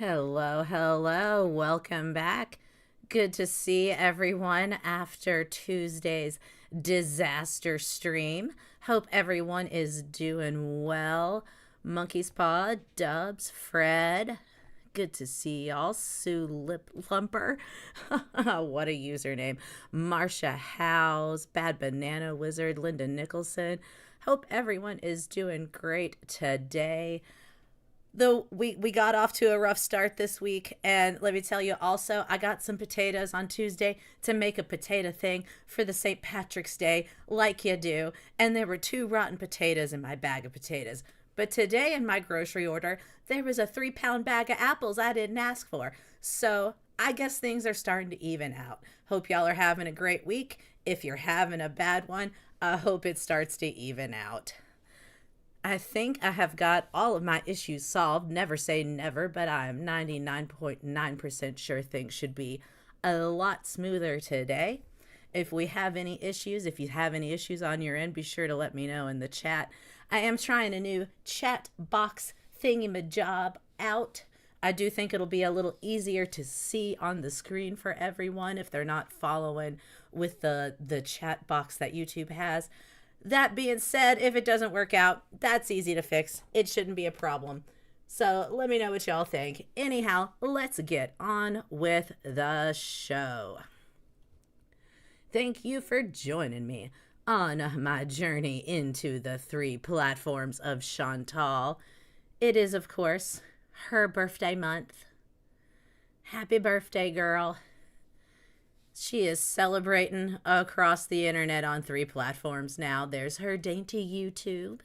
Hello, hello. Welcome back. Good to see everyone after Tuesday's disaster stream. Hope everyone is doing well. Monkey's Paw, Dubs, Fred. Good to see y'all. Sue Lip Lumper. What a username. Marsha Howes, Bad Banana Wizard, Linda Nicholson. Hope everyone is doing great today. Though we got off to a rough start this week, and let me tell you also, I got some potatoes on Tuesday to make a potato thing for the St. Patrick's Day, like you do, and there were two rotten potatoes in my bag of potatoes. But today in my grocery order, there was a 3-pound bag of apples I didn't ask for. So I guess things are starting to even out. Hope y'all are having a great week. If you're having a bad one, I hope it starts to even out. I think I have got all of my issues solved. Never say never, but I'm 99.9% sure things should be a lot smoother today. If we have any issues, if you have any issues on your end, be sure to let me know in the chat. I am trying a new chat box thingy-majob out. I do think it'll be a little easier to see on the screen for everyone if they're not following with the chat box that YouTube has. That being said, if it doesn't work out, that's easy to fix. It shouldn't be a problem. So let me know what y'all think. Anyhow, let's get on with the show. Thank you for joining me on my journey into the 3 platforms of Chantal. It is, of course, her birthday month. Happy birthday, girl. She is celebrating across the internet on 3 platforms now. There's her dainty YouTube,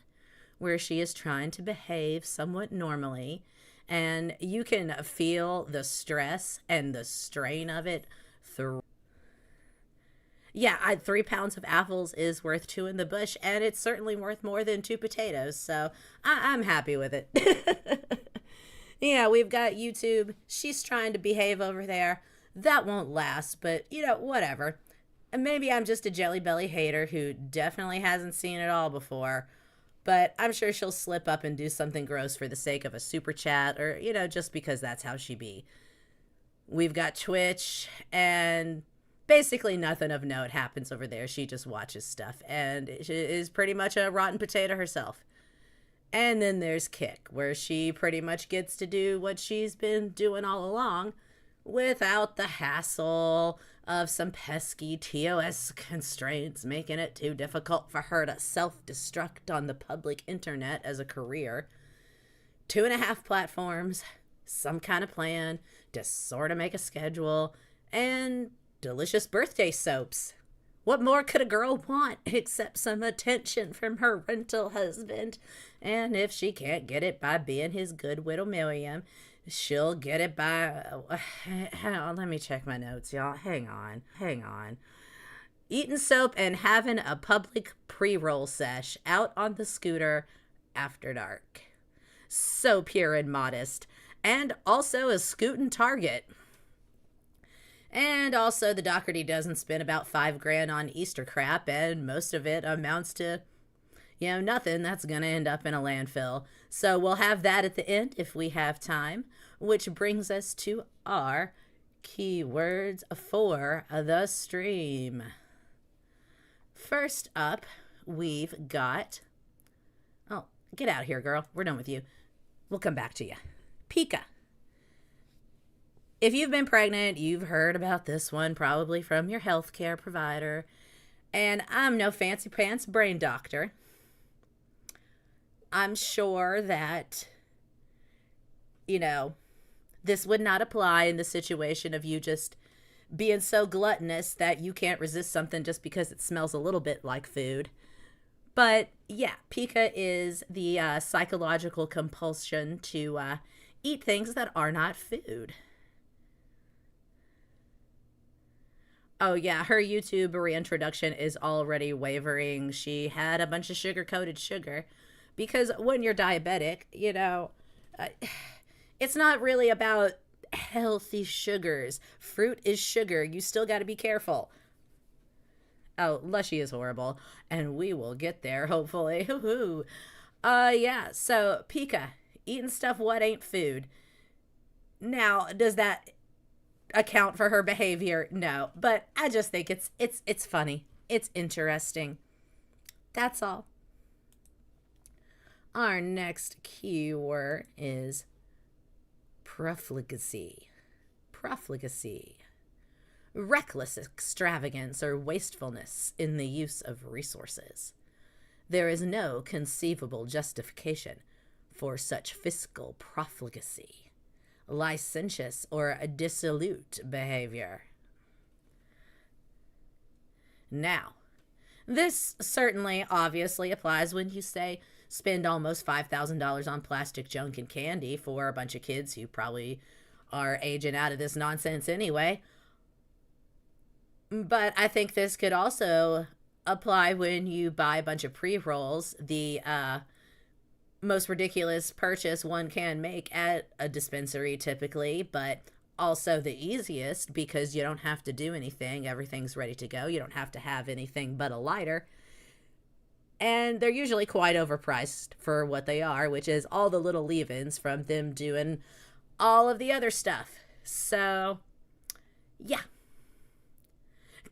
where she is trying to behave somewhat normally. And you can feel the stress and the strain of it through. Yeah, 3 pounds of apples is worth 2 in the bush, and it's certainly worth more than 2 potatoes. So I'm happy with it. Yeah, we've got YouTube. She's trying to behave over there. That won't last, but, whatever. And maybe I'm just a jelly belly hater who definitely hasn't seen it all before, but I'm sure she'll slip up and do something gross for the sake of a super chat or, just because that's how she be. We've got Twitch, and basically nothing of note happens over there. She just watches stuff and is pretty much a rotten potato herself. And then there's Kick, where she pretty much gets to do what she's been doing all along, without the hassle of some pesky TOS constraints making it too difficult for her to self-destruct on the public internet as a career. 2.5 platforms, some kind of plan to sort of make a schedule, and delicious birthday soaps. What more could a girl want except some attention from her rental husband? And if she can't get it by being his good widow Miriam, she'll get it by... Hang on, let me check my notes, y'all. Hang on. Eating soap and having a public pre-roll sesh out on the scooter after dark. So pure and modest. And also a scooting target. And also the Doherty doesn't spend about $5,000 on Easter crap, and most of it amounts to, nothing that's going to end up in a landfill. So we'll have that at the end if we have time, which brings us to our keywords for the stream. First up, we've got... Oh, get out of here, girl. We're done with you. We'll come back to you. Pika. If you've been pregnant, you've heard about this one probably from your healthcare provider. And I'm no fancy pants brain doctor. I'm sure that, this would not apply in the situation of you just being so gluttonous that you can't resist something just because it smells a little bit like food. But yeah, pica is the psychological compulsion to eat things that are not food. Oh yeah, her YouTube reintroduction is already wavering. She had a bunch of sugar-coated sugar. Because when you're diabetic, it's not really about healthy sugars. Fruit is sugar. You still got to be careful. Oh, Lushy is horrible. And we will get there, hopefully. Yeah, so Pika, eating stuff what ain't food. Now, does that account for her behavior? No, but I just think it's funny. It's interesting. That's all. Our next keyword is profligacy. Profligacy. Reckless extravagance or wastefulness in the use of resources. There is no conceivable justification for such fiscal profligacy, licentious or dissolute behavior. Now, this certainly obviously applies when you say spend almost $5,000 on plastic junk and candy for a bunch of kids who probably are aging out of this nonsense anyway. But I think this could also apply when you buy a bunch of pre-rolls, the most ridiculous purchase one can make at a dispensary typically, but also the easiest because you don't have to do anything. Everything's ready to go. You don't have to have anything but a lighter. And they're usually quite overpriced for what they are, which is all the little leave-ins from them doing all of the other stuff. So, yeah.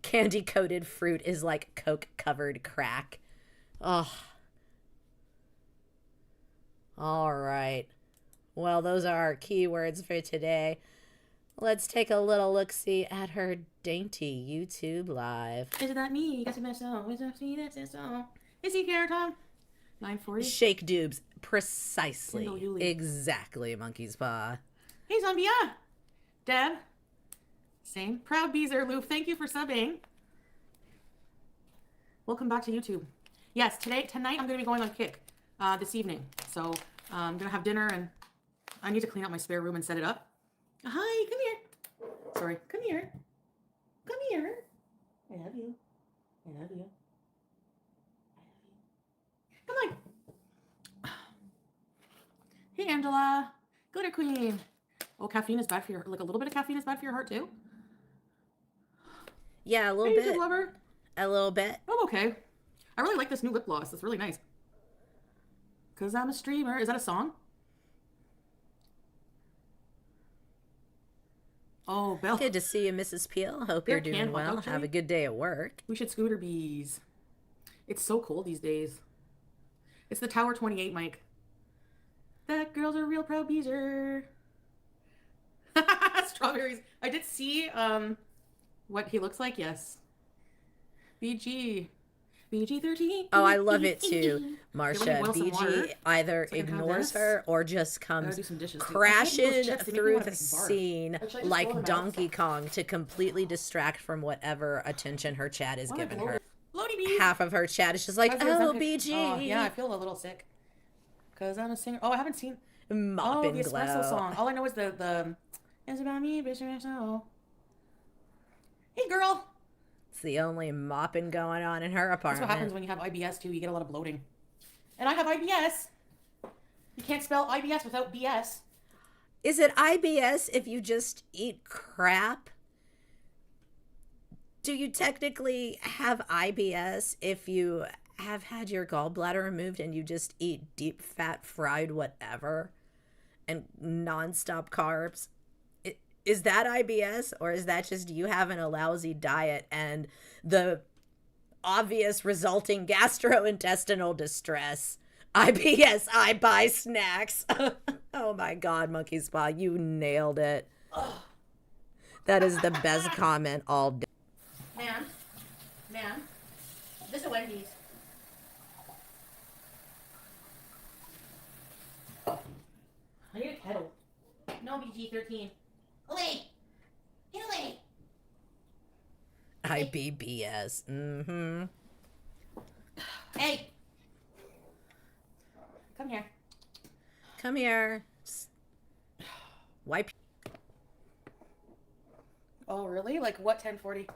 Candy-coated fruit is like Coke-covered crack. Oh. All right. Well, those are our keywords for today. Let's take a little look-see at her dainty YouTube live. Is that me? You got to mess up. Is that me? That's all. Is he Carrot Tom? 940. Shake Dubes. Precisely. Exactly, Monkey's Paw. Hey, Zombia. Deb. Same. Proud Beezer. Lou, thank you for subbing. Welcome back to YouTube. Yes, tonight I'm going to be going on Kick this evening. So I'm going to have dinner and I need to clean out my spare room and set it up. Hi, come here. Sorry, come here. Come here. I love you. I love you. Come on. Hey, Angela. Glitter Queen. Oh, caffeine is bad for your... Like, a little bit of caffeine is bad for your heart, too? Yeah, a little bit. YouTube lover. A little bit. Oh, okay. I really like this new lip gloss. It's really nice. 'Cause I'm a streamer. Is that a song? Oh, Belle. Good to see you, Mrs. Peel. Hope you're doing well. Have a good day at work. We should scooter bees. It's so cold these days. It's the Tower 28 mic. That girl's a real proud beezer. Strawberries. I did see what he looks like. Yes. BG. BG13. Oh, I love it too, Marsha. BG either ignores her or just comes crashing through the scene like Donkey Kong to completely distract from whatever attention her chat is giving her. Half of her chat is just like, oh, BG. Oh, yeah, I feel a little sick. Because I'm a singer. Oh, I haven't seen... Mop and the Glow. Espresso song. All I know is the It's about me, bitch. Hey, girl. It's the only mopping going on in her apartment. That's what happens when you have IBS, too. You get a lot of bloating. And I have IBS. You can't spell IBS without BS. Is it IBS if you just eat crap? Do you technically have IBS if you have had your gallbladder removed and you just eat deep fat fried whatever and nonstop carbs? Is that IBS, or is that just you having a lousy diet and the obvious resulting gastrointestinal distress? IBS, I buy snacks. Oh my God, Monkey Spa, you nailed it. That is the best comment all day. Man, this is a Wendy's. I need a kettle. No, BG13. Away! Get away! IBBS. Mm-hmm. Hey! Come here. Come here. Wipe. Oh, really? Like what, 1040? You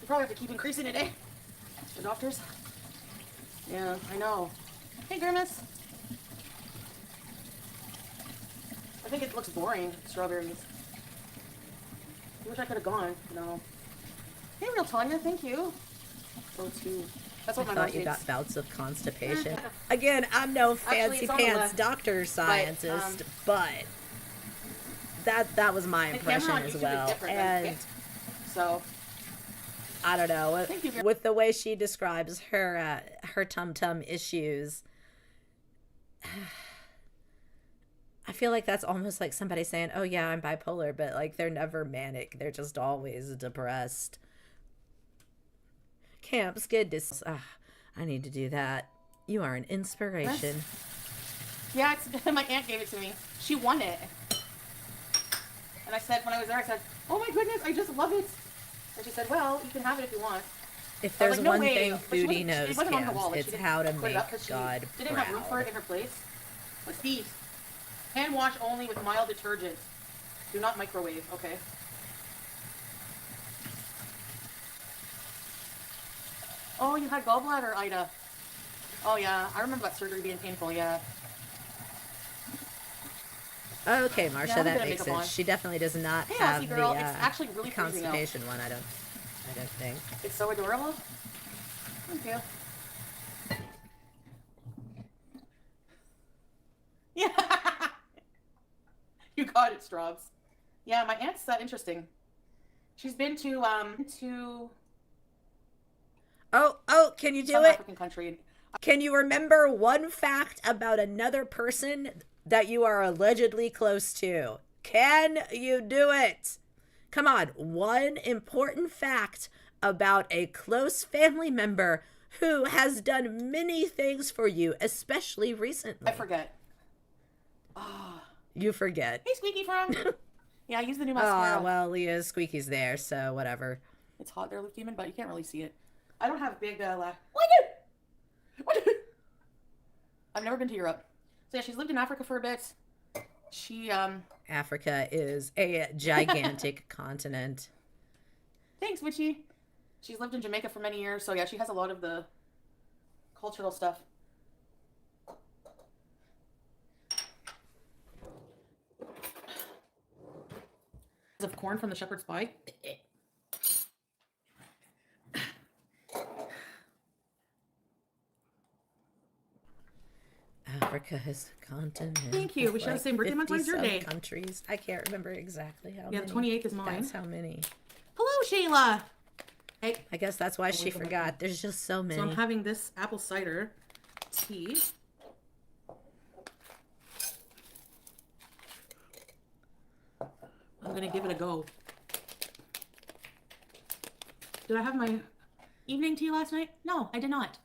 probably have to keep increasing it, eh? The doctors? Yeah, I know. Hey, Grimace. I think it looks boring, strawberries. I wish I could have gone. No. Hey, Real Tanya, thank you. Oh, two. That's what I my mom thought you hates. got bouts of constipation. Again, I'm no fancy it's on the pants left, doctor scientist, but that was my the impression camera on as YouTube is well. different, And so I don't know, thank you. with the way she describes her tum-tum issues, I feel like that's almost like somebody saying, "Oh yeah, I'm bipolar," but like they're never manic. They're just always depressed. Camp's good to. I need to do that. You are an inspiration. Yeah, my aunt gave it to me. She won it. And I said, when I was there, I said, "Oh my goodness, I just love it." And she said, "Well, you can have it if you want." If there's like, no one way. thing But Foodie knows, it wasn't on her wall. Camps, Like, it's she didn't how to put make it up 'cause God she didn't have room for it in her place. What's these? Hand wash only with mild detergent. Do not microwave. Okay. Oh, you had gallbladder, Ida. Oh yeah, I remember that surgery being painful. Yeah. Okay, Marsha, Yeah, that makes sense. She definitely does not Hey, have Aussie girl, the it's actually really freezing out. constipation one. I don't think. It's so adorable. Thank you. Yeah. You got it, Straubs. Yeah, my aunt's interesting. She's been to Oh, can you do some it? African country. Can you remember one fact about another person that you are allegedly close to? Can you do it? Come on, one important fact about a close family member who has done many things for you, especially recently. I forget. Oh. You forget. Hey, Squeaky Frog. Yeah, I use the new mascara. Oh, well, Leah, Squeaky's there, so whatever. It's hot there, Luke Demon, but you can't really see it. I don't have big, What? I've never been to Europe. So yeah, she's lived in Africa for a bit. She, Africa is a gigantic continent. Thanks, Witchy. She's lived in Jamaica for many years, so yeah, she has a lot of the cultural stuff. Of corn from the shepherd's pie. Africa is a continent. Thank you. We share the same birthday month. When's your day? Countries. I can't remember exactly how many. Yeah, the 28th is mine. That's how many. Hello, Shayla. Hey. I guess that's why she forgot. There's just so many. So I'm having this apple cider tea. I'm gonna give it a go. Did I have my evening tea last night? No, I did not.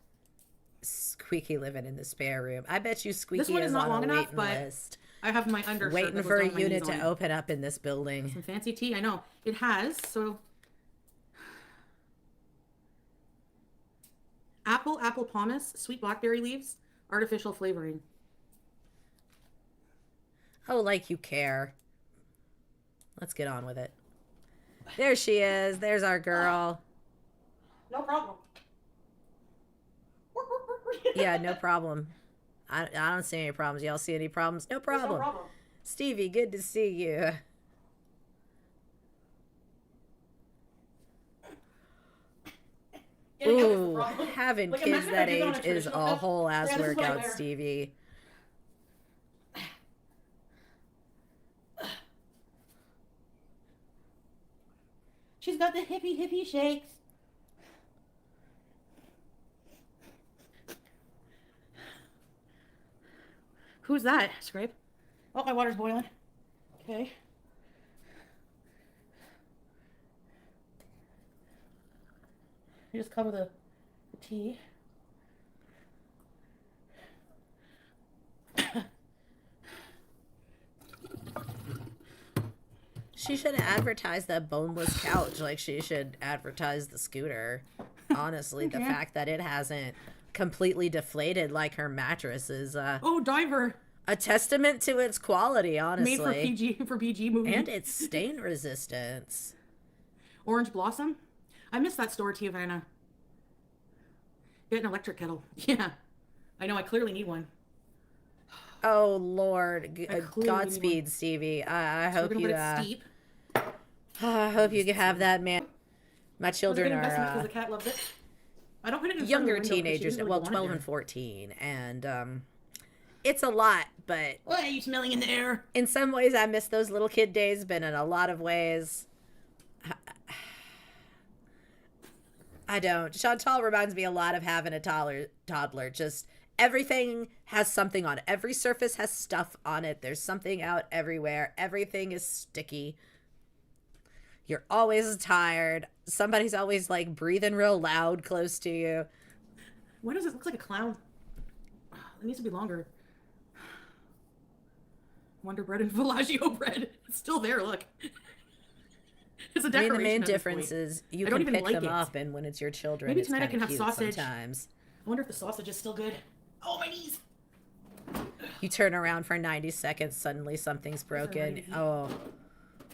Squeaky living in the spare room. I bet you Squeaky This one is not on long a enough, waiting but list. I have my undershirt Waiting for a unit to open up in this building. Some fancy tea. I know. It has, so... apple pomace, sweet blackberry leaves, artificial flavoring. Oh, like you care. Let's get on with it. There she is. There's our girl. No problem. Yeah, no problem. I don't see any problems. Y'all see any problems? No problem. No problem. Stevie, good to see you. Ooh, having kids that age is a whole ass workout, Stevie. She's got the hippie shakes. Who's that, Scrape? Oh, my water's boiling. Okay. You just cover the tea. She should advertise that boneless couch like she should advertise the scooter. Honestly, the fact that it hasn't completely deflated like her mattress is oh, diver. A testament to its quality, honestly. Made for PG movie. And its stain resistance. Orange Blossom? I miss that store, Tiavana. Get an electric kettle. Yeah. I know, I clearly need one. Oh, Lord. Godspeed, Stevie. I hope you... I hope you have that, man. My children are... because the cat loves it. I don't put it in younger front of the window 'cause she teenagers, doesn't really well, go on 12 there. and 14, and it's a lot, but What are you smelling in the air? in some ways I miss those little kid days, but in a lot of ways I don't. Chantal reminds me a lot of having a toddler. Just everything has something on it. Every surface has stuff on it. There's something out everywhere. Everything is sticky. You're always tired. Somebody's always like breathing real loud close to you. Why does it look like a clown? It needs to be longer. Wonder bread and Villaggio bread. It's still there, look. It's a I decoration. mean, the main at this difference point. is you I don't can even pick like them it. up, and when it's your children, Maybe it's tonight I kind can of have cute sausage. sometimes. I wonder if the sausage is still good. Oh, my knees. You turn around for 90 seconds, suddenly something's broken. Oh,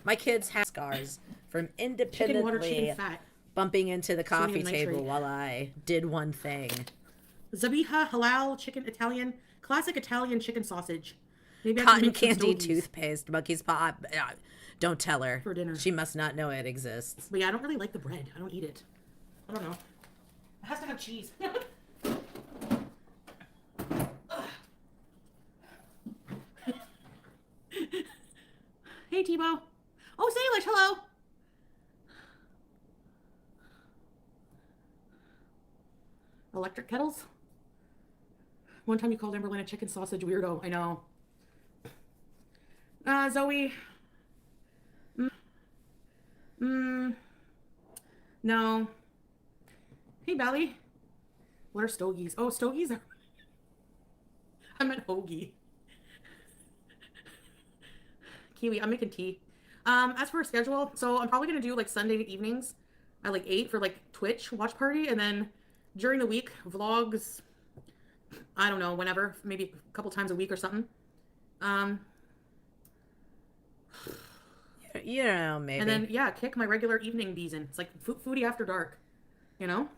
my kids have scars from Chicken water, independently chicken fat. bumping into the coffee Sodium nitrate. table while I did one thing. Zabiha halal chicken Italian. Classic Italian chicken sausage. Maybe I can Cotton make some candy stogies toothpaste, monkey's paw. Don't tell her. for dinner. She must not know it exists. But yeah, I don't really like the bread. I don't eat it. I don't know. It has to have cheese. Hey, Tebow. Oh, Salish, hello. Electric kettles? One time you called Amberlynn a chicken sausage weirdo. I know. Zoe. No. Hey, Belly. What are stogies? Oh, stogies are... I meant hoagie. Kiwi, I'm making tea. As for a schedule, so I'm probably gonna do like Sunday evenings at like 8 for like Twitch watch party, and then during the week vlogs. I don't know, whenever, maybe a couple times a week or something. You don't know, maybe. And then yeah, kick my regular evening beezing. It's like foodie after dark, you know.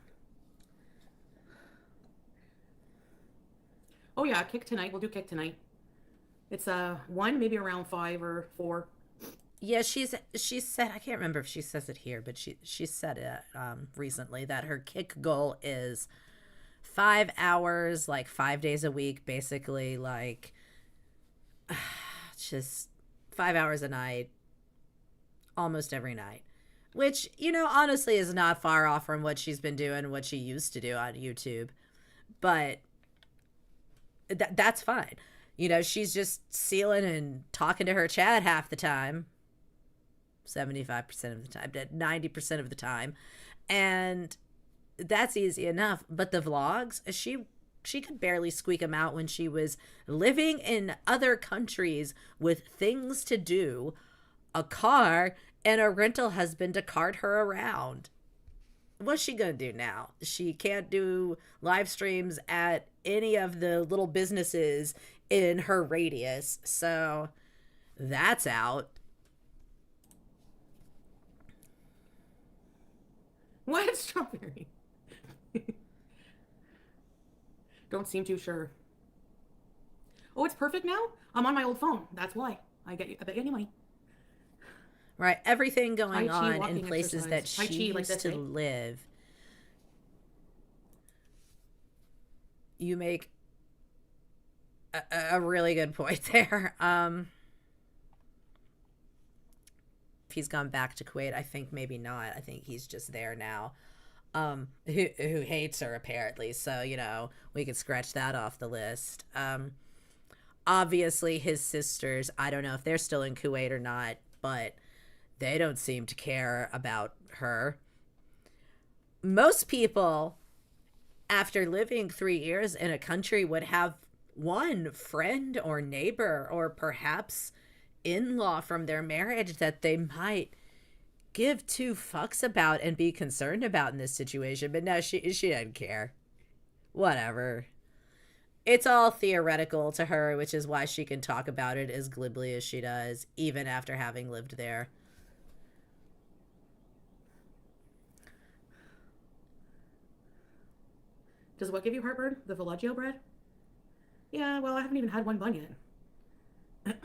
Oh yeah, kick tonight. We'll do kick tonight. It's 1, maybe around 5 or 4. Yeah, she said, I can't remember if she says it here, but she said it recently that her kick goal is 5 hours, like 5 days a week, basically, like just 5 hours a night, almost every night, which, you know, honestly is not far off from what she's been doing, what she used to do on YouTube, but that's fine. You know, she's just sealing and talking to her chat half the time, 75% of the time, 90% of the time, and that's easy enough. But the vlogs, she could barely squeak them out when she was living in other countries with things to do, a car, and a rental husband to cart her around. What's she gonna do now? She can't do live streams at any of the little businesses in her radius, so that's out. What? Strawberry? Don't seem too sure. Oh, it's perfect now? I'm on my old phone. That's why. I bet you any money. Right, everything going Tai Chi on in walking places that exercise. Tai she Chi, like used this, to eh? live. You make a really good point there. If he's gone back to Kuwait, I think maybe not. I think he's just there now. Who hates her apparently, so you know we could scratch that off the list. Obviously his sisters, I don't know if they're still in Kuwait or not, but they don't seem to care about her. Most people, after living 3 years in a country, would have one friend or neighbor or perhaps in-law from their marriage that they might give 2 fucks about and be concerned about in this situation. But no, she doesn't care. Whatever. It's all theoretical to her, which is why she can talk about it as glibly as she does, even after having lived there. Does what give you heartburn? The Villaggio bread? Yeah, well, I haven't even had one bun yet.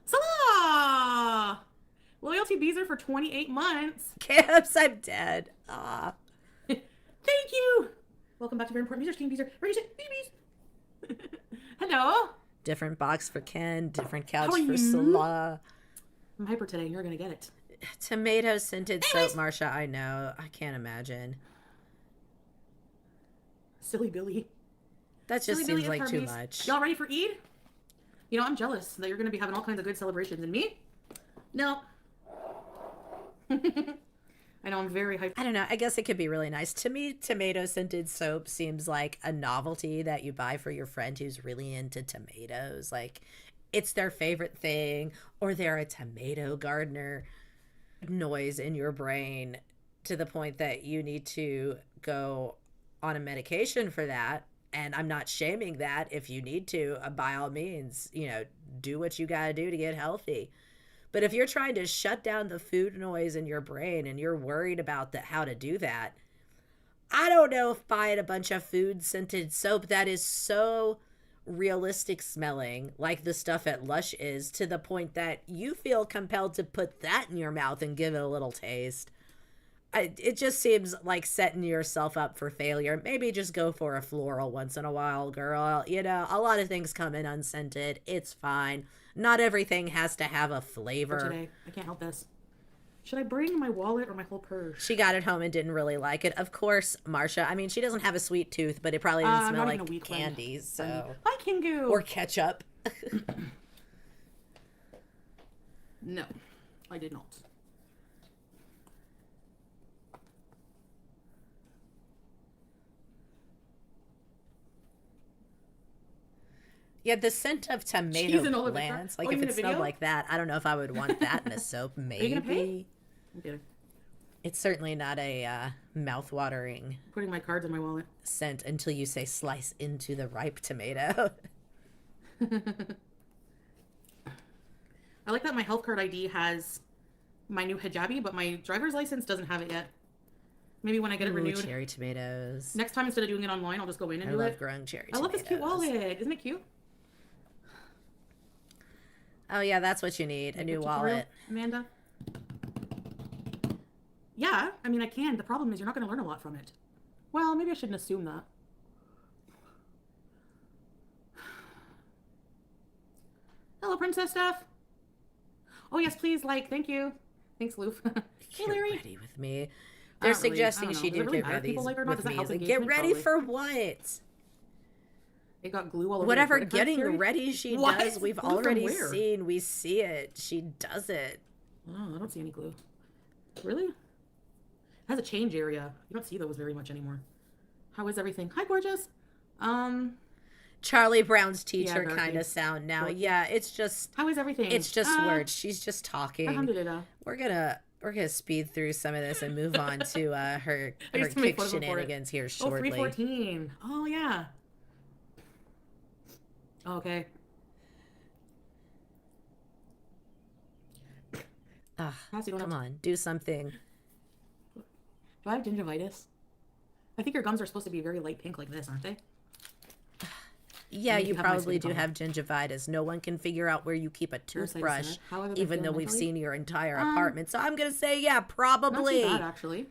Salah! Loyalty Beezer for 28 months. Camps, I'm dead. Ah. Thank you! Welcome back to Very Important Beezers Team Beezer. Ready, set, bees. Hello. Different box for Ken, different couch How are for you? Salah. I'm hyper today. You're gonna get it. Tomato scented soap, Anyways. Marsha, I know. I can't imagine. Silly Billy. That just Silly seems Billy like is too Carbies. much. Y'all ready for Eid? You know, I'm jealous that you're gonna be having all kinds of good celebrations. And me? No. I know, I'm very hyped. I don't know. I guess it could be really nice. To me, tomato scented soap seems like a novelty that you buy for your friend who's really into tomatoes. Like, it's their favorite thing, or they're a tomato gardener. Noise in your brain to the point that you need to go on a medication for that. And I'm not shaming that. If you need to, by all means, do what you got to do to get healthy. But if you're trying to shut down the food noise in your brain and you're worried about how to do that, I don't know if buying a bunch of food scented soap that is so realistic smelling, like the stuff at Lush is, to the point that you feel compelled to put that in your mouth and give it a little taste. It just seems like setting yourself up for failure. Maybe just go for a floral once in a while, girl. A lot of things come in unscented. It's fine. Not everything has to have a flavor. For today, I can't help this. Should I bring my wallet or my whole purse? She got it home and didn't really like it. Of course, Marsha. I mean, she doesn't have a sweet tooth, but it probably doesn't smell like candy. So, hi, Kingu. Or ketchup. No, I did not. Yeah, the scent of tomato plants. Like, if it smelled like that, I don't know if I would want that in a soap. Maybe. Are you gonna pay? Okay. It's certainly not a mouth-watering Putting my cards in my wallet. scent until you say slice into the ripe tomato. I like that my health card ID has my new hijabi, but my driver's license doesn't have it yet. Maybe when I get it renewed. Cherry tomatoes. Next time, instead of doing it online, I'll just go in and do it. I love growing cherry tomatoes. I love this cute wallet. Isn't it cute? Oh, yeah, that's what you need. A new wallet. Amanda? Yeah, I mean, I can. The problem is you're not going to learn a lot from it. Well, maybe I shouldn't assume that. Hello, Princess Steph. Oh, yes, please. Thank you. Thanks, Loof. Hey, Larry. Get ready with me. They're suggesting she do get ready with me. Get ready for what? It got glue all over. Whatever getting ready she does, we've already seen. We see it. She does it. Oh, I don't see any glue. Really? It has a change area. You don't see those very much anymore. How is everything? Hi, gorgeous. Charlie Brown's teacher kind of sound now. Yeah, it's just. How is everything? It's just words. She's just talking. Alhamdulillah. We're gonna speed through some of this and move on to her kick shenanigans here shortly. 314. Oh yeah. Okay. Come on, do something. Do I have gingivitis? I think your gums are supposed to be very light pink like this, aren't they? Yeah, you probably do have gingivitis. No one can figure out where you keep a toothbrush, even though we've seen your entire apartment. So I'm going to say, yeah, probably. Not too bad, actually.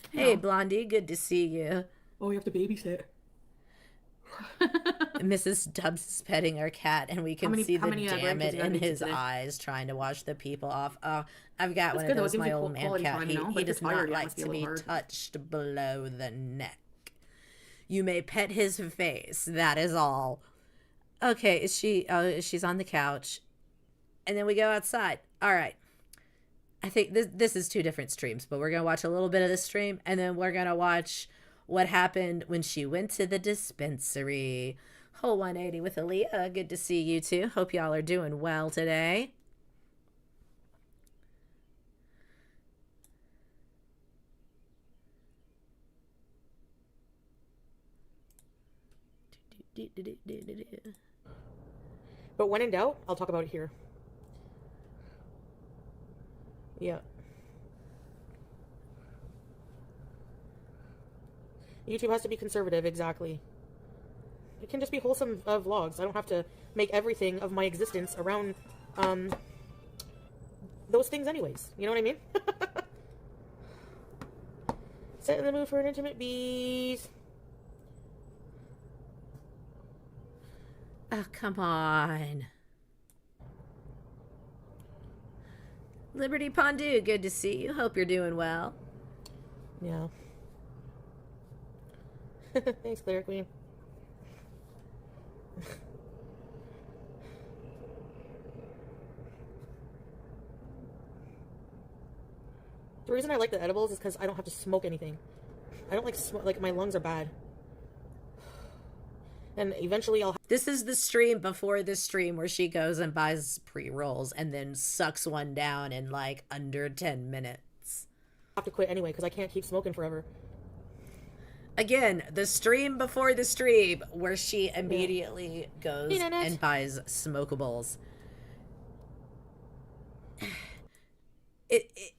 Hey, Blondie, good to see you. Oh, we have to babysit. Mrs. Stubbs is petting our cat, and we can see the damn it in his eyes trying to wash the people off. I've got one of those, my old man cat. He does not like to be touched below the neck. You may pet his face. That is all. Okay, is she? She's on the couch, and then we go outside. All right. I think this is two different streams, but we're gonna watch a little bit of the stream, and then we're gonna watch what happened when she went to the dispensary. Whole 180 with Aaliyah. Good to see you too. Hope y'all are doing well today. But when in doubt, I'll talk about it here. Yeah. YouTube has to be conservative, exactly. It can just be wholesome vlogs. I don't have to make everything of my existence around those things anyways. You know what I mean? Set in the mood for an intimate bees. Oh, come on. Liberty Pondu, good to see you. Hope you're doing well. Yeah. Thanks, Claire Queen. The reason I like the edibles is because I don't have to smoke anything. I don't like smoke. Like, my lungs are bad. And eventually I'll... This is the stream before the stream where she goes and buys pre-rolls and then sucks one down in like under 10 minutes. have to quit anyway because I can't keep smoking forever. Again, the stream before the stream where she immediately goes and buys smokables.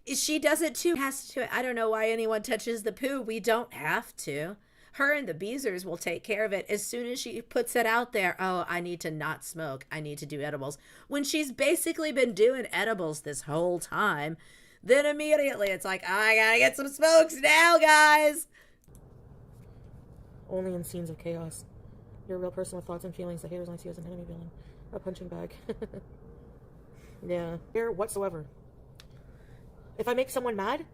She does it too. Has to. I don't know why anyone touches the poo. We don't have to. Her and the beezers will take care of it as soon as she puts it out there. Oh, I need to not smoke. I need to do edibles. When she's basically been doing edibles this whole time, then immediately it's like, I gotta get some smokes now, guys. Only in scenes of chaos. You're a real person with thoughts and feelings. The haters only see you as an enemy villain. A punching bag. Yeah. Care whatsoever. If I make someone mad,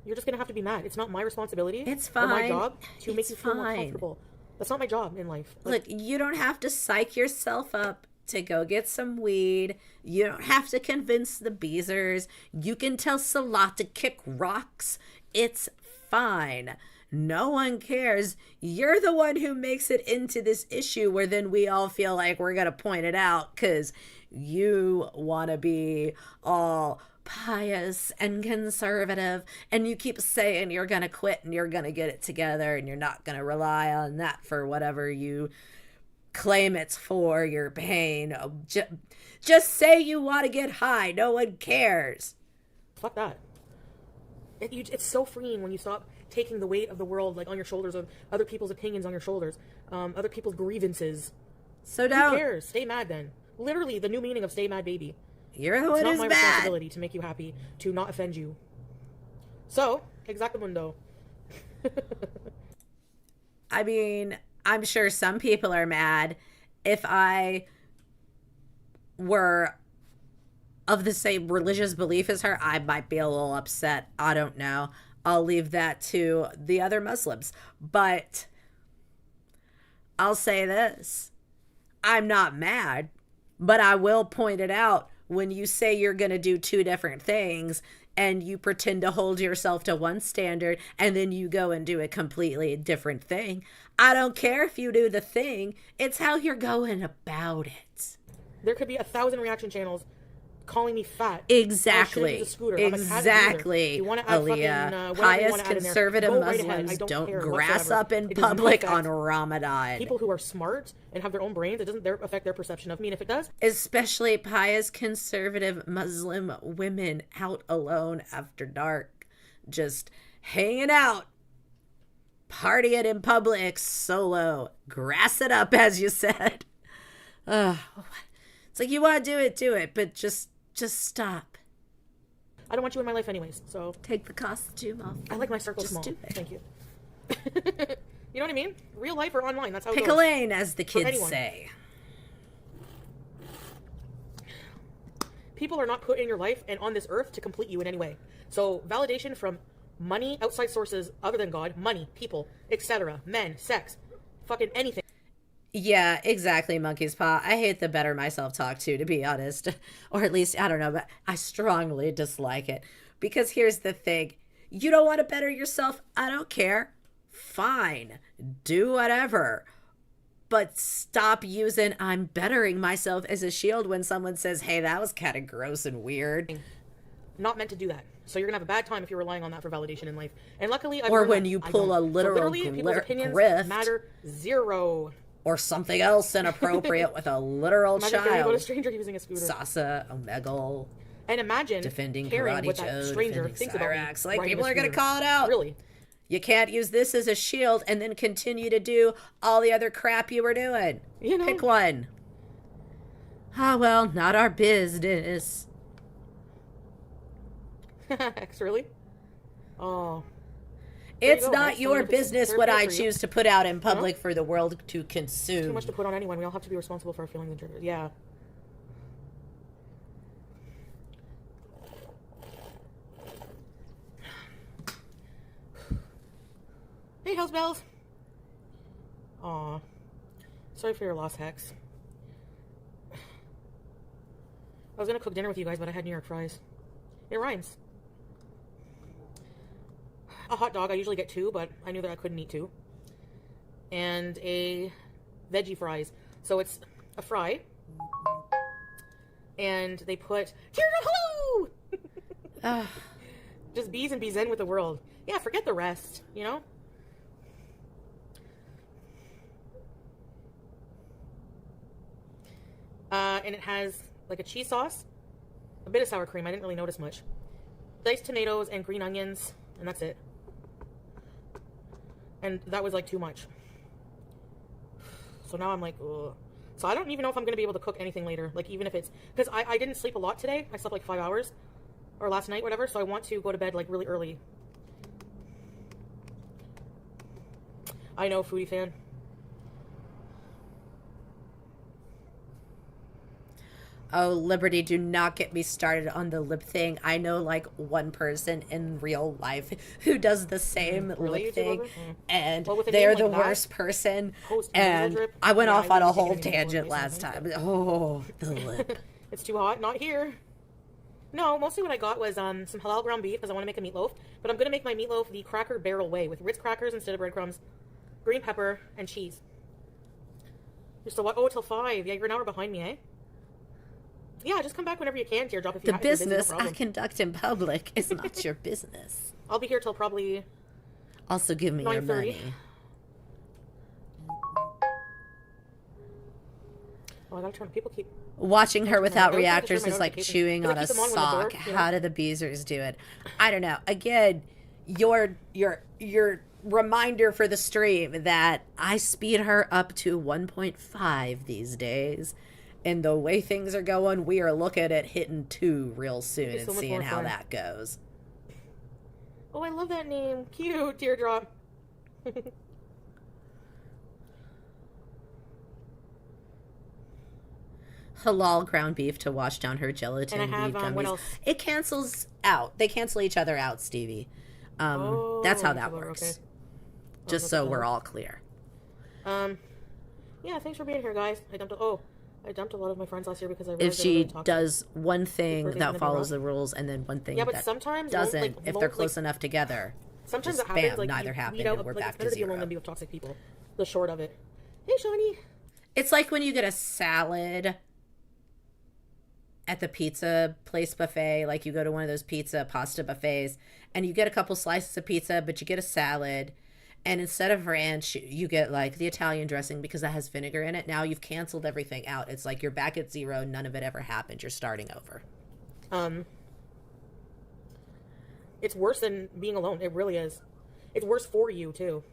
you're just going to have to be mad. It's not my responsibility. It's fine. Or my job to make you feel more comfortable. That's not my job in life. Look, you don't have to psych yourself up to go get some weed. You don't have to convince the beezers. You can tell Salah to kick rocks. It's fine. No one cares. You're the one who makes it into this issue where then we all feel like we're going to point it out because you want to be all pious and conservative, and you keep saying you're going to quit and you're going to get it together and you're not going to rely on that for whatever you claim it's for, your pain. Just say you want to get high. No one cares. Fuck that. It's so freeing when you stop taking the weight of the world like on your shoulders, of other people's opinions on your shoulders, other people's grievances. So don't. Who cares? Stay mad then. Literally the new meaning of stay mad, baby. You're the one who's mad. It's not my responsibility to make you happy, to not offend you. So, exactamundo. I mean, I'm sure some people are mad. If I were of the same religious belief as her, I might be a little upset. I don't know. I'll leave that to the other Muslims. But I'll say this. I'm not mad, but I will point it out. When you say you're going to do two different things and you pretend to hold yourself to one standard and then you go and do a completely different thing, I don't care if you do the thing. It's how you're going about it. There could be 1,000 reaction channels calling me fat. Exactly. Exactly. You want to add Aaliyah, pious conservative Muslims don't grass up in public on Ramadan. People who are smart and have their own brains, it doesn't affect their perception of me. And if it does, especially pious conservative Muslim women out alone after dark, just hanging out, partying in public, solo, grass it up, as you said. It's like, you want to do it, but just stop. I don't want you in my life anyways, so... Take the costume off. I like my circle small. Do it. Thank you. You know what I mean? Real life or online, that's how it goes. Pick a lane, as the kids say. People are not put in your life and on this earth to complete you in any way. So, validation from money, outside sources other than God, money, people, etc., men, sex, fucking anything. Yeah, exactly, monkey's paw. I hate the better myself talk too, to be honest. Or at least, I don't know, but I strongly dislike it. Because here's the thing. You don't want to better yourself? I don't care. Fine. Do whatever. But stop using I'm bettering myself as a shield when someone says, hey, that was kind of gross and weird. Not meant to do that. So you're going to have a bad time if you're relying on that for validation in life. And luckily, or when you pull a literal people's opinions grift. Matter zero. Or something else inappropriate with a literal child. Imagine a stranger using a scooter. Sasa, Omegle. And imagine defending caring Karate what that stranger thinks about me. Like, people are going to call it out. Really? You can't use this as a shield and then continue to do all the other crap you were doing. You know? Pick one. Ah, well, not our business. Really? Oh. It's go, not guys. So your you put some business hair what care I for you. choose to put out in public for the world to Too consume. much to put on anyone. We all have to be responsible for our feelings and triggers. Yeah. Hey, house bells. Aw. Sorry for your loss, Hex. I was gonna cook dinner with you guys, but I had New York fries. It rhymes. A hot dog, I usually get 2, but I knew that I couldn't eat 2. And a veggie fries. So it's a fry. And they put, hello! Just bees and bees in with the world. Yeah, forget the rest, you know? And it has like a cheese sauce, a bit of sour cream. I didn't really notice much. Diced tomatoes and green onions, and that's it. And that was like too much. So now I'm like, ugh. So I don't even know if I'm going to be able to cook anything later. Like even if it's, because I didn't sleep a lot today. I slept like 5 hours, or last night, whatever. So I want to go to bed like really early. I know, Foodie fan. Oh, Liberty, do not get me started on the lip thing. I know like one person in real life who does the same lip thing, and well, they're the like worst person. Post And drip, I went yeah, off I on a wouldn't take whole anything tangent more last recently. time. Oh, the lip. It's too hot. Not here. No, mostly what I got was some halal ground beef because I want to make a meatloaf. But I'm going to make my meatloaf the Cracker Barrel way with Ritz crackers instead of breadcrumbs, green pepper, and cheese. So what? Oh, till 5. Yeah, you're an hour behind me, eh? Yeah, just come back whenever you can, Teardrop. If you The if you're busy, no business I problem. conduct in public is not your business. I'll be here till probably Also, give me your 9:30. money. Oh, I gotta turn. People keep. Watching her without I always have to turn reactors my is like notifications. chewing Because on I a keep them on when the door, sock. you know? How do the beezers do it? I don't know. Again, your reminder for the stream that I speed her up to 1.5 these days. And the way things are going, we are looking at hitting 2 real soon It's and so much seeing more how fun. that goes. Oh, I love that name. Cute, Teardrop. Halal ground beef to wash down her gelatin And I have, weed gummies. what else? It cancels out. They cancel each other out, Stevie. That's how that works. Okay. Just so we're all clear. Yeah, thanks for being here, guys. I dumped a lot of my friends last year because I realized If they were really she toxic. does one thing birthday's that gonna be follows rough. the rules and then one thing Yeah, but that sometimes doesn't, like, if they're close enough together, sometimes just it happens. bam, Like neither you happened weed out, and we're like, back it's better to to be alone zero. than be with toxic people. The short of it. Hey, Shawnee. It's like when you get a salad at the pizza place buffet, like you go to one of those pasta buffets, and you get a couple slices of pizza, but you get a salad, and instead of ranch, you get like the Italian dressing because that has vinegar in it. Now you've canceled everything out. It's like you're back at 0. None of it ever happened. You're starting over. It's worse than being alone. It really is. It's worse for you too,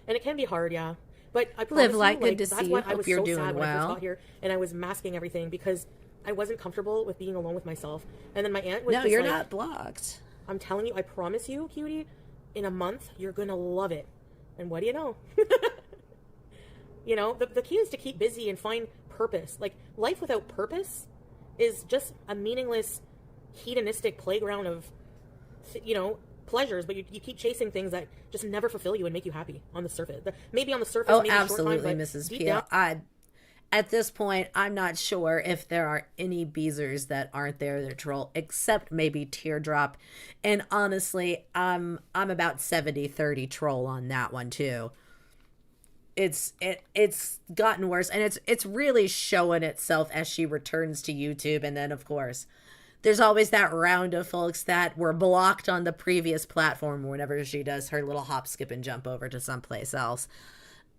and it can be hard. Yeah, but I promise Live light. you, Good to that's see why you. I Hope was you're so doing sad when I first well. got here, and I was masking everything because I wasn't comfortable with being alone with myself. And then my aunt was No, just you're like, not blocked. I'm telling you, I promise you, cutie, in a month, you're going to love it. And what do you know? You know, the key is to keep busy and find purpose. Like, life without purpose is just a meaningless, hedonistic playground of, you know, pleasures. But you keep chasing things that just never fulfill you and make you happy on the surface. Maybe on the surface, Oh, maybe a short absolutely, time, but Mrs. deep Peel. down, At this point, I'm not sure if there are any beezers that aren't there that troll, except maybe Teardrop. And honestly, I'm about 70-30 troll on that one too. It's gotten worse, and it's really showing itself as she returns to YouTube. And then of course, there's always that round of folks that were blocked on the previous platform whenever she does her little hop, skip, and jump over to someplace else.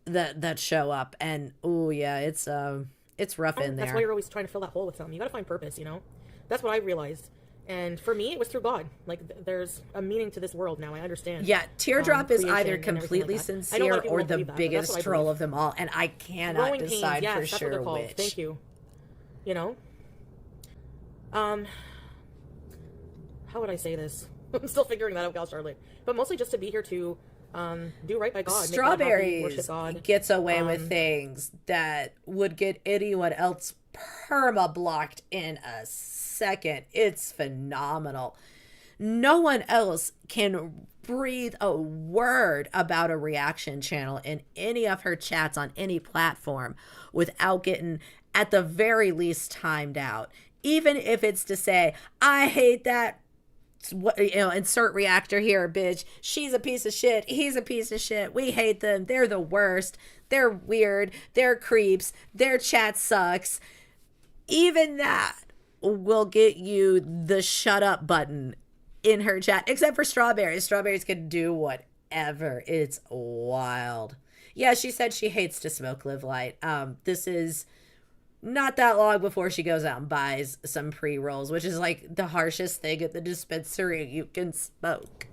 That show up, and oh yeah, it's rough in there. that's why you're always trying to fill that hole with something. You got to find purpose, you know? That's what I realized. And for me, it was through God. Like, there's a meaning to this world now. I understand. Yeah, Teardrop is creation either and everything completely like that. I know a lot sincere of people or don't the believe that, but that's biggest what I troll believe. of them all, and I cannot Growing pains, decide yes, for that's what sure they're called. which. Thank you. You know? How would I say this? I'm still figuring that out, Gal Charlotte. But mostly just to be here to do right by God. Make God happy, Strawberries worship God. gets away with things that would get anyone else perma-blocked in a second. It's phenomenal. No one else can breathe a word about a reaction channel in any of her chats on any platform without getting, at the very least, timed out. Even if it's to say, I hate that, insert reactor here, bitch. She's a piece of shit. He's a piece of shit. We hate them. They're the worst. They're weird. They're creeps. Their chat sucks. Even that will get you the shut up button in her chat, except for Strawberries. Strawberries can do whatever. It's wild. Yeah, she said she hates to smoke Live Light. This is not that long before she goes out and buys some pre-rolls, which is like the harshest thing at the dispensary you can smoke.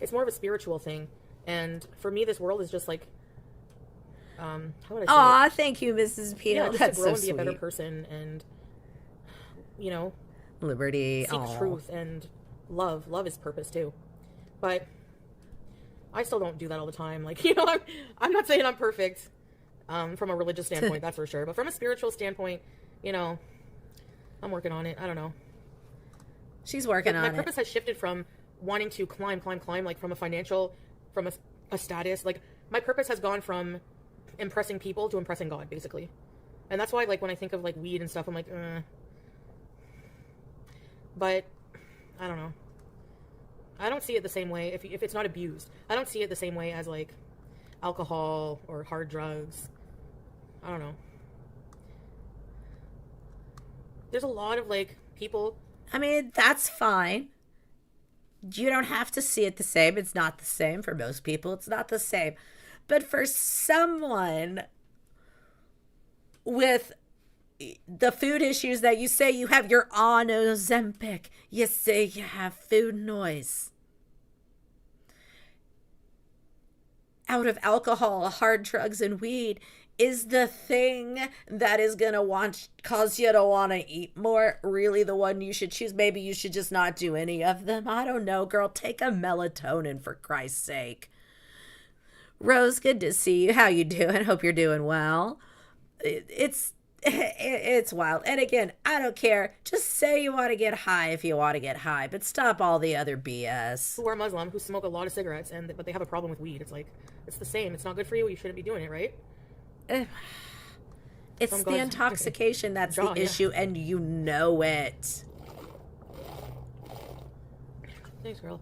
It's more of a spiritual thing. And for me, this world is just like, how would I say Aw, it? Thank you, Mrs. Peanut. Just That's to grow so and be sweet. a better person and, Liberty. seek truth and love. Love is purpose too. But I still don't do that all the time. Like, I'm not saying I'm perfect. From a religious standpoint, that's for sure. But from a spiritual standpoint, I'm working on it. I don't know. She's working on it. My purpose has shifted from wanting to climb, like from a status. Like, my purpose has gone from impressing people to impressing God, basically. And that's why, like, when I think of, like, weed and stuff, I'm like, But, I don't know. I don't see it the same way if it's not abused. I don't see it the same way as, like, alcohol or hard drugs. I don't know. There's a lot of, like, people. I mean, that's fine. You don't have to see it the same. It's not the same for most people. It's not the same. But for someone with the food issues that you say you have, you're on Ozempic, you say you have food noise. Out of alcohol, hard drugs, and weed is the thing that is going to cause you to want to eat more really the one you should choose? Maybe you should just not do any of them. I don't know, girl. Take a melatonin, for Christ's sake. Rose, good to see you. How you doing? Hope you're doing well. It's wild. And again, I don't care. Just say you want to get high if you want to get high, but stop all the other BS. Who are Muslim, who smoke a lot of cigarettes, but they have a problem with weed. It's like, it's the same. It's not good for you. You shouldn't be doing it, right? It's the intoxication that's the issue, and you know it. Thanks, girl.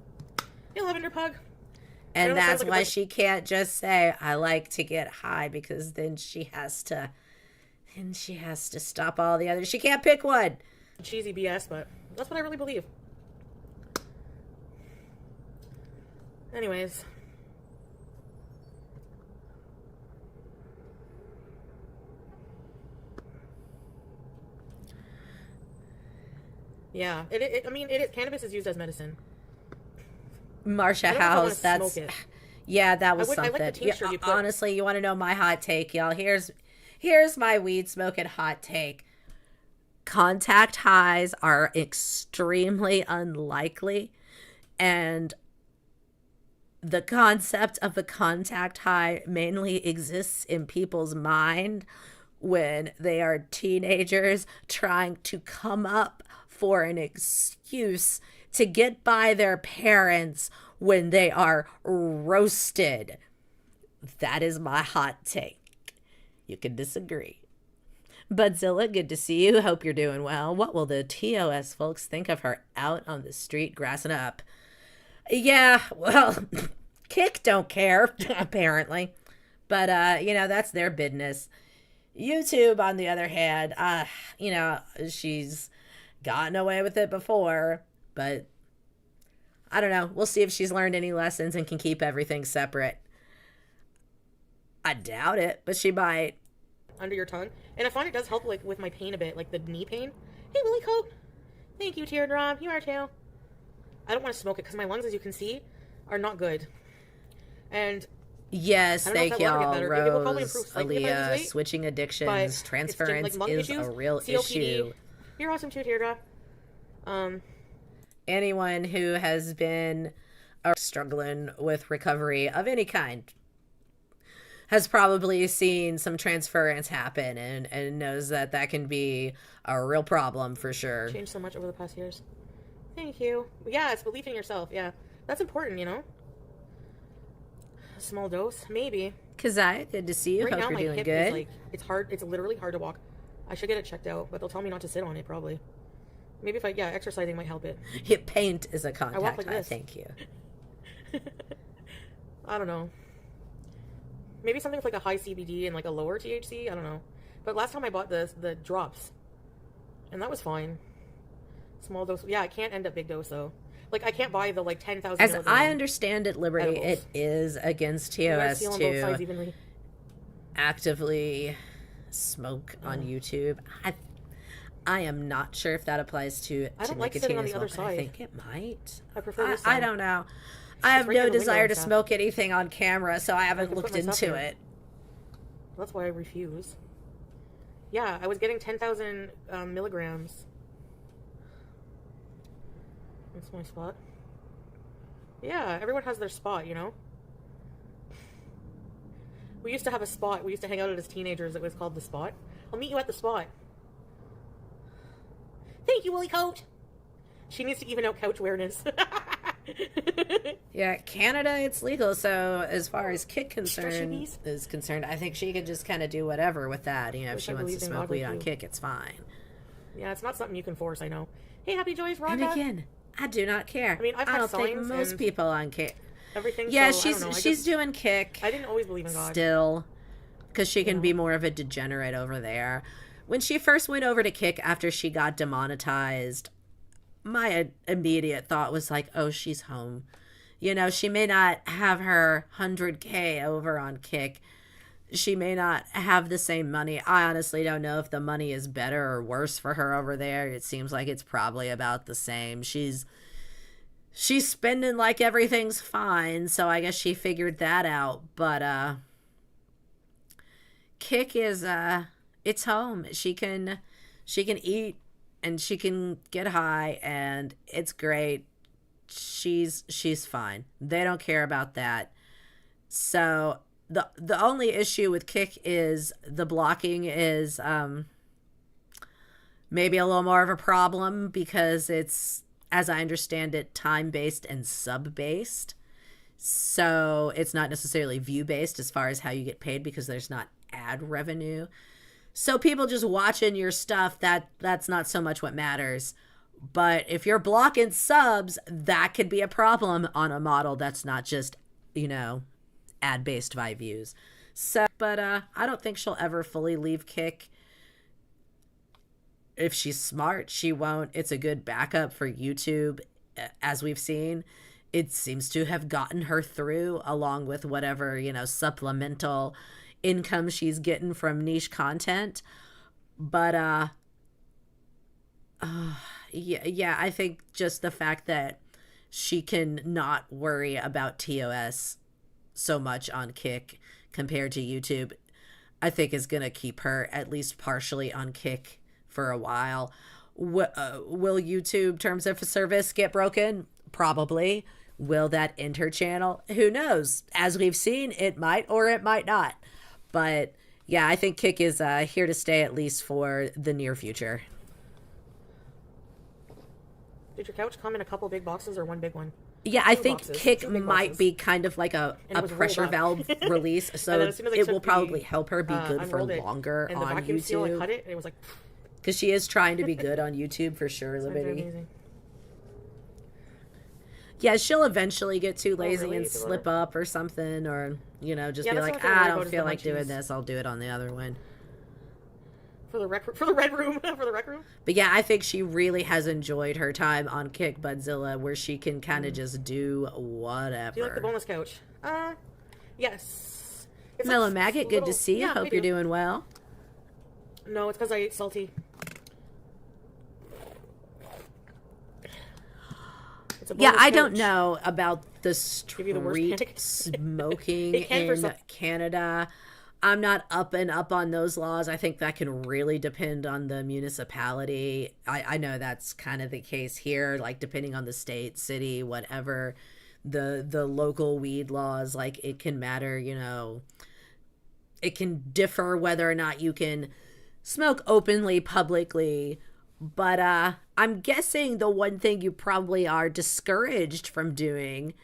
Hey, Lavender Pug. And that's why she can't just say, I like to get high, because then she has to stop all the others. She can't pick one. Cheesy BS, but that's what I really believe. Anyways. Yeah, cannabis is used as medicine. Marsha House, that's, yeah, that was something. I like the tincture you put. Honestly, you want to know my hot take, y'all? Here's my weed smoking hot take. Contact highs are extremely unlikely, and the concept of the contact high mainly exists in people's mind when they are teenagers trying to come up for an excuse to get by their parents when they are roasted. That is my hot take. You can disagree. Budzilla, good to see you. Hope you're doing well. What will the TOS folks think of her out on the street grassing up? Yeah, well, Kick don't care, apparently. But, that's their business. YouTube, on the other hand, she's gotten away with it before, but I don't know. We'll see if she's learned any lessons and can keep everything separate. I doubt it, but she might. Under your tongue. And I find it does help, like, with my pain a bit, like the knee pain. Hey, Willie Coat. Thank you, Teardrop. You are too. I don't want to smoke it because my lungs, as you can see, are not good. And yes, thank y'all, Rose, Aaliyah. Weight, switching addictions, transference is a real issue. You're awesome too, Teardrop. Anyone who has been are struggling with recovery of any kind has probably seen some transference happen and knows that that can be a real problem for sure. Changed so much over the past years. Thank you. Yeah, it's belief in yourself. Yeah, that's important, you know? A small dose, maybe. Kazai, good to see you. Right Hope now, you're my doing hip good. is like, it's hard. It's literally hard to walk. I should get it checked out, but they'll tell me not to sit on it, probably. Maybe if exercising might help it. Hip paint is a I contact walk like high, this. thank you. I don't know. Maybe something with like a high CBD and like a lower THC. I don't know. But last time I bought the drops, and that was fine. Small dose. Yeah, I can't end up big dose though. Like I can't buy the like 10,000. As I understand it, Liberty, edibles. it is against You guys TOS feel on both sides to evenly. actively smoke on YouTube. I am not sure if that applies to I don't like sitting nicotine on as the well, other but I side. think it might. I prefer this I side. don't know. I have right no near the desire window to and stuff. smoke anything on camera, so I haven't can put looked my stuff into here. it. That's why I refuse. Yeah, I was getting 10,000 milligrams. That's my spot. Yeah, everyone has their spot, you know? We used to have a spot. We used to hang out at as teenagers. It was called The Spot. I'll meet you at The Spot. Thank you, Willie Coat. She needs to even out couch awareness. Yeah, Canada, it's legal, so as far as Kick Stretchy is concerned, I think she could just kind of do whatever with that. You know, if Which she I wants to believe in smoke God weed would on do. Kick, it's fine. Yeah, it's not something you can force, I know. Hey, Happy Joyce, Rhonda. And again, I do not care. I mean, I've I had don't think signs most and people on Kick. everything. Yeah, so, I don't know. she's doing Kick. I didn't always believe in God. Still, because she can Yeah. be more of a degenerate over there. When she first went over to Kick after she got demonetized, my immediate thought was like, oh, she's home. You know, she may not have her 100K over on Kick. She may not have the same money. I honestly don't know if the money is better or worse for her over there. It seems like it's probably about the same. She's spending like everything's fine, so I guess she figured that out. But Kick is it's home. She can eat and she can get high and it's great. She's fine. They don't care about that. So the only issue with Kick is the blocking is maybe a little more of a problem because it's, as I understand it, time-based and sub-based. So it's not necessarily view-based as far as how you get paid because there's not ad revenue. So people just watching your stuff, that's not so much what matters. But if you're blocking subs, that could be a problem on a model that's not just, you know, ad-based by views. So, but I don't think she'll ever fully leave Kick. If she's smart, she won't. It's a good backup for YouTube, as we've seen. It seems to have gotten her through, along with whatever, you know, supplemental income she's getting from niche content. But yeah, I think just the fact that she can not worry about TOS so much on Kick compared to YouTube, I think is going to keep her at least partially on Kick for a while. Will YouTube terms of service get broken? Probably. Will that end her channel? Who knows? As we've seen, it might or it might not. But yeah, I think Kick is here to stay at least for the near future. Did your couch come in a couple big boxes or one big one? Yeah, I Two think boxes, Kick two big might boxes. be kind of like a And it was rolled pressure up. valve release, so And then as soon as I it took will probably the, help her be good for unrolled it, longer and the on vacuum seal, I cut YouTube. it, and it was like, Because she is trying to be good on YouTube for sure, "These are Liberty. amazing." Yeah, she'll eventually get too lazy really? and You do slip up or something, or, you know, just Yeah, be that's like, the only thing I I worry don't about is feel the like doing munchies. this, I'll do it on the other one. For the red room, for the rec room. But yeah, I think she really has enjoyed her time on Kick Budzilla, where she can kind of just do whatever. Do you like the boneless couch? Yes. It's Mellow like Maggot, good to little- see you. yeah, Hope we you're do. doing well. No, it's because I ate salty. It's a Yeah, boneless I don't couch. know about the Give you the worst street panic. smoking It can for in some- Canada. I'm not up on those laws. I think that can really depend on the municipality. I know that's kind of the case here, like depending on the state, city, whatever. the local weed laws. Like, it can matter, it can differ whether or not you can smoke openly, publicly. But I'm guessing the one thing you probably are discouraged from doing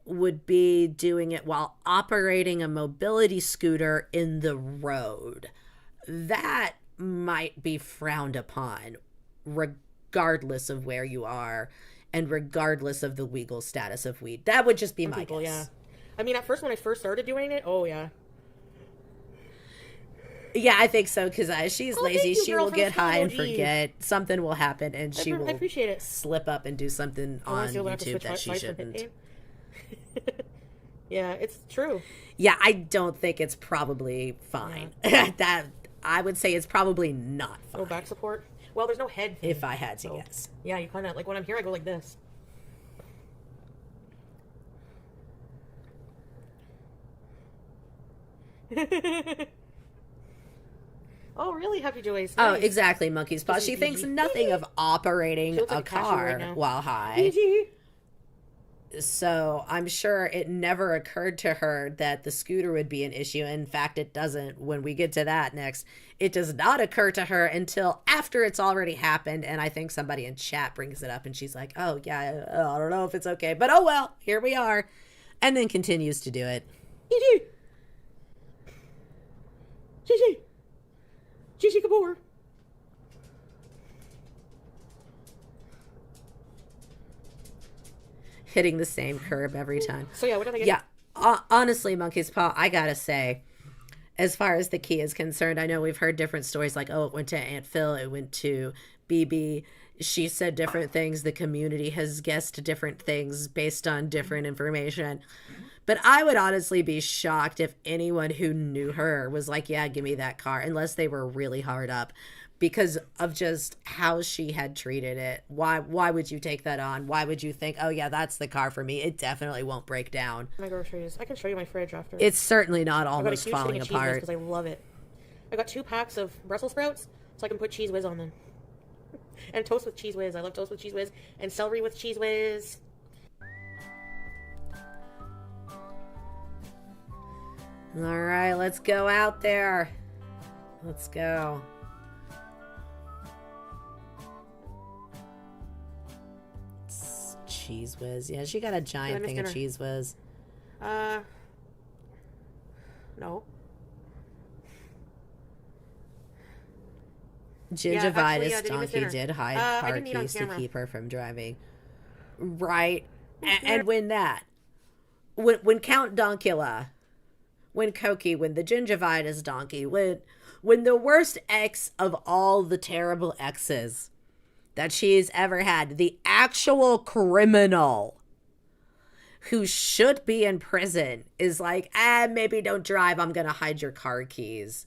would be doing it while operating a mobility scooter in the road. That might be frowned upon, regardless of where you are and regardless of the legal status of weed. That would just be my guess. Yeah. I mean, at first, when I first started doing it, oh, yeah. Yeah, I think so, because she's lazy. She will get high and forget. Something will happen, and she will appreciate it. slip up and do something on YouTube that she shouldn't. Yeah, it's true. Yeah, I don't think it's probably fine. Yeah. That I would say it's probably not fine. No back support? Well, there's no head thing, if I had to guess. Yeah, you kind of, like, when I'm here, I go like this. Oh, really? Happy Joyce. Nice. Oh, exactly, Monkey's Paw. She thinks nothing of operating a car while high. So I'm sure it never occurred to her that the scooter would be an issue. In fact, it doesn't. When we get to that next, it does not occur to her until after it's already happened. And I think somebody in chat brings it up and she's like, oh, yeah, I don't know if it's okay. But oh, well, here we are. And then continues to do it. Gigi Kapoor. Hitting the same curb every time. So yeah, what did I get? Yeah, honestly, Monkey's Paw, I gotta say, as far as the key is concerned, I know we've heard different stories like, oh, it went to Aunt Phil, it went to BB. She said different things. The community has guessed different things based on different information. But I would honestly be shocked if anyone who knew her was like, yeah, give me that car, unless they were really hard up because of just how she had treated it. Why would you take that on? Why would you think, oh, yeah, that's the car for me? It definitely won't break down. My groceries. I can show you my fridge after. It's certainly not almost falling apart. Because I love it. I got 2 packs of Brussels sprouts so I can put Cheese Whiz on them. And toast with Cheese Whiz. I love toast with Cheese Whiz. And celery with Cheese Whiz. All right, let's go out there. Let's go. Cheese Whiz. Yeah, she got a giant thing of Cheese Whiz. No. Gingivitis donkey did hide car keys to keep her from driving. Right. And when that, when Count Donkula, when Cokie, when the gingivitis donkey, when the worst ex of all the terrible exes that she's ever had, the actual criminal who should be in prison is like, maybe don't drive, I'm gonna hide your car keys.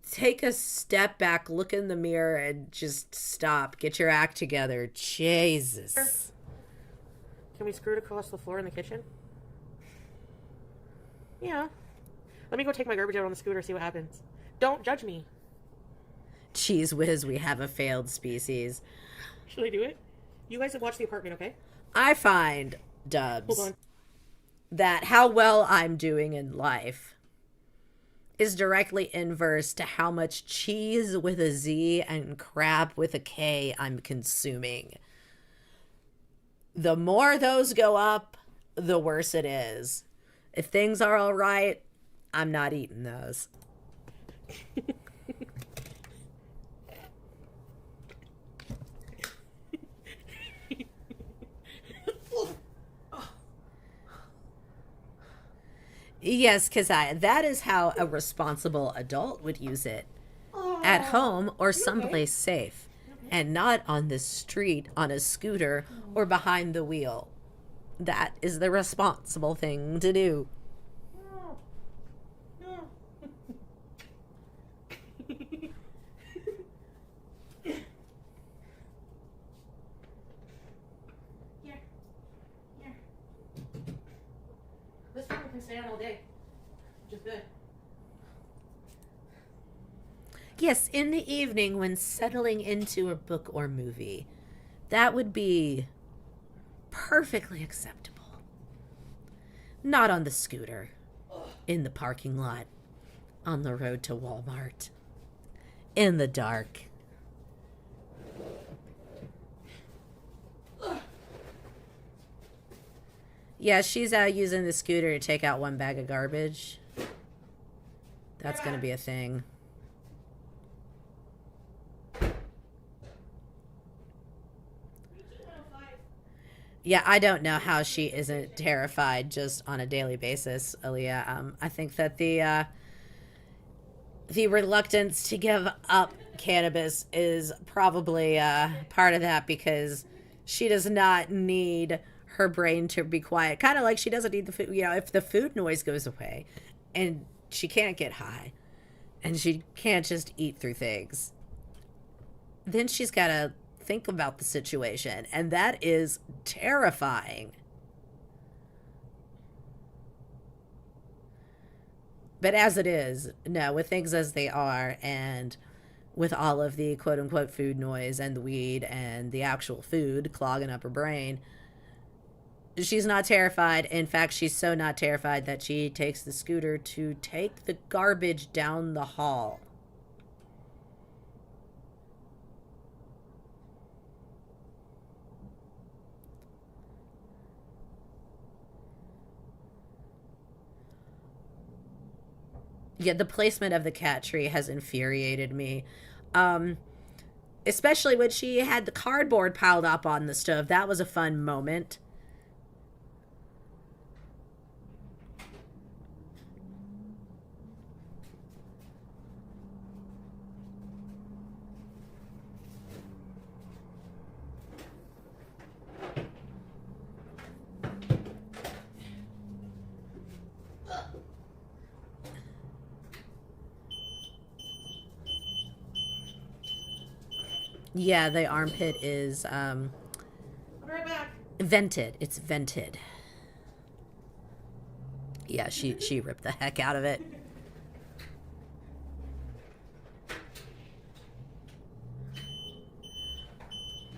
Take a step back, look in the mirror, and just stop. Get your act together. Jesus. Can we screw it across the floor in the kitchen? Yeah. Let me go take my garbage out on the scooter, see what happens. Don't judge me. Cheese Whiz, we have a failed species. Should I do it? You guys have watched The Apartment, okay? I find, Dubs, that how well I'm doing in life is directly inverse to how much cheese with a Z and crap with a K I'm consuming. The more those go up, the worse it is. If things are all right, I'm not eating those. Yes, because that is how a responsible adult would use it. At home or someplace safe. And not on the street, on a scooter, or behind the wheel. That is the responsible thing to do. This one can stay on all day. Which is good. Yes, in the evening when settling into a book or movie. That would be Perfectly acceptable. Not on the scooter. In the parking lot. On the road to Walmart. In the dark. Yeah, she's out using the scooter to take out one bag of garbage. That's going to be a thing. Yeah, I don't know how she isn't terrified just on a daily basis, Aaliyah. I think that the reluctance to give up cannabis is probably part of that, because she does not need her brain to be quiet. Kind of like she doesn't need the food. You know, if the food noise goes away and she can't get high and she can't just eat through things, then she's got to think about the situation. And that is terrifying. But as it is, no, with things as they are, and with all of the quote-unquote food noise and the weed and the actual food clogging up her brain, she's not terrified. In fact, she's so not terrified that she takes the scooter to take the garbage down the hall. Yeah, the placement of the cat tree has infuriated me. Especially when she had the cardboard piled up on the stove. That was a fun moment. Yeah, the armpit is I'll be right back. vented. It's vented. Yeah, she ripped the heck out of it.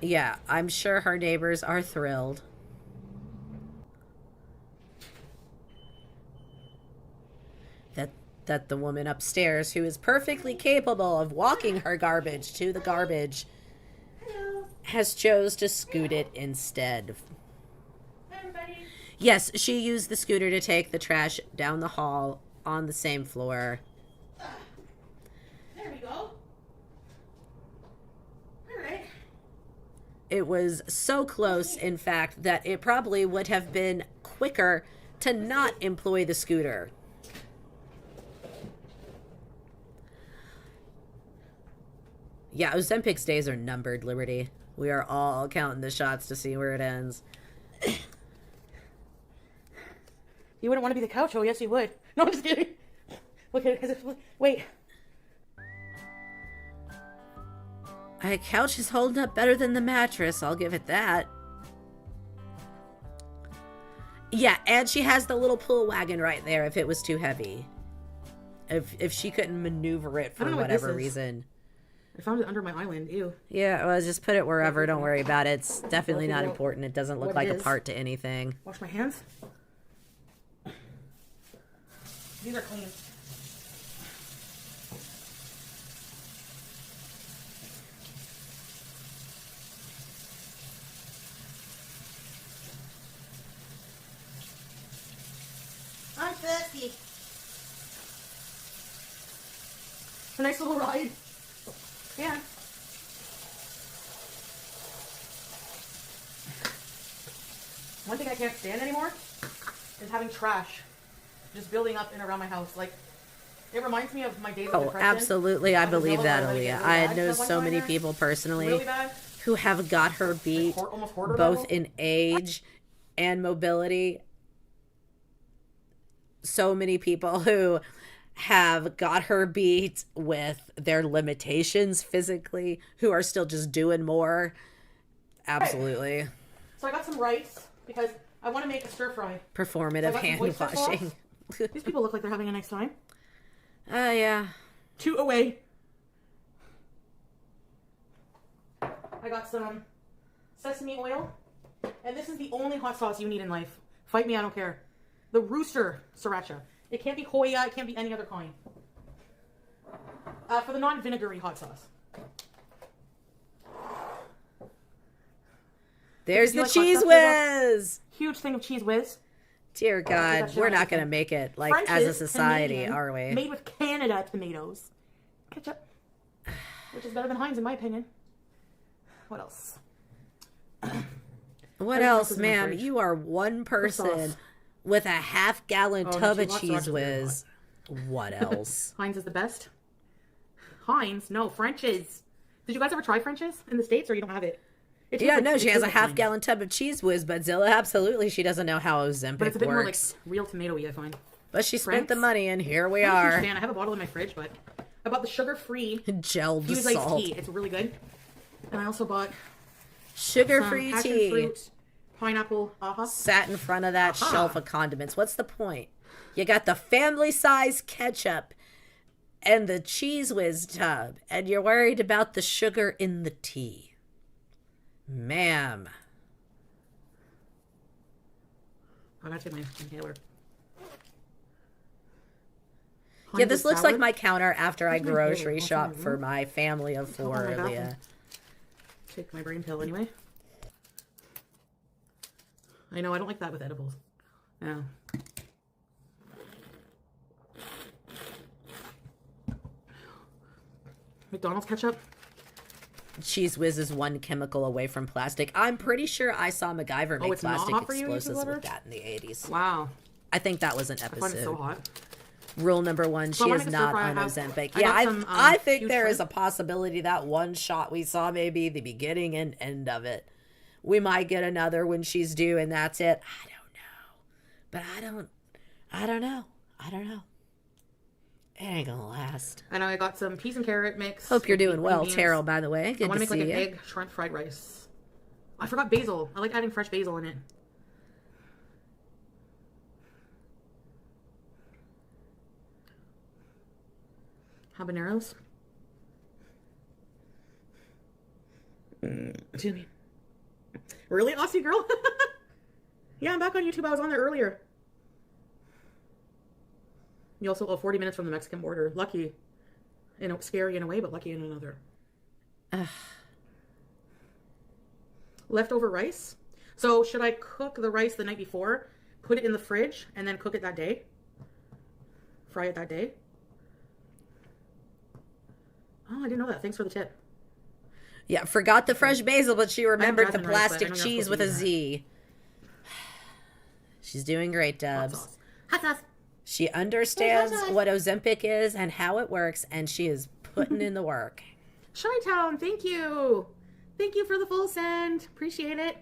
Yeah, I'm sure her neighbors are thrilled. That the woman upstairs, who is perfectly capable of walking her garbage to the garbage, has chose to scoot it instead. Hi, everybody. Yes, she used the scooter to take the trash down the hall on the same floor. There we go. All right. It was so close, in fact, that it probably would have been quicker to not employ the scooter. Yeah, Ozempic's days are numbered, Liberty. We are all counting the shots to see where it ends. You wouldn't want to be the couch? Oh, yes, you would. No, I'm just kidding. Look at it. Wait. My couch is holding up better than the mattress, I'll give it that. Yeah, and she has the little pull wagon right there if it was too heavy. If she couldn't maneuver it for whatever reason. I found it under my island. Ew. Yeah, well, just put it wherever. Don't worry about it. It's definitely not important. It doesn't look like a part to anything. Wash my hands. These are clean. I'm thirsty. A nice little ride. Yeah. One thing I can't stand anymore is having trash just building up and around my house. Like, it reminds me of my days of depression. Absolutely. I believe that, Aaliyah. I know so many people personally who have got her beat both in age and mobility. So many people who have got her beat with their limitations physically, who are still just doing more. Absolutely. Right. So I got some rice because I want to make a stir fry. Performative hand washing. These people look like they're having a nice time. Yeah. 2 away. I got some sesame oil And this is the only hot sauce you need in life. Fight me, I don't care. The Rooster Sriracha. It can't be Hoya. It can't be any other kind. For the non-vinegary hot sauce. There's the Cheese Whiz. Huge thing of Cheese Whiz. Dear God, we're not going to make it like French as a is society, Canadian, are we? Made with Canada tomatoes. Ketchup. Which is better than Heinz in my opinion. What else? What else, ma'am? You are one person with a half-gallon tub of Cheese Whiz. What else? Heinz is the best. Heinz? No, French's. Did you guys ever try French's in the States, or you don't have it? Yeah, no, she has a half-gallon tub of Cheese Whiz, but Zilla, absolutely, she doesn't know how Ozempic works. But it's a bit more like real tomato-y, I find. But she spent the money, and here we are. I have a bottle in my fridge, but I bought the sugar-free gelled fused salt iced tea. It's really good. And I also bought sugar-free tea. Fruit, pineapple. Sat in front of that shelf of condiments. What's the point? You got the family-size ketchup and the Cheese Whiz tub, and you're worried about the sugar in the tea. Ma'am. I gotta take my inhaler. Yeah, this looks like my counter after I grocery shop for my family of four, Leah. Take my brain pill anyway. I know, I don't like that with edibles. Yeah. McDonald's ketchup. Cheese Whiz is one chemical away from plastic. I'm pretty sure I saw MacGyver make plastic explosives with that in the 80s. Wow. I think that was an episode. I find it so hot. Rule number 1, she is not on Ozempic. Yeah, I think there is a possibility that one shot we saw may be the beginning and end of it. We might get another when she's due, and that's it. I don't know. But I don't know. It ain't gonna last. I know I got some peas and carrot mix. Hope you're doing well, Terrell, by the way. Good to see you. I want to make like an egg shrimp fried rice. I forgot basil. I like adding fresh basil in it. Habaneros. Excuse me. Really, Aussie girl? Yeah, I'm back on YouTube. I was on there earlier. You also owe 40 minutes from the Mexican border. Lucky. You know, scary in a way, but lucky in another. Leftover rice. So should I cook the rice the night before, put it in the fridge, and then cook it that day? Fry it that day? Oh, I didn't know that. Thanks for the tip. Yeah, forgot the fresh basil, but she remembered the plastic cheese with a Z. She's doing great, Dubs. Hot sauce. She understands what Ozempic is and how it works, and she is putting in the work. Chi-Town, thank you. Thank you for the full send. Appreciate it.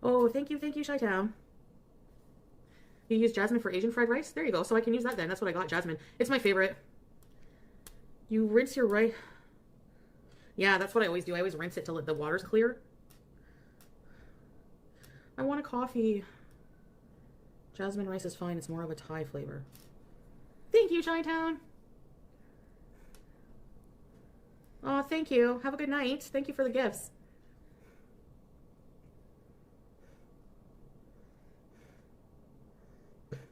Oh, thank you, Chi-Town. You use jasmine for Asian fried rice? There you go. So I can use that then. That's what I got, jasmine. It's my favorite. You rinse your rice. Yeah, that's what I always do. I always rinse it till the water's clear. I want a coffee. Jasmine rice is fine. It's more of a Thai flavor. Thank you, Chi-Town. Oh, thank you. Have a good night. Thank you for the gifts.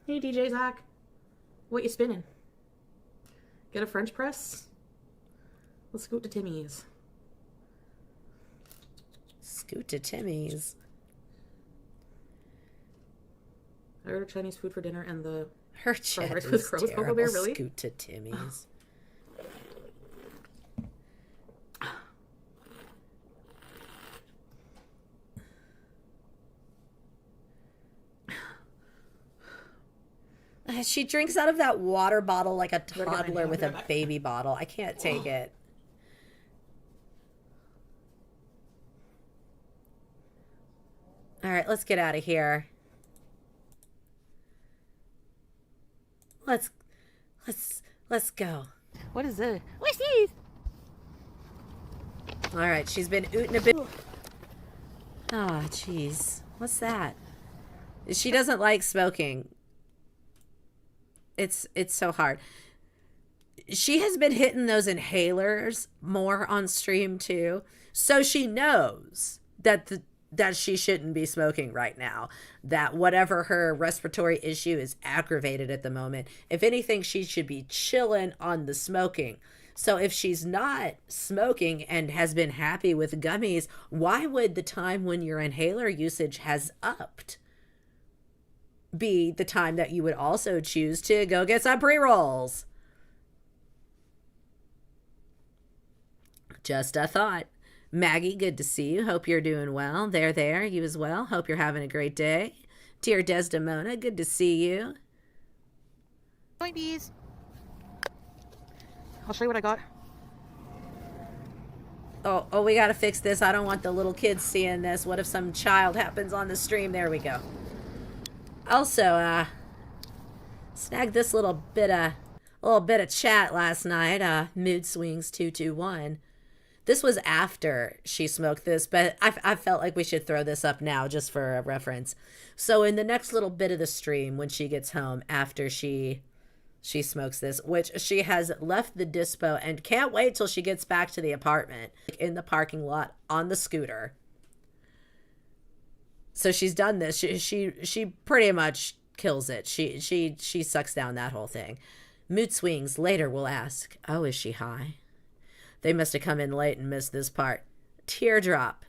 Hey, DJ Zach. What you spinning? Get a French press? Let's scoot to Timmy's. Scoot to Timmy's. I ordered Chinese food for dinner and the her chat is with terrible. Bear, really? Scoot to Timmy's. She drinks out of that water bottle like a toddler with a baby bottle. I can't take it. All right, let's get out of here. Let's go. What is it? What's this? All right, she's been ooting a bit. Oh, jeez. What's that? She doesn't like smoking. It's so hard. she has been hitting those inhalers more on stream too. So she knows that she shouldn't be smoking right now. That whatever her respiratory issue is aggravated at the moment. If anything, she should be chilling on the smoking. So if she's not smoking and has been happy with gummies, why would the time when your inhaler usage has upped be the time that you would also choose to go get some pre-rolls? Just a thought. Maggie, good to see you. Hope you're doing well. There, you as well. Hope you're having a great day. Dear Desdemona, good to see you. Joint bees. I'll show you what I got. Oh, we gotta fix this. I don't want the little kids seeing this. What if some child happens on the stream? There we go. Also, snagged this little bit of chat last night. Mood Swings 221. This was after she smoked this, but I felt like we should throw this up now just for a reference. So in the next little bit of the stream, when she gets home after she smokes this, which she has left the dispo and can't wait till she gets back to the apartment in the parking lot on the scooter. So she's done this. She pretty much kills it. She sucks down that whole thing. Mood Swings later will ask, "Oh, is she high? They must have come in late and missed this part." Teardrop.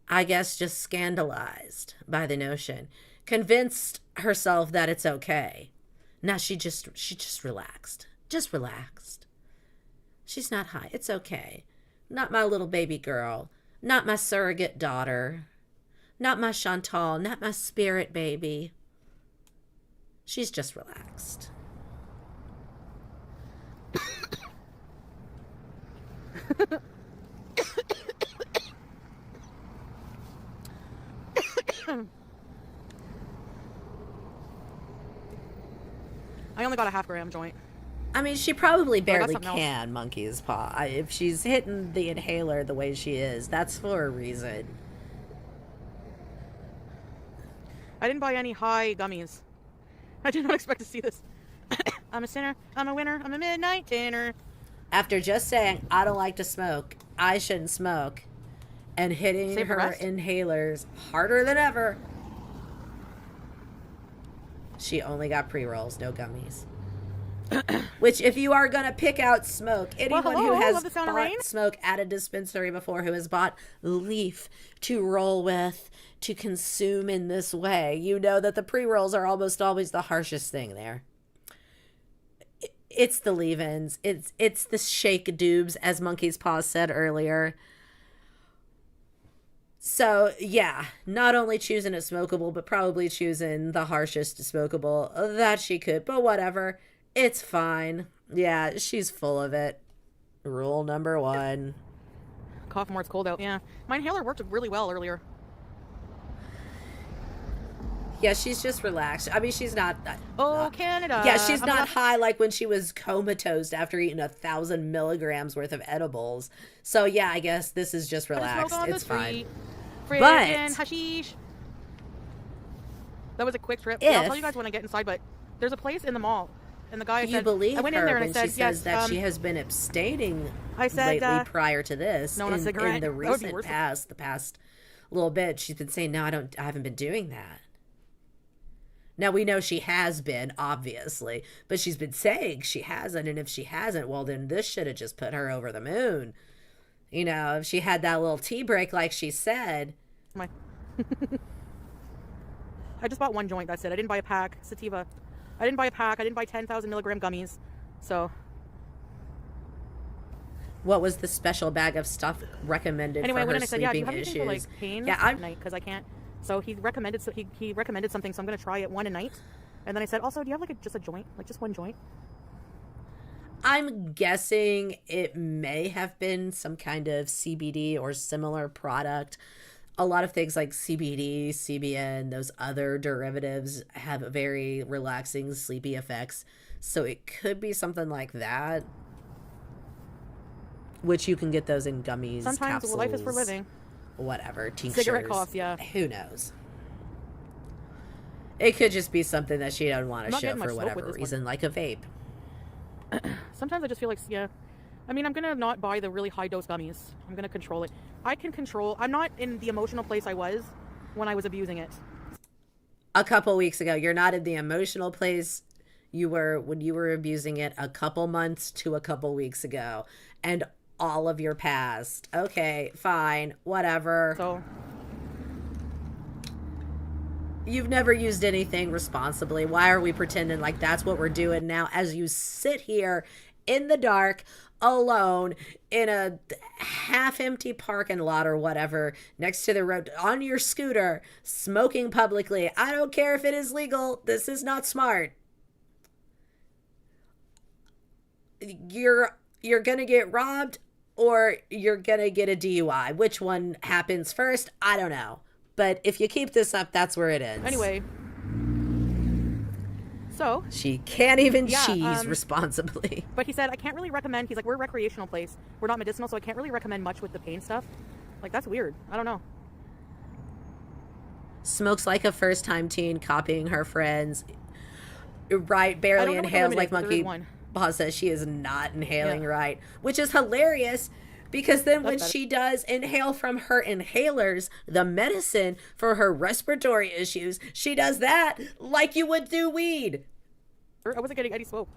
I guess just scandalized by the notion. Convinced herself that it's okay. Now she just relaxed. Just relaxed. She's not high. It's okay. Not my little baby girl. Not my surrogate daughter. Not my Chantal. Not my spirit baby. She's just relaxed. I only got a half-gram joint. I mean, she probably barely can monkey's paw. If she's hitting the inhaler the way she is, that's for a reason. I didn't buy any high gummies. I did not expect to see this. I'm a sinner. I'm a winner. I'm a midnight dinner. After just saying, I don't like to smoke, I shouldn't smoke, and hitting her inhalers harder than ever, she only got pre-rolls, no gummies. Which, if you are going to pick out smoke, anyone who has bought smoke at a dispensary before, who has bought leaf to roll with, to consume in this way, you know that the pre-rolls are almost always the harshest thing there. It's the leave-ins. It's the shake doobs, as Monkey's Paw said earlier. So, yeah, not only choosing a smokable, but probably choosing the harshest smokable that she could. But whatever. It's fine. Yeah, she's full of it. Rule number 1. Cough more, it's cold out. Yeah. My inhaler worked really well earlier. Yeah, she's just relaxed. I mean, she's not... Canada! Yeah, she's not high like when she was comatose after eating 1,000 milligrams worth of edibles. So, yeah, I guess this is just relaxed. It's fine. But... hashish. That was a quick trip. I'll tell you guys when I get inside, but there's a place in the mall. And the guy said... You believe I went in there and I said, she says that she has been abstaining lately prior to this. No, in the recent past, the past little bit, she's been saying, no, I haven't been doing that. Now, we know she has been, obviously, but she's been saying she hasn't, and if she hasn't, well, then this should have just put her over the moon. You know, if she had that little tea break like she said. I just bought one joint, that's it. I didn't buy a pack. Sativa. I didn't buy a pack. I didn't buy 10,000 milligram gummies. So. What was the special bag of stuff recommended for her sleeping issues? For, like, pain at night, because I can't. So he recommended something, so I'm going to try it one a night. And then I said, also, do you have just a joint? Like just one joint? I'm guessing it may have been some kind of CBD or similar product. A lot of things like CBD, CBN, those other derivatives have very relaxing, sleepy effects. So it could be something like that. Which you can get those in gummies, sometimes capsules, life is for living. Whatever, tinctures. Cigarette coughs, yeah. Who knows? It could just be something that she doesn't want to show for whatever reason, like a vape. Sometimes I just feel like, yeah. I mean, I'm going to not buy the really high dose gummies. I'm going to control it. I'm not in the emotional place I was when I was abusing it. A couple weeks ago. You're not in the emotional place you were when you were abusing it a couple months to a couple weeks ago. And all of your past. Okay, fine, whatever. So you've never used anything responsibly. Why are we pretending like that's what we're doing now as you sit here in the dark alone in a half-empty parking lot or whatever next to the road on your scooter smoking publicly? I don't care if it is legal. This is not smart. You're gonna get robbed or you're gonna get a DUI. Which one happens first? I don't know. But if you keep this up, that's where it ends. anyway, so she can't even cheese responsibly. but he said I can't really recommend. He's like, we're a recreational place. We're not medicinal, so I can't really recommend much with the pain stuff. Like, that's weird. I don't know. Smokes like a first-time teen, copying her friends. Right, barely inhales like monkey. Boss says she is not inhaling right, which is hilarious because then when she does inhale from her inhalers, the medicine for her respiratory issues, she does that like you would do weed. I wasn't getting any smoke.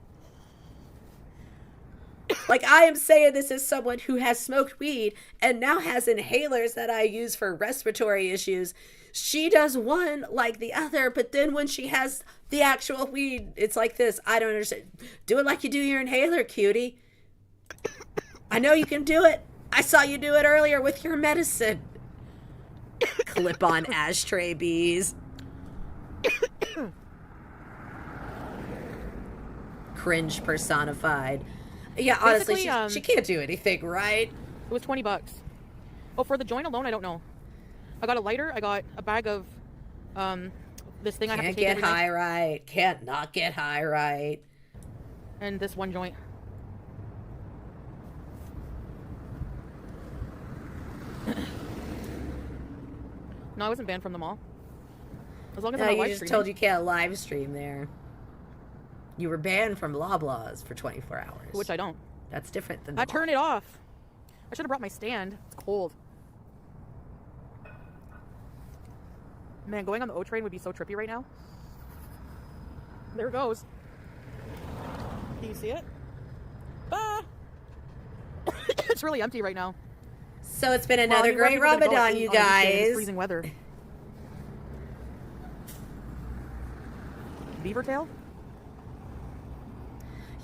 Like, I am saying this as someone who has smoked weed and now has inhalers that I use for respiratory issues. She does one like the other, but then when she has the actual weed, it's like this. I don't understand. Do it like you do your inhaler, cutie. I know you can do it. I saw you do it earlier with your medicine. Clip-on ashtray bees. Cringe personified. Yeah, honestly, she can't do anything right. It was $20. Oh, for the joint alone, I don't know. I got a lighter. I got a bag of this thing I have to take Can't every get high night. right. Can't not get high right. And this one joint. No, I wasn't banned from the mall. As long as I'm not You live just streaming. told you can't live stream there. You were banned from Loblaws for 24 hours. Which I don't. That's different than I turned it off. I should have brought my stand. It's cold. Man, going on the O train would be so trippy right now. There it goes. Can you see it? Ah! It's really empty right now. So it's been another great Ramadan, you guys. Freezing weather. Beaver tail?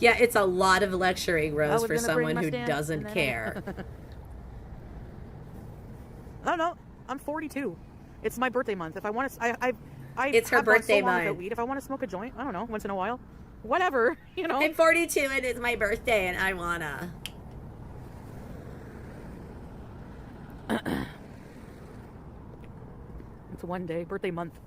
Yeah, it's a lot of lecturing, Rose, for gonna bring someone my who stand, doesn't and then care. I don't know. I'm 42. It's my birthday month. If I want to, It's her have gone birthday so long month. without weed. If I want to smoke a joint, I don't know, once in a while, whatever, you know. I'm 42 and it's my birthday and I wanna. It's one day, birthday month.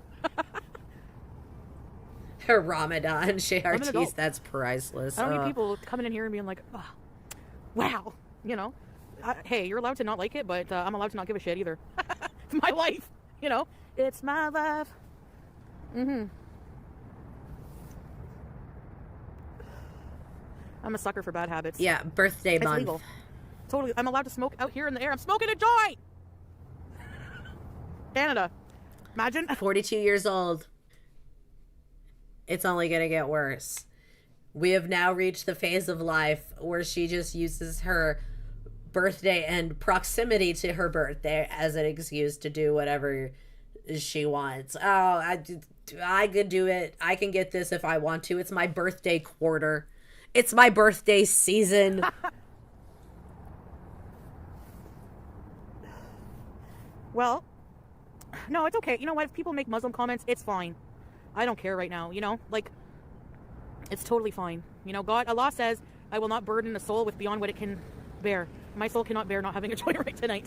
Her Ramadan, Shea I'm an adult. Artiste, that's priceless. I don't need people coming in here and being like, oh, wow, you know. Hey, you're allowed to not like it, but I'm allowed to not give a shit either. It's my life, you know. It's my life. I'm a sucker for bad habits. Yeah, birthday It's month. legal. Totally. I'm allowed to smoke out here in the air. I'm smoking a joint. Canada. Imagine. 42 years old. It's only going to get worse. We have now reached the phase of life where she just uses her birthday and proximity to her birthday as an excuse to do whatever she wants. Oh, I could do it. I can get this if I want to. It's my birthday quarter. It's my birthday season. Well, no, it's okay. You know what? If people make Muslim comments, it's fine. I don't care right now, you know? Like, it's totally fine. You know, Allah says, I will not burden a soul with beyond what it can bear. My soul cannot bear not having a joint right tonight.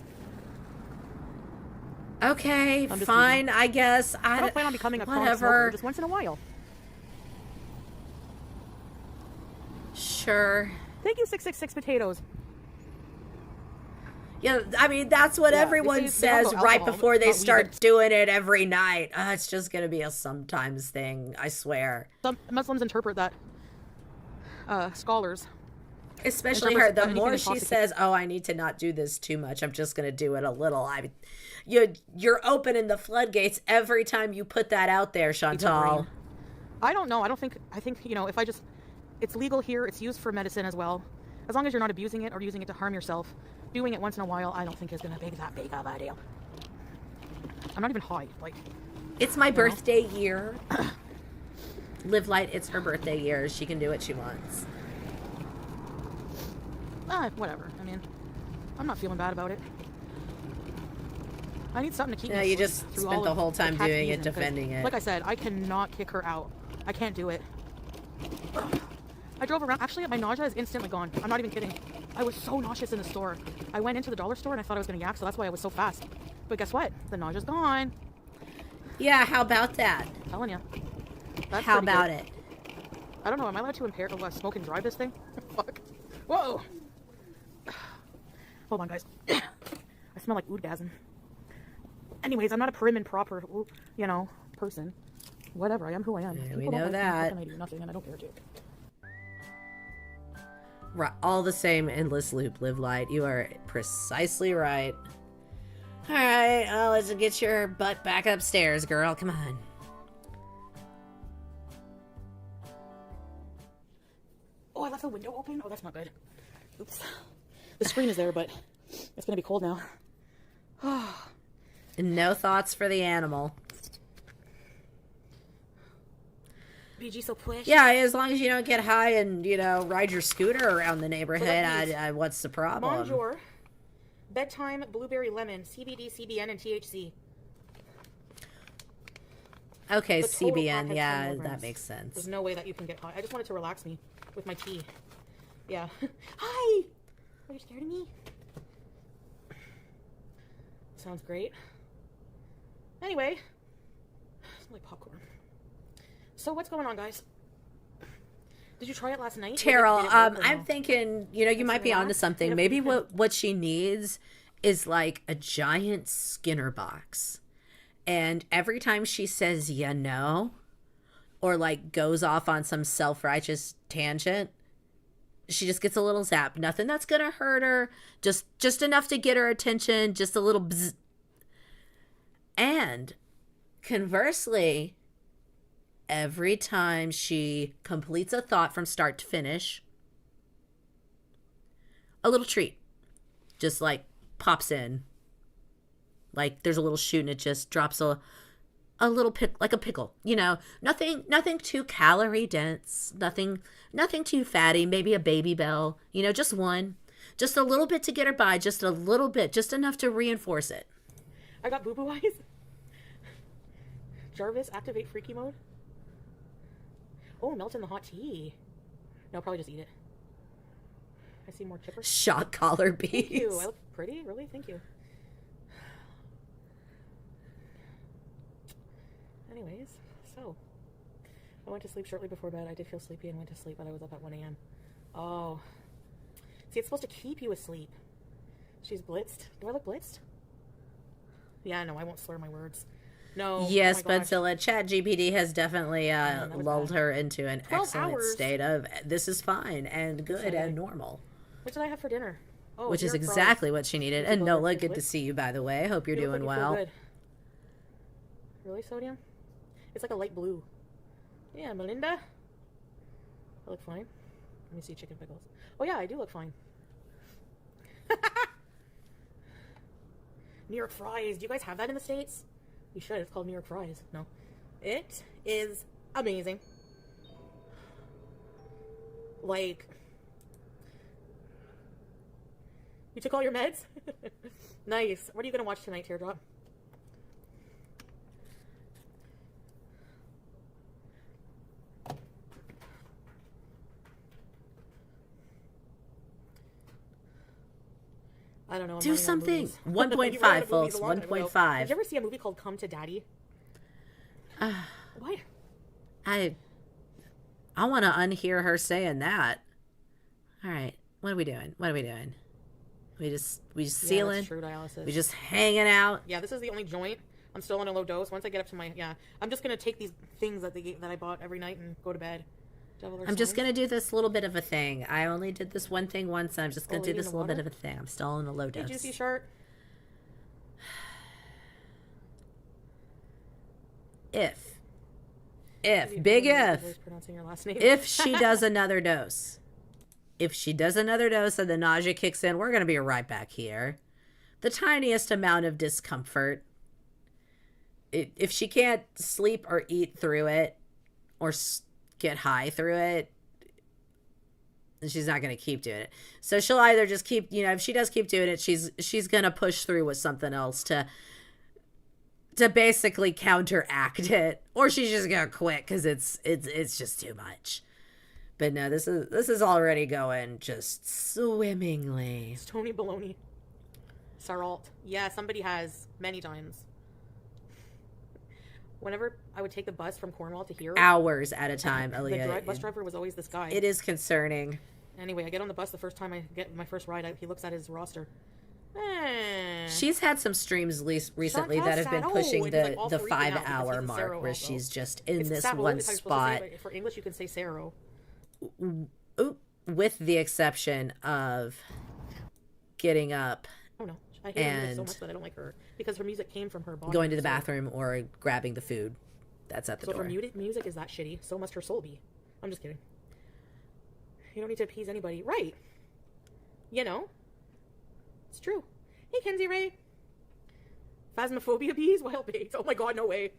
Okay, fine, I guess. I don't plan on becoming a chronic whatever. smoker, just once in a while. Sure. Thank you, 666 potatoes. Yeah, I mean, that's what everyone says right before they start doing it every night. It's just going to be a sometimes thing, I swear. Some Muslims interpret that. scholars. Especially her. The more she says, "Oh, I need to not do this too much. I'm just going to do it a little." You're opening the floodgates every time you put that out there, Chantal. I don't know. I think if it's legal here. It's used for medicine as well. As long as you're not abusing it or using it to harm yourself, doing it once in a while, I don't think is going to be that big of a deal. I'm not even high. Like, it's my birthday year. Live light. It's her birthday year. She can do what she wants. Whatever. I mean, I'm not feeling bad about it. I need something to keep me. No, you just spent the whole time doing it, defending it. Like I said, I cannot kick her out. I can't do it. I drove around. Actually, my nausea is instantly gone. I'm not even kidding. I was so nauseous in the store. I went into the dollar store and I thought I was going to yak, so that's why I was so fast. But guess what? The nausea's gone. Yeah, how about that? I'm telling you. How about it? I don't know. Am I allowed to smoke and drive this thing? Fuck. Whoa. Hold on, guys. I smell like oodgasm. Anyways, I'm not a prim and proper, person. Whatever, I am who I am. Yeah, we know that. I do nothing, and I don't care to. Right, all the same endless loop, Live Light. You are precisely right. All right, let's get your butt back upstairs, girl. Come on. Oh, I left the window open. Oh, that's not good. Oops. The screen is there, but it's gonna be cold now. No thoughts for the animal. BG so push. Yeah, as long as you don't get high and, ride your scooter around the neighborhood, what's the problem? Bonjour. Bedtime blueberry lemon, CBD, CBN, and THC. Okay, CBN, yeah, that makes sense. There's no way that you can get high. I just wanted to relax me with my tea. Yeah. Hi! Are you scared of me? Sounds great. Anyway, it's like popcorn. So what's going on, guys? Did you try it last night? Terrell, I'm thinking, you might be onto something. Maybe what she needs is like a giant Skinner box. And every time she says, or like goes off on some self-righteous tangent, she just gets a little zap. Nothing that's going to hurt her. Just enough to get her attention. Just a little bzz. And conversely, every time she completes a thought from start to finish, a little treat just like pops in. Like there's a little shoot and it just drops a little like a pickle, nothing too calorie dense, nothing too fatty, maybe a Baby Bell, just one, just a little bit to get her by, just a little bit, just enough to reinforce it. I got boo-boo eyes. Jarvis, activate freaky mode. Oh, melt in the hot tea. No, probably just eat it. I see more chippers. Shock collar bees. Thank you. I look pretty? Really? Thank you. Anyways, so I went to sleep shortly before bed. I did feel sleepy and went to sleep, but I was up at 1 a.m. Oh. See, it's supposed to keep you asleep. She's blitzed. Do I look blitzed? Yeah, no, I won't slur my words. No. Yes, but ChatGPT has definitely lulled her into an excellent state of this is fine and good and normal. What did I have for dinner? Oh, which is exactly what she needed. And Nola, good to see you, by the way. Hope you're doing well. Good. Really, Sodium? It's like a light blue. Yeah, Melinda. I look fine. Let me see chicken pickles. Oh yeah, I do look fine. New York fries. Do you guys have that in the States? You should. It's called New York fries. No. It is amazing. Like, you took all your meds? Nice. What are you going to watch tonight, Teardrop? I don't know. Do something. 1.5, folks. 1.5. Did you ever see a movie called Come to Daddy? What? I want to unhear her saying that. All right. What are we doing? We just sealing. True dialysis. We just hanging out. Yeah, this is the only joint. I'm still on a low dose. Once I get up to my I'm just gonna take these things that I bought every night and go to bed. Devil or I'm just signs? going to do this little bit of a thing. I only did this one thing once, and I'm just going to do Lady in this the little bit water? of a thing. I'm still in a low Hey, dose. Juicy Shark. If, Maybe big I'm really if, good pronouncing your last name. if she does another dose, if she does another dose and the nausea kicks in, we're going to be right back here. The tiniest amount of discomfort. If she can't sleep or eat through it or get high through it, she's not going to keep doing it. So she'll either just keep, if she does keep doing it, she's going to push through with something else to basically counteract it, or she's just going to quit because it's just too much. But no, this is already going just swimmingly. It's Tony Baloney. Saralt. Yeah, somebody has many times. Whenever I would take the bus from Cornwall to here, Hours at a time, Aaliyah. the bus driver was always this guy. It is concerning. Anyway, I get on the bus the first time I get my first ride out. He looks at his roster. She's had some streams recently that have been pushing the 5-hour mark where she's just in this one spot. For English, you can say Saro. With the exception of getting up. Oh no, I hate her music so much that I don't like her because her music came from her body. Going to the bathroom or grabbing the food. That's at the door. So if her music is that shitty, so must her soul be. I'm just kidding. You don't need to appease anybody. Right. It's true. Hey, Kenzie Ray. Phasmophobia bees? Wild baits. Oh my god, no way.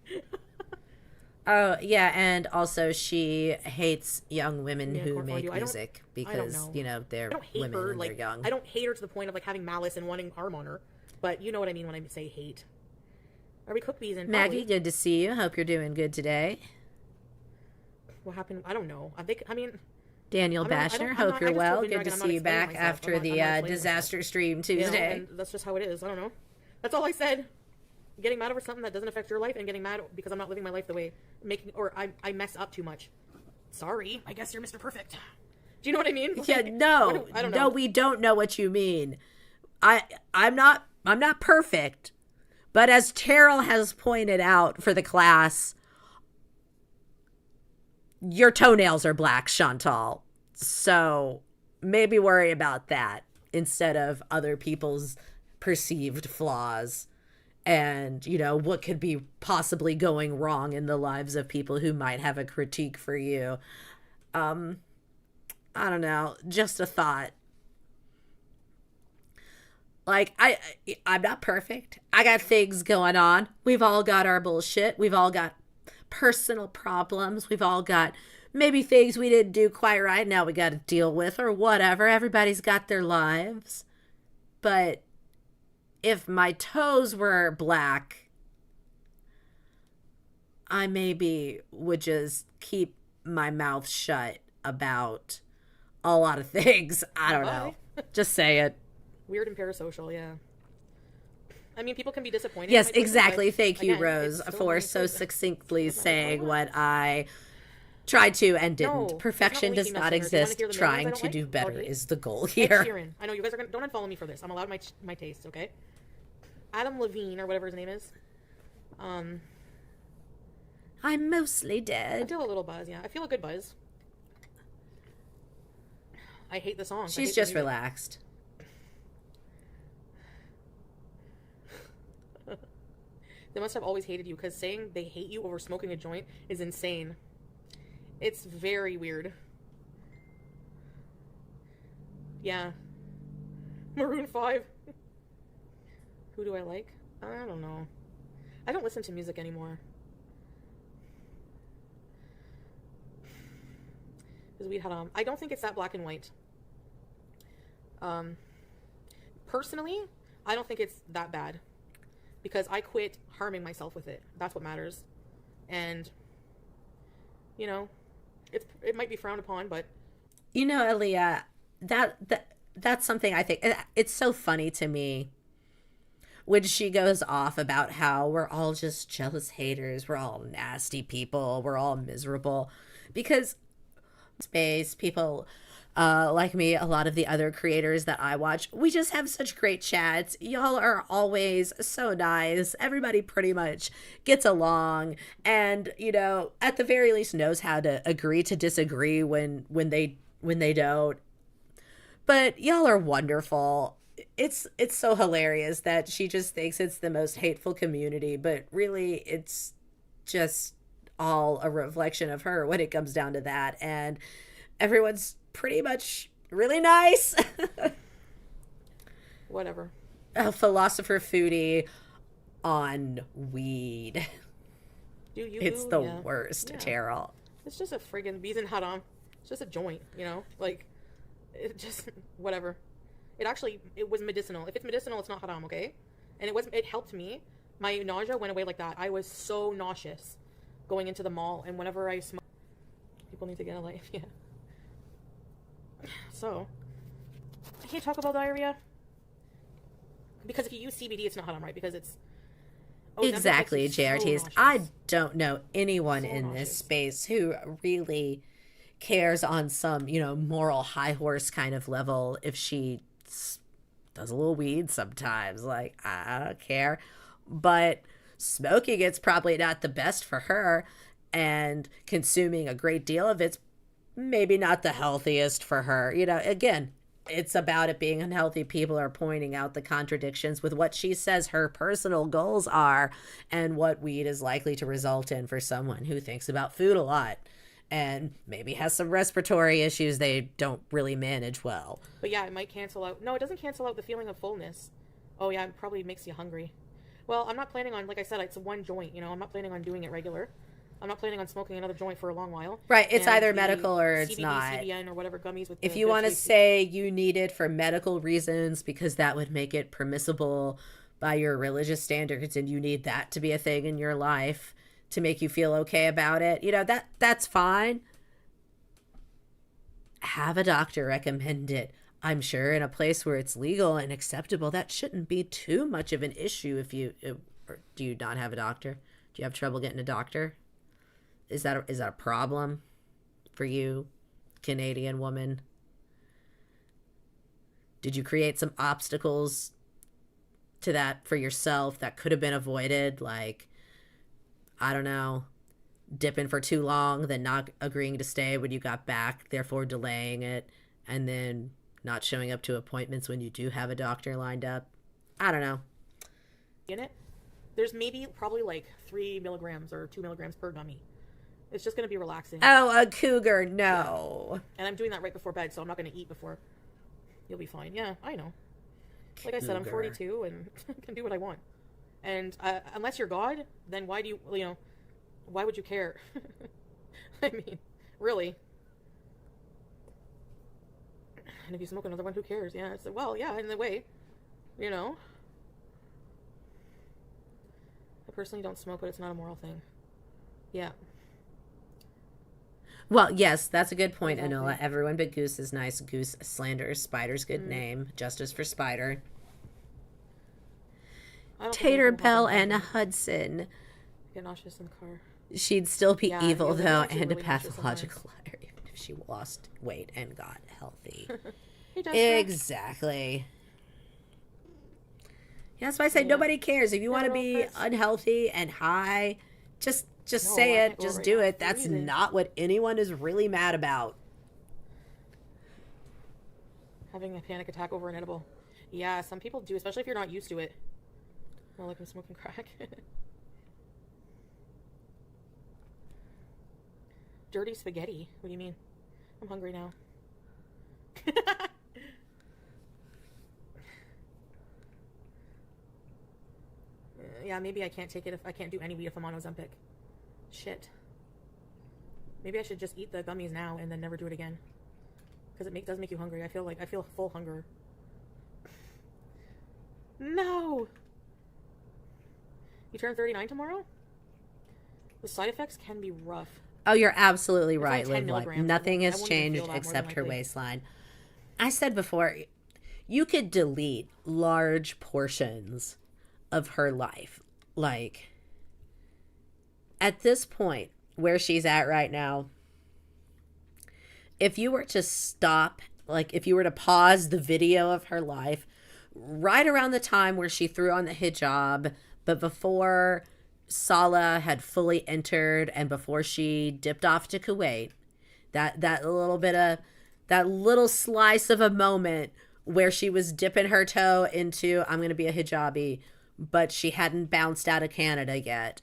Oh, yeah, and also she hates young women who make music because, they're women and they're young. I don't hate her to the point of, having malice and wanting harm on her, but you know what I mean when I say hate. Are we cook bees in Maggie, good to see you. Hope you're doing good today. What happened? I don't know. Daniel Bashner, hope you're well. Good to see you back after the disaster stream Tuesday. And that's just how it is. I don't know. That's all I said. Getting mad over something that doesn't affect your life and getting mad because I'm not living my life the way I mess up too much. Sorry. I guess you're Mr. Perfect. Do you know what I mean? Yeah, no. I don't know. No, we don't know what you mean. I'm not perfect. But as Terrell has pointed out for the class, your toenails are black, Chantal. So maybe worry about that instead of other people's perceived flaws and, what could be possibly going wrong in the lives of people who might have a critique for you. I don't know. Just a thought. I'm not perfect. I got things going on. We've all got our bullshit. We've all got personal problems. We've all got maybe things we didn't do quite right now we got to deal with or whatever. Everybody's got their lives. But if my toes were black, I maybe would just keep my mouth shut about a lot of things. I don't know. Just say it. Weird and parasocial, yeah. I mean, people can be disappointed. Yes, exactly. Thank you, Rose, for so succinctly saying what I tried to and didn't. Perfection does not exist. Trying to do better is the goal here. Sheeran. I know you guys are going to... Don't unfollow me for this. I'm allowed my taste, okay? Adam Levine, or whatever his name is. I'm mostly dead. I feel a little buzz, yeah. I feel a good buzz. I hate the song. She's just relaxed. They must have always hated you, because saying they hate you over smoking a joint is insane. It's very weird. Yeah. Maroon 5. Who do I like? I don't know. I don't listen to music anymore. Because we had I don't think it's that black and white. Personally, I don't think it's that bad. Because I quit harming myself with it. That's what matters. And, it might be frowned upon, but... Aaliyah, that's something I think... It's so funny to me when she goes off about how we're all just jealous haters. We're all nasty people. We're all miserable. Because space, people Like me, a lot of the other creators that I watch, we just have such great chats. Y'all are always so nice. Everybody pretty much gets along, and at the very least knows how to agree to disagree when they don't. But y'all are wonderful. It's so hilarious that she just thinks it's the most hateful community, but really it's just all a reflection of her when it comes down to that. And everyone's pretty much really nice. Whatever. A philosopher foodie on weed. It's the worst, Terrell. It's just a friggin' bees and haram. It's just a joint, like it just whatever. It was medicinal. If it's medicinal, it's not haram, okay? And it helped me. My nausea went away like that. I was so nauseous going into the mall, and whenever I smoke, people need to get a life. Yeah. So, I can't talk about diarrhea because if you use CBD, it's not haram, right? Because it's exactly, JRTs. So I don't know anyone in this space who really cares on some, moral high horse kind of level if she does a little weed sometimes. Like, I don't care. But smoking it's probably not the best for her, and consuming a great deal of it's maybe not the healthiest for her. Again, it's about it being unhealthy. People are pointing out the contradictions with what she says her personal goals are and what weed is likely to result in for someone who thinks about food a lot and maybe has some respiratory issues they don't really manage well. But yeah, it might cancel out. No, it doesn't cancel out the feeling of fullness. Oh yeah, it probably makes you hungry. Well, I'm not planning on, like I said, it's one joint, I'm not planning on doing it regular. I'm not planning on smoking another joint for a long while. Right, it's either medical or it's CBD, not. CBN or whatever gummies with. If you want to say you need it for medical reasons because that would make it permissible by your religious standards, and you need that to be a thing in your life to make you feel okay about it, that's fine. Have a doctor recommend it. I'm sure in a place where it's legal and acceptable, that shouldn't be too much of an issue. Or do you not have a doctor? Do you have trouble getting a doctor? Is that a problem for you, Canadian woman? Did you create some obstacles to that for yourself that could have been avoided? Like, I don't know, dipping for too long, then not agreeing to stay when you got back, therefore delaying it, and then not showing up to appointments when you do have a doctor lined up. I don't know. In it, there's probably like 3 milligrams or 2 milligrams per gummy. It's just going to be relaxing. Oh, a cougar, no. Yeah. And I'm doing that right before bed, so I'm not going to eat before. You'll be fine. Yeah, I know. Like I said, I'm 42 and I can do what I want. And unless you're God, then why do you, why would you care? I mean, really. And if you smoke another one, who cares? Yeah, it's well, yeah, in a way, I personally don't smoke, but it's not a moral thing. Yeah. Well, yes, that's a good point, exactly. Anola. Everyone but Goose is nice. Goose slanders Spider's good name. Justice for Spider. Tater Bell and Hudson. Get nauseous in the car. She'd still be evil, though, and really a pathological liar, even if she lost weight and got healthy. Exactly. Yeah, that's why I say nobody cares. If you want to be unhealthy and high, just say it. Just do it. That's not what anyone is really mad about. Having a panic attack over an edible. Yeah, some people do, especially if you're not used to it. Well, like I'm smoking crack. Dirty spaghetti. What do you mean? I'm hungry now. Yeah, maybe I can't take it if I can't do any weed if I'm on Ozempic. Shit. Maybe I should just eat the gummies now and then never do it again. Because it does make you hungry. I feel full hunger. No! You turn 39 tomorrow? The side effects can be rough. Oh, you're absolutely right, Liv. Nothing has changed except her waistline. I said before, you could delete large portions of her life. Like, at this point, where she's at right now, if you were to stop, like if you were to pause the video of her life right around the time where she threw on the hijab, but before Salah had fully entered and before she dipped off to Kuwait, that little bit of that little slice of a moment where she was dipping her toe into I'm going to be a hijabi, but she hadn't bounced out of Canada yet.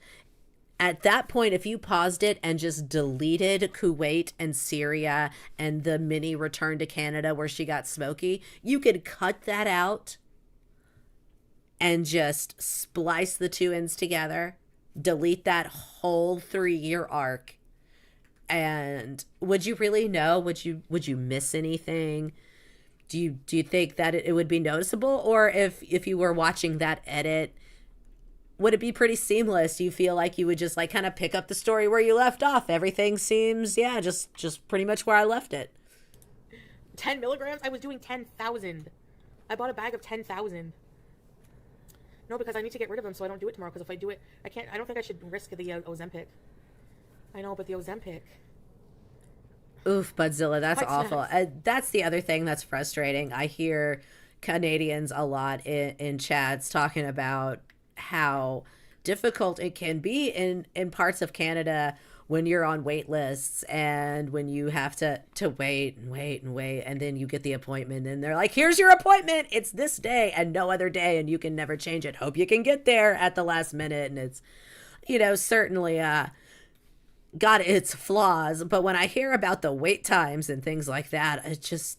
At that point, if you paused it and just deleted Kuwait and Syria and the mini return to Canada where she got smoky, you could cut that out and just splice the two ends together, delete that whole 3-year arc. And would you really know? Would you miss anything? Do you think that it would be noticeable? Or if you were watching that edit, would it be pretty seamless? Do you feel like you would just like kind of pick up the story where you left off? Everything seems, just pretty much where I left it. 10 milligrams? I was doing 10,000. I bought a bag of 10,000. No, because I need to get rid of them so I don't do it tomorrow. Because if I do it, I don't think I should risk the Ozempic. I know, but the Ozempic. Oof, Budzilla, that's awful. That's the other thing that's frustrating. I hear Canadians a lot in chats talking about how difficult it can be in parts of Canada when you're on wait lists and when you have to wait and wait and wait, and then you get the appointment and they're like, here's your appointment, it's this day and no other day, and you can never change it. Hope you can get there at the last minute. And it's, certainly got its flaws, but when I hear about the wait times and things like that, it just,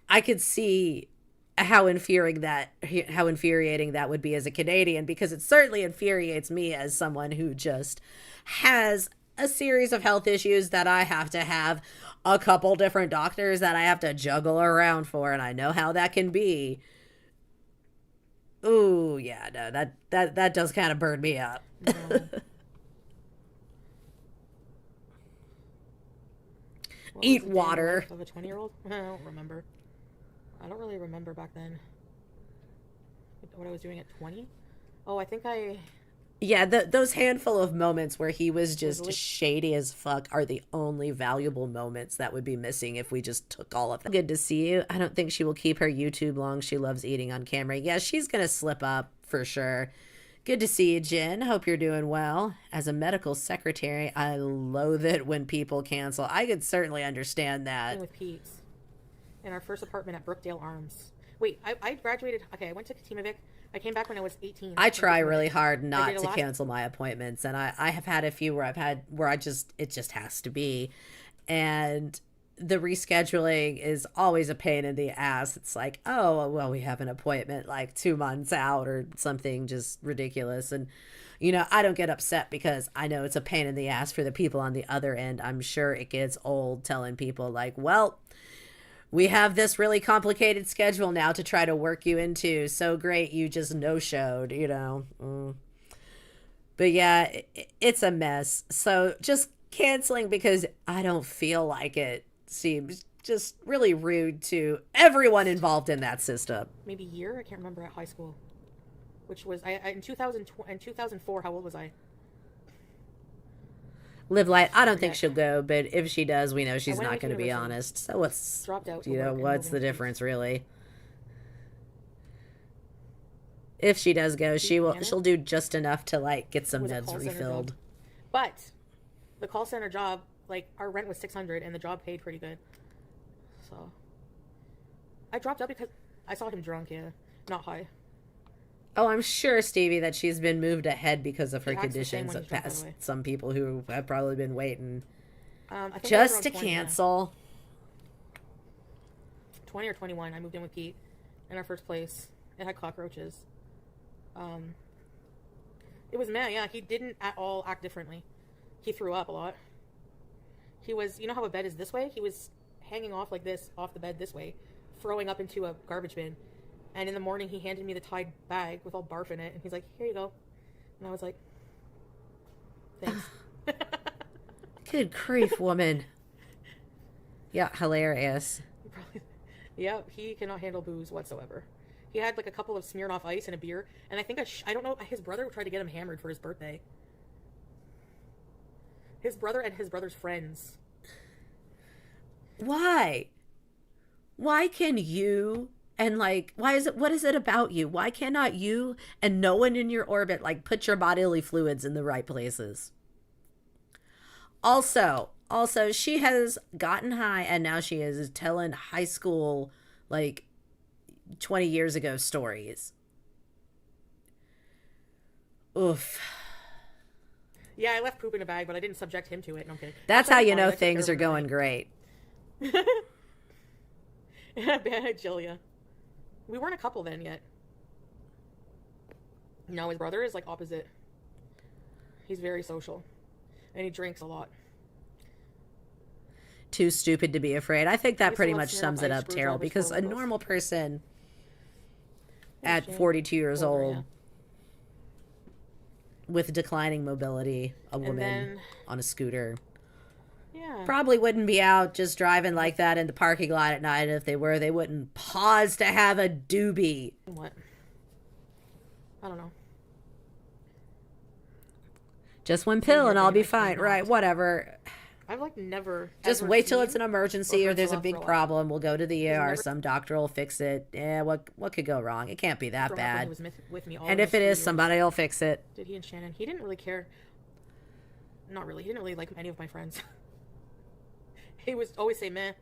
I could see how infuriating that would be as a Canadian, because it certainly infuriates me as someone who just has a series of health issues that I have to have a couple different doctors that I have to juggle around for, and I know how that can be. Ooh, yeah, no, that does kind of burn me up. No. Eat water. Of a 20-year-old? I don't remember. I don't really remember back then. What I was doing at 20? Oh, I think Yeah, those handful of moments where he was just shady as fuck are the only valuable moments that would be missing if we just took all of them. Good to see you. I don't think she will keep her YouTube long. She loves eating on camera. Yeah, she's going to slip up for sure. Good to see you, Jen. Hope you're doing well. As a medical secretary, I loathe it when people cancel. I could certainly understand that. With Pete's. In our first apartment at Brookdale Arms. Wait, I graduated. Okay, I went to Katimavik. I came back when I was 18. I try really hard not to cancel my appointments, and I have had a few where it just has to be, and the rescheduling is always a pain in the ass. It's like, oh well, we have an appointment like 2 months out or something just ridiculous, and I don't get upset because I know it's a pain in the ass for the people on the other end. I'm sure it gets old telling people like, well, we have this really complicated schedule now to try to work you into. So great, you just no-showed, But yeah, it's a mess. So just canceling because I don't feel like it seems just really rude to everyone involved in that system. Maybe a year? I can't remember at high school. Which was, in 2004, how old was I? Live light. I don't think she'll go, but if she does, we know she's not going to be honest. So what's dropped out? What's the difference really? If she does go, she'll do just enough to like get some meds refilled. But the call center job, like our rent was $600 and the job paid pretty good. So I dropped out because I saw him drunk. Yeah, not high. Oh, I'm sure, Stevie, that she's been moved ahead because of her conditions past some people who have probably been waiting just to cancel. 20 or 21, I moved in with Pete in our first place. It had cockroaches. It was meh, yeah. He didn't at all act differently. He threw up a lot. He was, how a bed is this way? He was hanging off like this, off the bed this way, throwing up into a garbage bin. And in the morning, he handed me the Tide bag with all barf in it. And he's like, here you go. And I was like, thanks. Good grief, woman. Yeah, hilarious. Yeah, he cannot handle booze whatsoever. He had like a couple of Smirnoff Ice and a beer. And I think, I don't know, his brother tried to get him hammered for his birthday. His brother and his brother's friends. Why? Why can you and like why is it what is it about you? Why cannot you and no one in your orbit like put your bodily fluids in the right places? Also, she has gotten high and now she is telling high school like 20 years ago stories. Oof. Yeah, I left poop in a bag, but I didn't subject him to it. No, I'm kidding. That's how you know things are going great. Bad Julia. We weren't a couple then yet. No, his brother is like opposite. He's very social. And he drinks a lot. Too stupid to be afraid. I think that pretty much sums it up, screws Terrell, all his because a four normal person at shame. 42 years Older, old yeah. with declining mobility, a And woman then, on a scooter, yeah. probably wouldn't be out just driving like that in the parking lot at night. If they were, they wouldn't pause to have a doobie. What? I don't know. Just one pill and I'll be I fine. cannot. Right, whatever. I've like never. Just ever wait till seen it's an emergency or there's a big Gorlworld. problem. We'll go to the ER. never- Some doctor will fix it. Yeah, what could go wrong? It can't be that He bad. was with me all And of if his it 3 is, years. somebody will fix it. Did he and Shannon? He didn't really care. Not really. He didn't really like any of my friends. He was always say meh.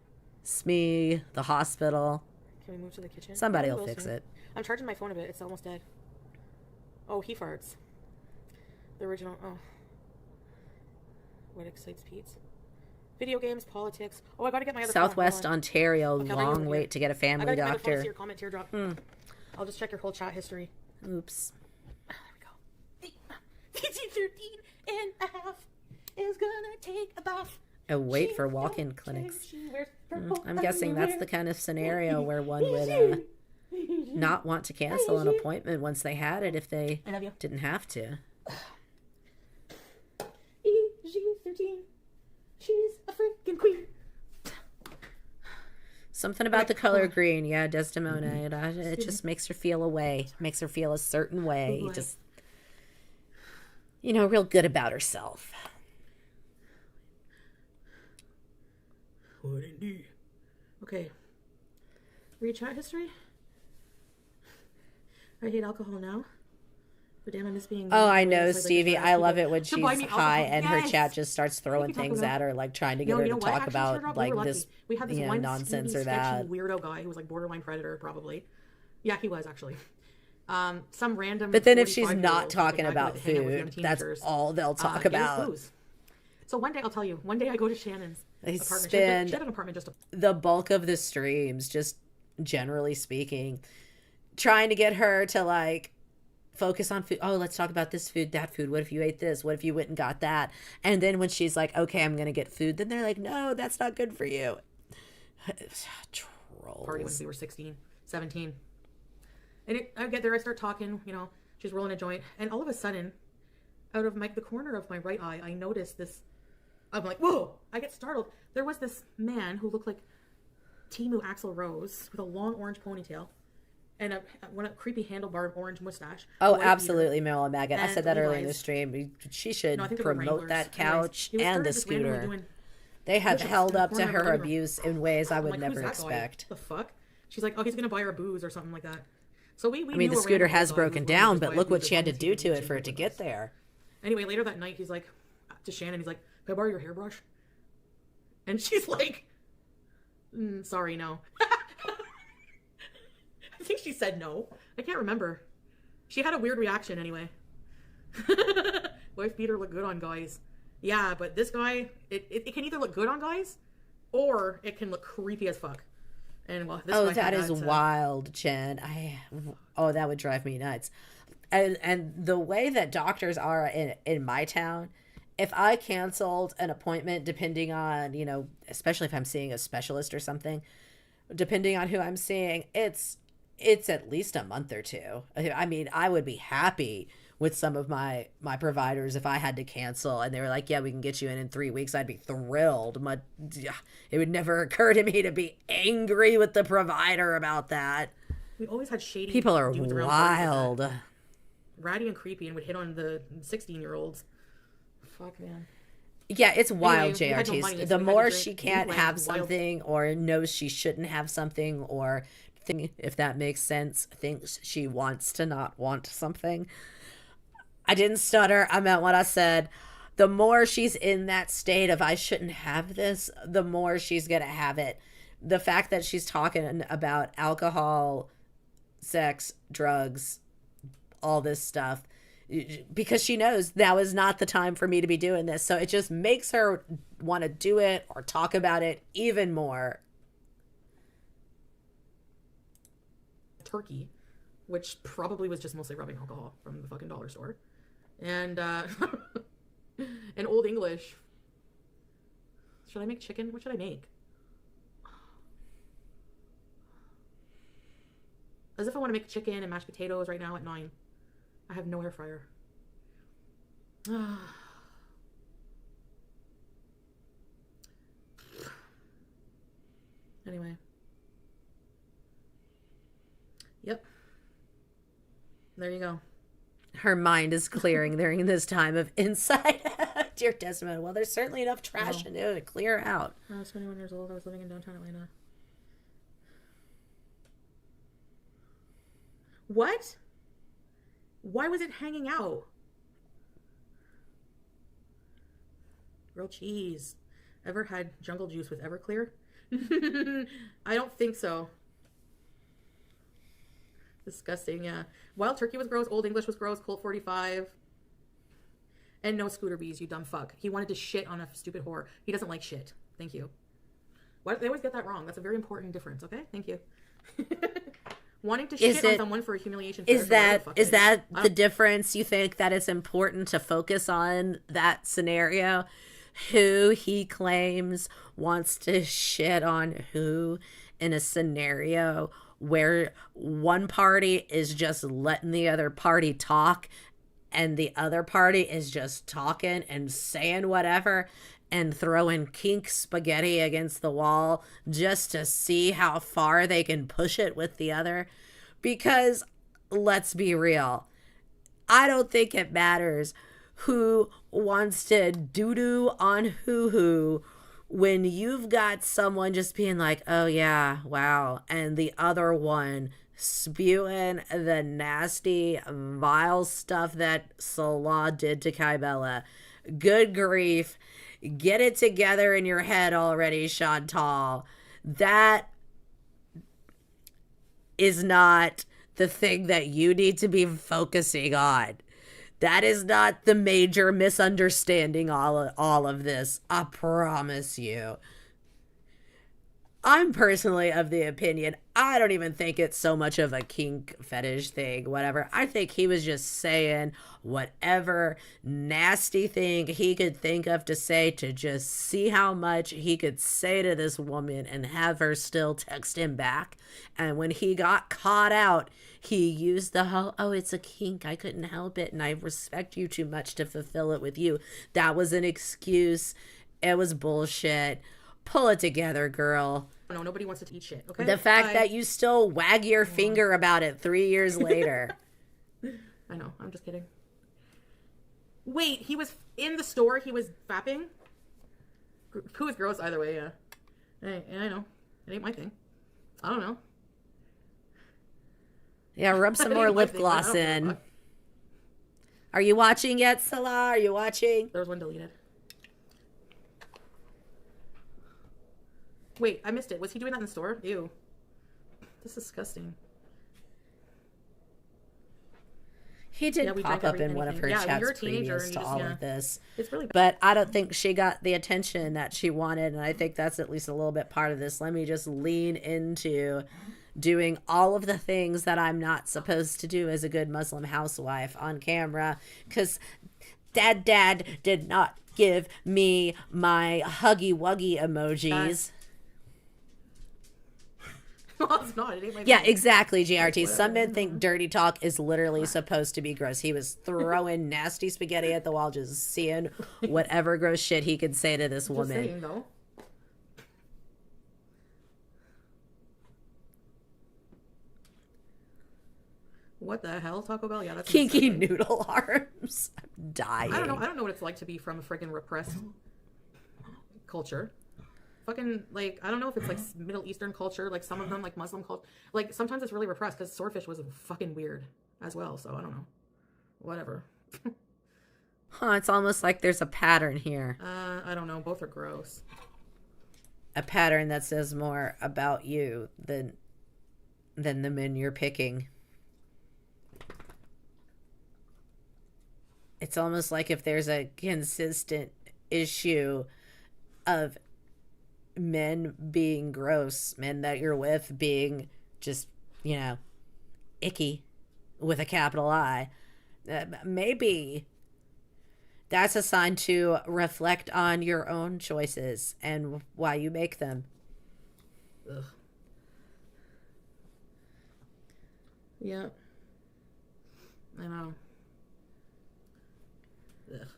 Smee, the hospital. Can we move to the kitchen? Somebody Yeah, we will will fix soon. it. I'm charging my phone a bit. It's almost dead. Oh, he farts. The original. Oh. What excites Pete? Video games, politics. Oh, I gotta get my other Southwest phone. Hold on. Ontario, Okay, I'll bring it over long here. wait to get a I family gotta get my other phone to see doctor. your comment teardrop. I'll just check your whole chat history. Oops. There we go. 13 and a half is gonna take a bath. A wait She for walk-in don't clinics. care, she wears purple I'm guessing that's underwear. the kind of scenario where one would not want to cancel an appointment once they had it if they I love you. didn't have to. She's 13. She's a freaking queen. Something about the color green. Yeah, Desdemona. It just makes her feel a way. Makes her feel a certain way. boy. Just, real good about herself. What indeed? Okay. Read chat history. I hate alcohol now. But damn, I miss being. Oh, I know, like Stevie. trash I love people it when to she's buy me high alcohol. and her Yes! chat just starts throwing Taco things Bell. at her, like trying to get No, her you to know what? talk Actually, about Teardrop, we like were lucky. this We had this one nonsense skinny, or that. sketchy weirdo guy who was like borderline predator, probably. Yeah, he was actually. Some random. But then if she's 45-year-old not who's, talking like, about to hang out with young food, that's teenagers. all they'll talk It was about. booze. So one day, I'll tell you. One day I go to Shannon's They apartment. spend She had an apartment just. the bulk of the streams, just generally speaking, trying to get her to like focus on food. Oh, let's talk about this food, that food. What if you ate this? What if you went and got that? And then when she's like, okay, I'm going to get food, then they're like, no, that's not good for you. Party when Trolls. we were 16, 17. And I get there, I start talking, she's rolling a joint. And all of a sudden, out of the corner of my right eye, I notice this. I'm like, whoa! I get startled. There was this man who looked like Timu Axl Rose with a long orange ponytail and a creepy handlebar orange mustache. Oh, white absolutely, Meryl Maggot. I and said that earlier in the Levi's. stream. She should No, I think they were promote Wranglers. that Anyways, couch he was and the just randomly scooter. doing They have push-ups held in the up to corner of her the living room. abuse in ways I I'm would like, never who's that guy? expect. The fuck? She's like, oh, he's gonna buy her booze or something like that. So we I mean, knew the a scooter random has guy who was broken willing to down, just but buy look what booze she had to as long do as he to was it for it to with get us. there. Anyway, later that night, he's like to Shannon, he's like, can I borrow your hairbrush? And she's like, sorry, no. I think she said no. I can't remember. She had a weird reaction anyway. Wife beater look good on guys. Yeah, but this guy, it can either look good on guys or it can look creepy as fuck. And well, this guy That had is wild, Jen. That would drive me nuts. And the way that doctors are in my town, if I canceled an appointment, depending on, especially if I'm seeing a specialist or something, depending on who I'm seeing, it's at least a month or two. I mean, I would be happy with some of my providers if I had to cancel and they were like, yeah, we can get you in 3 weeks. I'd be thrilled. But it would never occur to me to be angry with the provider about that. We always had shady People are dudes around parties like wild. that. Ratty and creepy and would hit on the 16-year-olds. Fuck, man. Yeah, it's wild, Anyway, we had no money, JRTs. so The we had to more drink she can't Wild. have something or knows she shouldn't have something or think, if that makes sense, thinks she wants to not want something. I didn't stutter. I meant what I said. The more she's in that state of I shouldn't have this, the more she's going to have it. The fact that she's talking about alcohol, sex, drugs, all this stuff, because she knows now is not the time for me to be doing this. So it just makes her want to do it or talk about it even more. Turkey, which probably was just mostly rubbing alcohol from the fucking dollar store. And and Old English. Should I make chicken? What should I make? As if I want to make chicken and mashed potatoes right now at 9. I have no air fryer. Anyway. Yep. There you go. Her mind is clearing during this time of insight. Dear Desmond, well, there's certainly enough trash in there to clear out. I was 21 years old. I was living in downtown Atlanta. What? Why was it hanging out? Grilled cheese. Ever had jungle juice with Everclear? I don't think so. Disgusting, yeah. Wild turkey was gross. Old English was gross. Colt 45. And no scooter bees, you dumb fuck. He wanted to shit on a stupid whore. He doesn't like shit. Thank you. Why they always get that wrong? That's a very important difference, okay? Thank you. Wanting to shit on someone for a humiliation. Is that the difference? You think that it's important to focus on that scenario? Who he claims wants to shit on who in a scenario where one party is just letting the other party talk and the other party is just talking and saying whatever and throwing kink spaghetti against the wall just to see how far they can push it with the other. Because let's be real, I don't think it matters who wants to doo-doo on who when you've got someone just being like, oh yeah, wow, and the other one spewing the nasty, vile stuff that Salah did to Kybella. Good grief. Get it together in your head already, Chantal. That is not the thing that you need to be focusing on. That is not the major misunderstanding all of this. I promise you. I'm personally of the opinion, I don't even think it's so much of a kink fetish thing, whatever. I think he was just saying whatever nasty thing he could think of to say to just see how much he could say to this woman and have her still text him back. And when he got caught out, he used the whole, oh, it's a kink, I couldn't help it, and I respect you too much to fulfill it with you. That was an excuse. It was bullshit. Pull it together, girl. No, nobody wants to eat shit, okay? The fact that you still wag your finger about it 3 years later. I know, I'm just kidding. Wait, he was in the store, he was fapping? Who was gross either way, yeah. Hey, I know. It ain't my thing. I don't know. Yeah, rub some more lip gloss in. Are you watching yet, Salah? Are you watching? There was one deleted. Wait, I missed it. Was he doing that in the store? Ew. That's disgusting. He did pop up in one of her chats previous to all of this. It's really bad. But I don't think she got the attention that she wanted, and I think that's at least a little bit part of this. Let me just lean into doing all of the things that I'm not supposed to do as a good Muslim housewife on camera, because Dad did not give me my huggy wuggy emojis. Well, it's not. It ain't my yeah, exactly, GRT. Some men think dirty talk is literally supposed to be gross. He was throwing nasty spaghetti at the wall, just seeing whatever gross shit he could say to this woman. Just saying, though. What the hell, Taco Bell? Yeah, that's kinky noodle arms. I'm dying. I don't know what it's like to be from a friggin' repressed culture. Fucking, like, I don't know if it's like Middle Eastern culture, like some of them, like Muslim culture. Like, sometimes it's really repressed because swordfish was fucking weird as well. So I don't know. Whatever. Huh, it's almost like there's a pattern here. I don't know. Both are gross. A pattern that says more about you than the men you're picking. It's almost like if there's a consistent issue of men being gross, men that you're with being just, icky with a capital I, maybe that's a sign to reflect on your own choices and why you make them. Ugh. Yeah. I know. Ugh.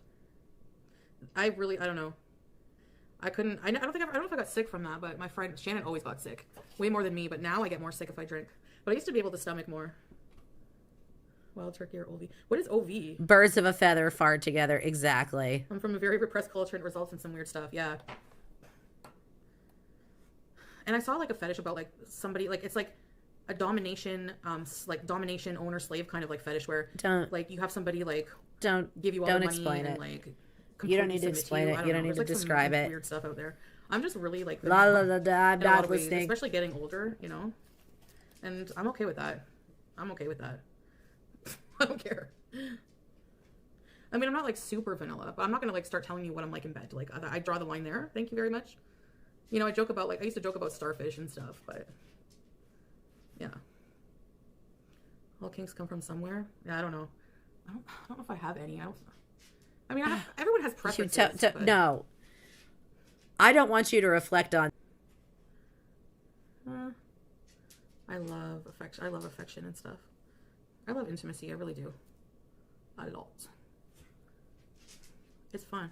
I don't know. I don't know if I got sick from that, but my friend Shannon always got sick. Way more than me, but now I get more sick if I drink. But I used to be able to stomach more. Wild turkey or OV. What is OV? Birds of a feather fart together. Exactly. I'm from a very repressed culture and it results in some weird stuff. Yeah. And I saw like a fetish about like somebody, like it's like a domination, like domination owner slave kind of like fetish where like you have somebody like give you all the money explain and it. like You don't need to explain it. You don't need to describe it. Weird stuff out there. I'm just really like la la la da. I'm not listening. Especially getting older, and I'm okay with that. I don't care. I mean, I'm not like super vanilla, but I'm not gonna like start telling you what I'm like in bed. Like I draw the line there. Thank you very much. I joke about I used to joke about starfish and stuff, but yeah. All kinks come from somewhere. Yeah, I don't know. I don't know if I have any. Everyone has preferences. No. I don't want you to reflect on. I love affection. I love affection and stuff. I love intimacy. I really do. A lot. It's fun.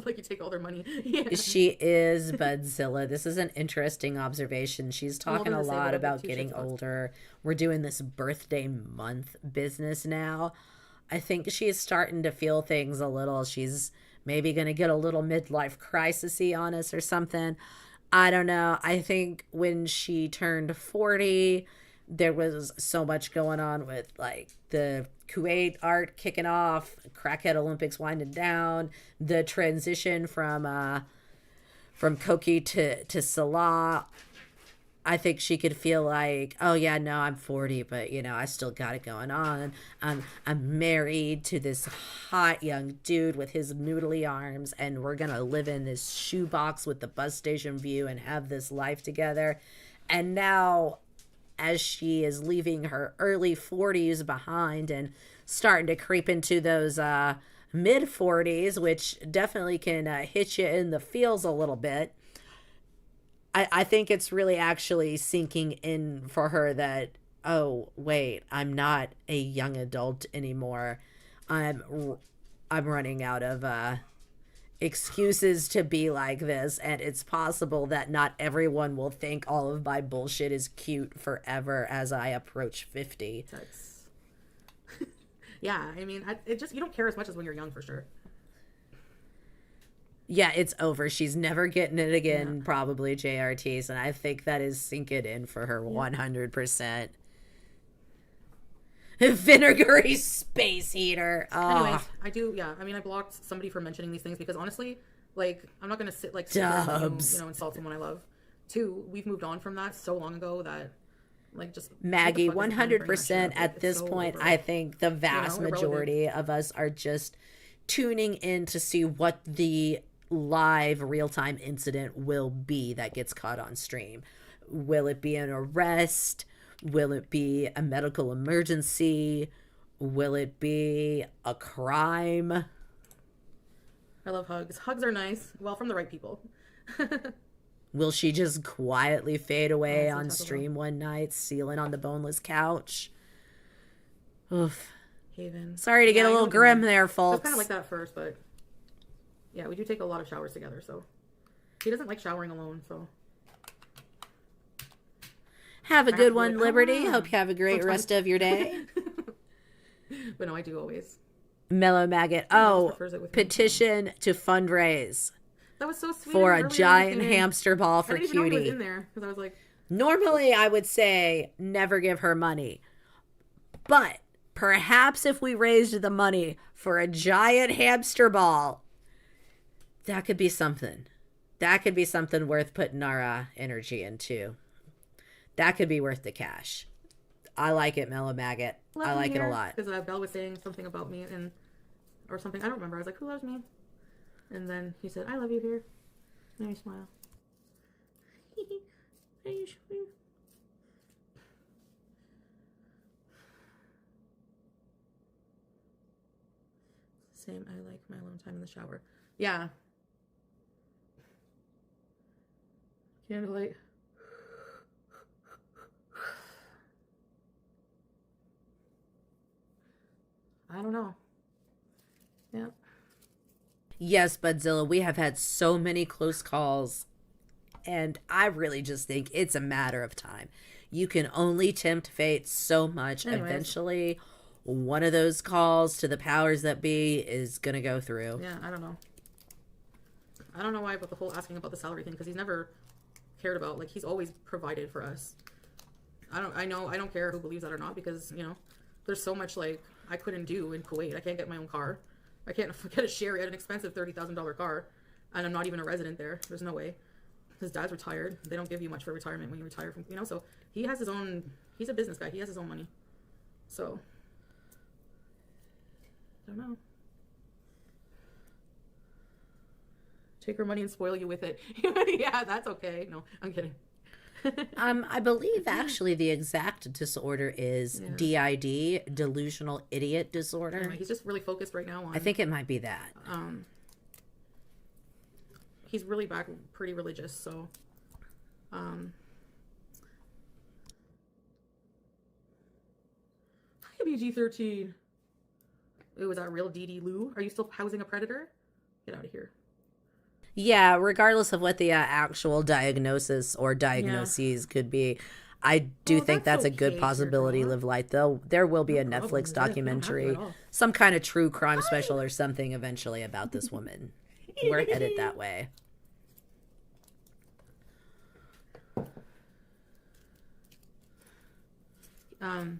Like you take all their money. Yeah. She is Budzilla. This is an interesting observation. She's talking a lot about getting older. We're doing this birthday month business now. I think she's starting to feel things a little. She's maybe going to get a little midlife crisis-y on us or something. I don't know. I think when she turned 40, there was so much going on with like the Kuwait art kicking off, Crackhead Olympics winding down, the transition from Koki to Salah. I think she could feel like, oh yeah, no, I'm 40, but I still got it going on. I'm married to this hot young dude with his noodly arms, and we're gonna live in this shoebox with the bus station view and have this life together. And now, as she is leaving her early 40s behind and starting to creep into those mid 40s, which definitely can hit you in the feels a little bit. I think it's really actually sinking in for her that, oh, wait, I'm not a young adult anymore. I'm running out of excuses to be like this, and it's possible that not everyone will think all of my bullshit is cute forever as I approach 50. Yeah, I mean, you don't care as much as when you're young, for sure. Yeah, it's over. She's never getting it again, probably, JRTs, and I think that is sinking in for her 100%. Vinegary space heater. Oh. Anyways, I blocked somebody for mentioning these things because honestly, like, I'm not going to sit like Dubs. insult someone I love. 2, we've moved on from that so long ago that like just Maggie, 100% at this point, I think the vast majority of us are just tuning in to see what the live real-time incident will be that gets caught on stream. Will it be an arrest? Will it be a medical emergency? Will it be a crime? I love hugs. Hugs are nice. Well, from the right people. Will she just quietly fade away on stream one night, sealing on the boneless couch? Oof. Haven. Sorry to get a little grim there, folks. It's kind of like that at first, but yeah, we do take a lot of showers together, so he doesn't like showering alone, so. Have a good one, Liberty. Hope you have a great rest of your day. But no, I do always. Mellow Maggot. He just Oh, prefers it with me. petition to fundraise That was so sweet. for of a you, earlier giant when you came in. hamster ball for I didn't even know he was Cutie. in there because I was like, Normally, I would say never give her money. But perhaps if we raised the money for a giant hamster ball, that could be something. That could be something worth putting our energy into. That could be worth the cash. I like it, Mellow Maggot. I like it a lot. Because Belle was saying something about me or something. I don't remember. I was like, who loves me? And then he said, I love you here. And I smile. Same. I like my alone time in the shower. Yeah. Candlelight. I don't know. Yeah. Yes, Budzilla, we have had so many close calls, and I really just think it's a matter of time. You can only tempt fate so much. Anyways. Eventually, one of those calls to the powers that be is going to go through. Yeah, I don't know. I don't know why about the whole asking about the salary thing, because he's never cared about, like, he's always provided for us. I don't care who believes that or not, because, you know, there's so much, like, I couldn't do in Kuwait. I can't get my own car. I can't get a share at an expensive $30,000 car, and I'm not even a resident there. There's no way. His dad's retired. They don't give you much for retirement when you retire from, you know, so he has his own, he's a business guy. He has his own money. So, I don't know. Take her money and spoil you with it. Yeah, that's okay. No, I'm kidding. I believe actually the exact disorder is DID, delusional idiot disorder. Anyway, he's just really focused right now on. I think it might be that. He's really back pretty religious, so. Hi, BG13. Ooh, is that real DD Lou? Are you still housing a predator? Get out of here. Yeah, regardless of what the actual diagnosis or diagnoses could be, I do think that's a good possibility. Live Light, though, there will be a Netflix documentary, some kind of true crime special or something eventually about this woman. We're headed that way. And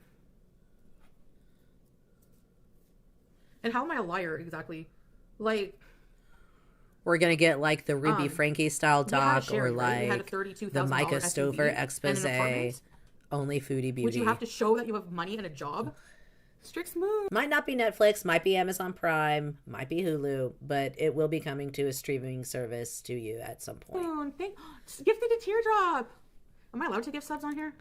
how am I a liar exactly? Like. We're going to get like the Ruby Frankie style talk or right? like the Micah Stover expose, only Foodie Beauty. Would you have to show that you have money and a job? Strict smooth. Might not be Netflix, might be Amazon Prime, might be Hulu, but it will be coming to a streaming service to you at some point. Oh, gifted a teardrop. Am I allowed to give subs on here?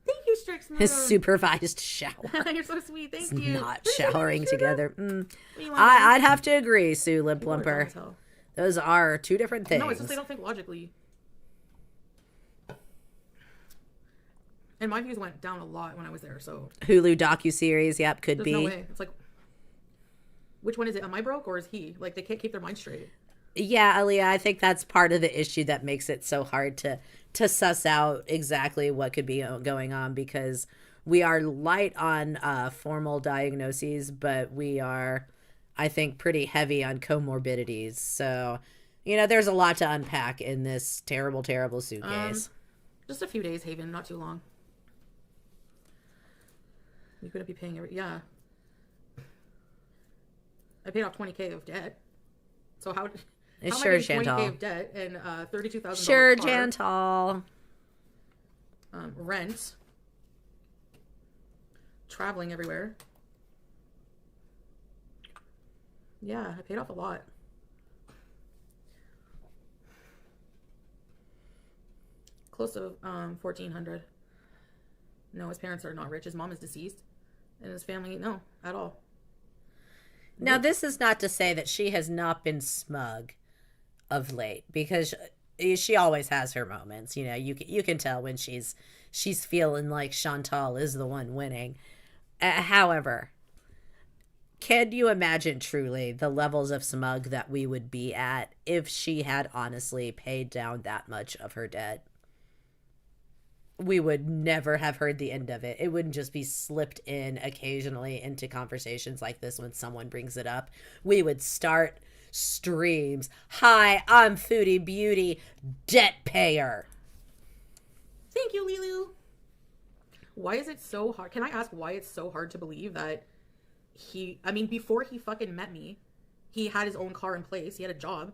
Thank you, Strict Smooth. His supervised shower. You're so sweet. Thank it's you. Not showering together. I'd have to agree, Sue Lip Plumper. Those are two different things. No, it's just they don't think logically. And my views went down a lot when I was there, so. Hulu docuseries, yep, could be. There's no way. It's like, which one is it? Am I broke or is he? Like, they can't keep their mind straight. Yeah, Aaliyah, I think that's part of the issue that makes it so hard to suss out exactly what could be going on, because we are light on formal diagnoses, but we are, I think, pretty heavy on comorbidities. So, you know, there's a lot to unpack in this terrible, terrible suitcase. Just a few days, Haven, not too long. You couldn't be paying yeah. I paid off $20,000 of debt. So how Sure, am I paying $20,000 Chantal. of debt and $32,000 Sure, car? Chantal. Rent. Traveling everywhere. Yeah, I paid off a lot. Close to $1,400. No, his parents are not rich. His mom is deceased, and his family, no, at all. Now, this is not to say that she has not been smug of late, because she always has her moments. You know, you can tell when she's feeling like Chantal is the one winning. However, can you imagine truly the levels of smug that we would be at if she had honestly paid down that much of her debt? we would never have heard the end of it. It wouldn't just be slipped in occasionally into conversations like this when someone brings it up. We would start streams. Hi, I'm Foodie Beauty, debt payer. Thank you, Lilu. Why is it so hard? Can I ask why it's so hard to believe that before he fucking met me, he had his own car in place. He had a job.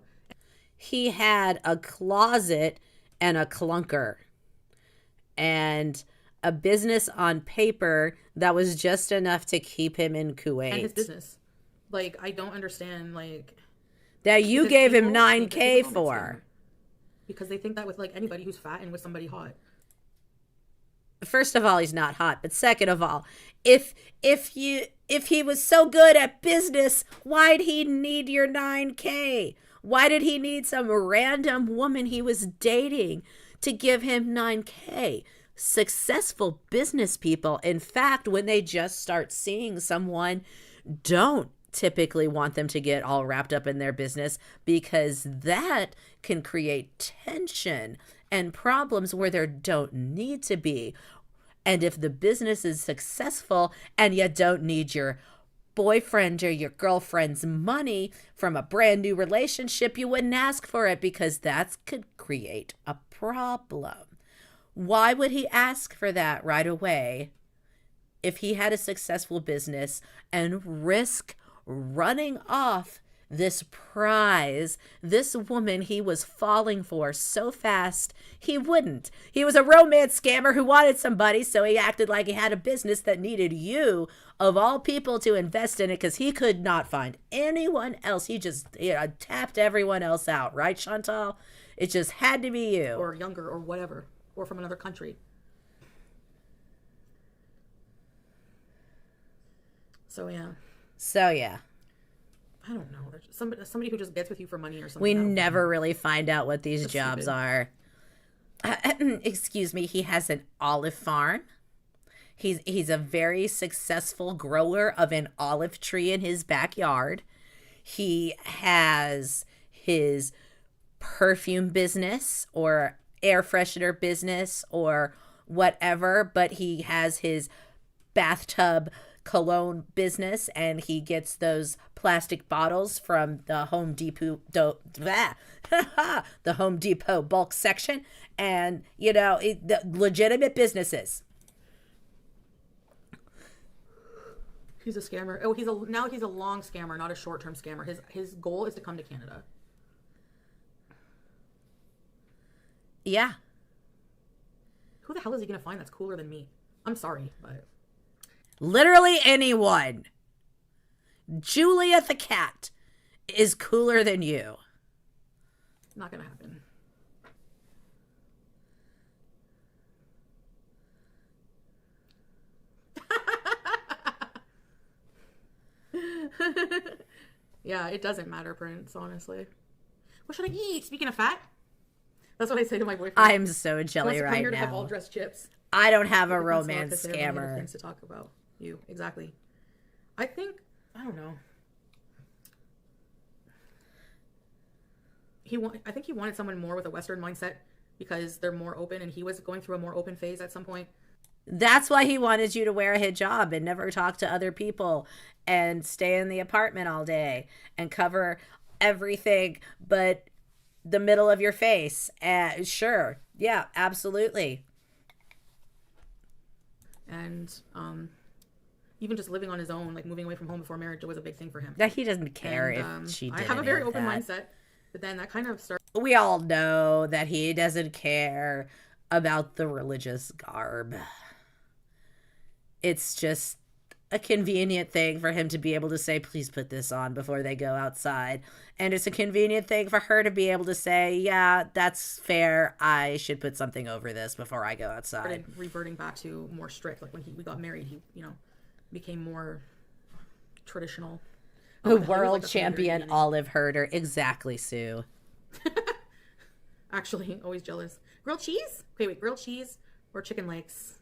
He had a closet and a clunker and a business on paper that was just enough to keep him in Kuwait. And his business. Like, I don't understand, like... That you gave him $9K for. Because they think that with, like, anybody who's fat and with somebody hot. First of all, he's not hot. But second of all, if he was so good at business, why'd he need your $9K? Why did he need some random woman he was dating to give him $9K? Successful business people, in fact, when they just start seeing someone, don't typically want them to get all wrapped up in their business, because that can create tension and problems where there don't need to be. And if the business is successful and you don't need your boyfriend or your girlfriend's money from a brand new relationship, you wouldn't ask for it, because that could create a problem. Why would he ask for that right away if he had a successful business and risk running off this prize, this woman he was falling for so fast? He wouldn't. He was a romance scammer who wanted somebody, so he acted like he had a business that needed you, of all people, to invest in it, because he could not find anyone else. He just tapped everyone else out, right, Chantal? It just had to be you. Or younger, or whatever, or from another country. So yeah. I don't know. There's somebody who just gets with you for money or something. We never really find out what these jobs stupid. are. Excuse me. He has an olive farm. He's a very successful grower of an olive tree in his backyard. He has his perfume business or air freshener business or whatever, but he has his bathtub cologne business, and he gets those plastic bottles from the Home Depot the Home Depot bulk section, and the legitimate businesses. He's a scammer. Oh, he's a long scammer, not a short-term scammer. His goal is to come to Canada. Yeah. Who the hell is he gonna find that's cooler than me? I'm sorry, but literally anyone. Julia the cat is cooler than you. Not gonna happen. Yeah, it doesn't matter, Prince, honestly. What should I eat? Speaking of fat, that's what I say to my boyfriend. I'm so jelly right here now. to have all dressed chips. I don't have a romance scammer. Things to talk about. You exactly. I don't know. I think he wanted someone more with a Western mindset because they're more open, and he was going through a more open phase at some point. That's why he wanted you to wear a hijab and never talk to other people and stay in the apartment all day and cover everything but the middle of your face. Sure. Yeah, absolutely. And even just living on his own, like moving away from home before marriage, was a big thing for him. That he doesn't care if she did. I have a very open mindset, but then that kind of starts. We all know that he doesn't care about the religious garb. It's just a convenient thing for him to be able to say, please put this on before they go outside. And it's a convenient thing for her to be able to say, yeah, that's fair. I should put something over this before I go outside. Started reverting back to more strict. Like when we got married, he, became more traditional. The world champion olive herder. Exactly, Sue. Actually, always jealous. Grilled cheese? Wait, grilled cheese or chicken legs?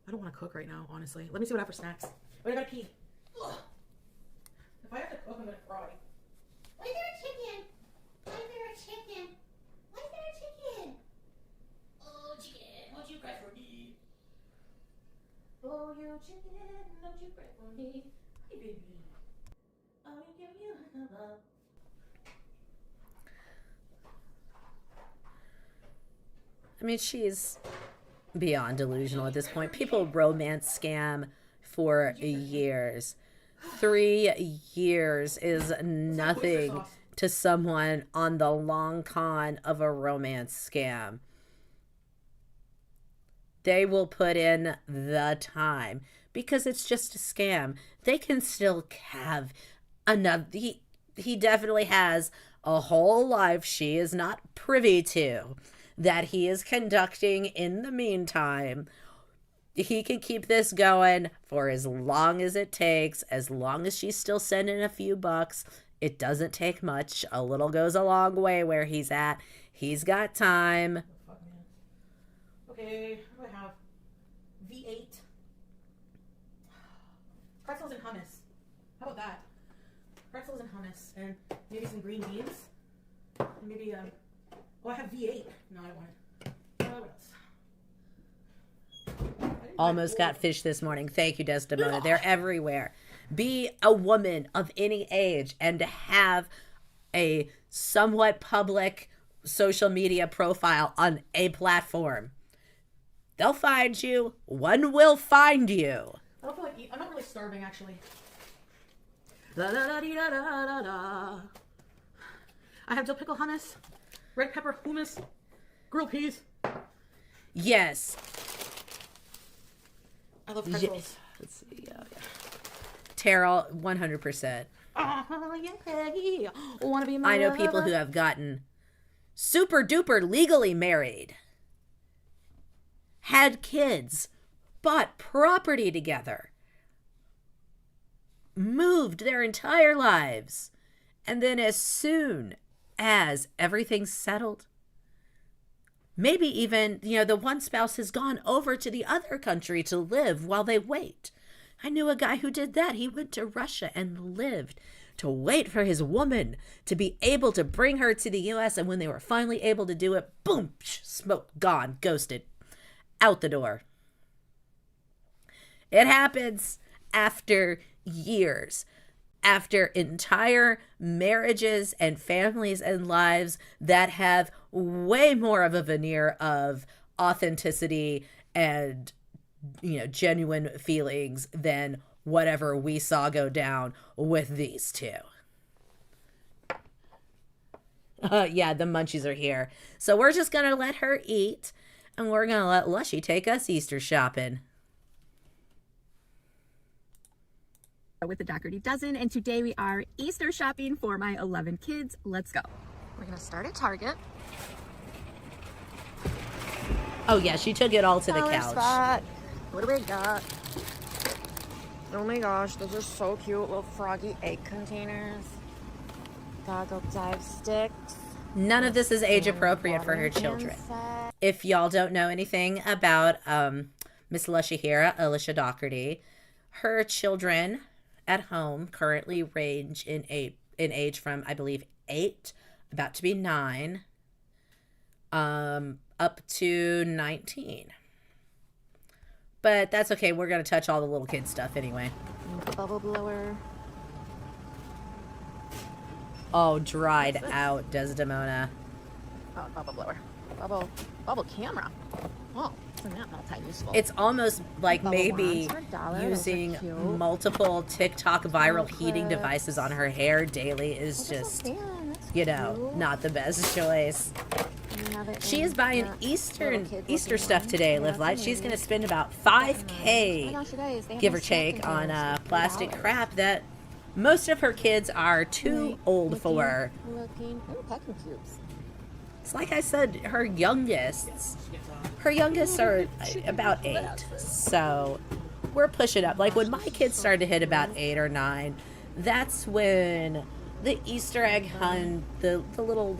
I don't want to cook right now, honestly. Let me see what I have for snacks. Wait, I gotta pee. Ugh. If I have to cook, I'm gonna cry. Why is there a chicken? Why is there a chicken? Why is there a chicken? Oh, chicken, won't you cry for I mean, she's beyond delusional at this point. People romance scam for years. 3 years is nothing to someone on the long con of a romance scam. They will put in the time because it's just a scam. They can still have another. He definitely has a whole life she is not privy to that he is conducting in the meantime. He can keep this going for as long as it takes, as long as she's still sending a few bucks. It doesn't take much. A little goes a long way where he's at. He's got time. Okay, what do I have? V8. Pretzels and hummus. How about that? Pretzels and hummus. And maybe some green beans. And maybe, oh, I have V8. No, I don't want it. What else? Almost got fish this morning. Thank you, Desdemona. They're everywhere. Be a woman of any age and to have a somewhat public social media profile on a platform. They'll find you. One will find you. I don't feel like I'm not really starving, actually. I have dill pickle hummus, red pepper hummus, grilled peas. Yes. I love pretzels. Let's see. Yeah. Terrell, 100%. Oh, yeah. Wanna be my I know lover? people who have gotten super duper legally married, had kids, bought property together, moved their entire lives, and then as soon as everything's settled, maybe even, the one spouse has gone over to the other country to live while they wait. I knew a guy who did that. He went to Russia and lived to wait for his woman to be able to bring her to the U.S. And when they were finally able to do it, boom, smoke, gone, ghosted, out the door. It happens after years, after entire marriages and families and lives that have way more of a veneer of authenticity and genuine feelings than whatever we saw go down with these two. Yeah, the munchies are here. So we're just going to let her eat, and we're going to let Lushy take us Easter shopping. With the Doherty Dozen, and today we are Easter shopping for my 11 kids. Let's go. We're going to start at Target. Oh, yeah, she took it all to the Dollar couch. Spot. What do we got? Oh my gosh, those are so cute. Little froggy egg containers. Goggle dive sticks. None of this is age appropriate for her children. If y'all don't know anything about Miss Lushahira, Alicia Doherty, her children at home currently range in age from, I believe, 8, about to be 9, up to 19. But that's okay. We're going to touch all the little kid stuff anyway. Bubble blower. Oh, dried out, Desdemona. Oh, bubble blower. Bubble camera. Oh, isn't that multi-useful? It's almost like Bubble maybe wands for $1. Those are using cute. multiple TikTok viral heating clips. devices on her hair daily is Oh, that's just, so fan. That's cute. not the best choice. We have it She in is buying that Easter little kid Easter looking stuff one. today, Yeah, Live that's Light. She's amazing. going to spend about Oh my $5K, gosh, you guys, they have give no or take, snack on containers for plastic $3. crap that most of her kids are too Right, old looking, for. Ooh, packing cubes. It's like I said, her youngest are about 8. So we're pushing up. Like when my kids started to hit about 8 or 9, that's when the Easter egg hunt, the little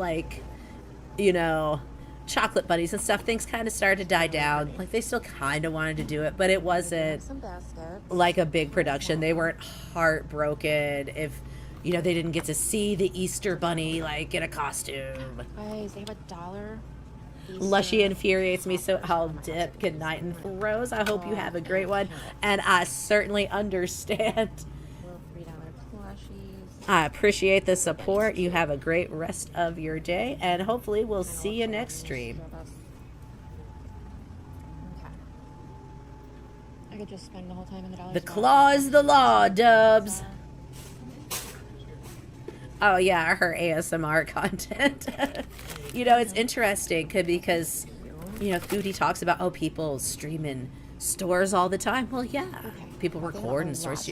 chocolate bunnies and stuff, things kind of started to die down. Like they still kind of wanted to do it, but it wasn't Some baskets. like a big production. They weren't heartbroken if they didn't get to see the Easter bunny in a costume. Guys, they have $1. Lushy infuriates me, so I'll dip. Good night, and Rose, I hope you have a great one, and I certainly understand. Little $3 plush plushies. I appreciate the support. You have a great rest of your day, and hopefully we'll see you next stream. Okay. I could just spend the whole time in the dollar The store. claw's the law, Dubs. Oh yeah, her ASMR content. You know, it's interesting because, you know, Foodie talks about, oh, people stream in stores all the time. Well, yeah, people record in stores.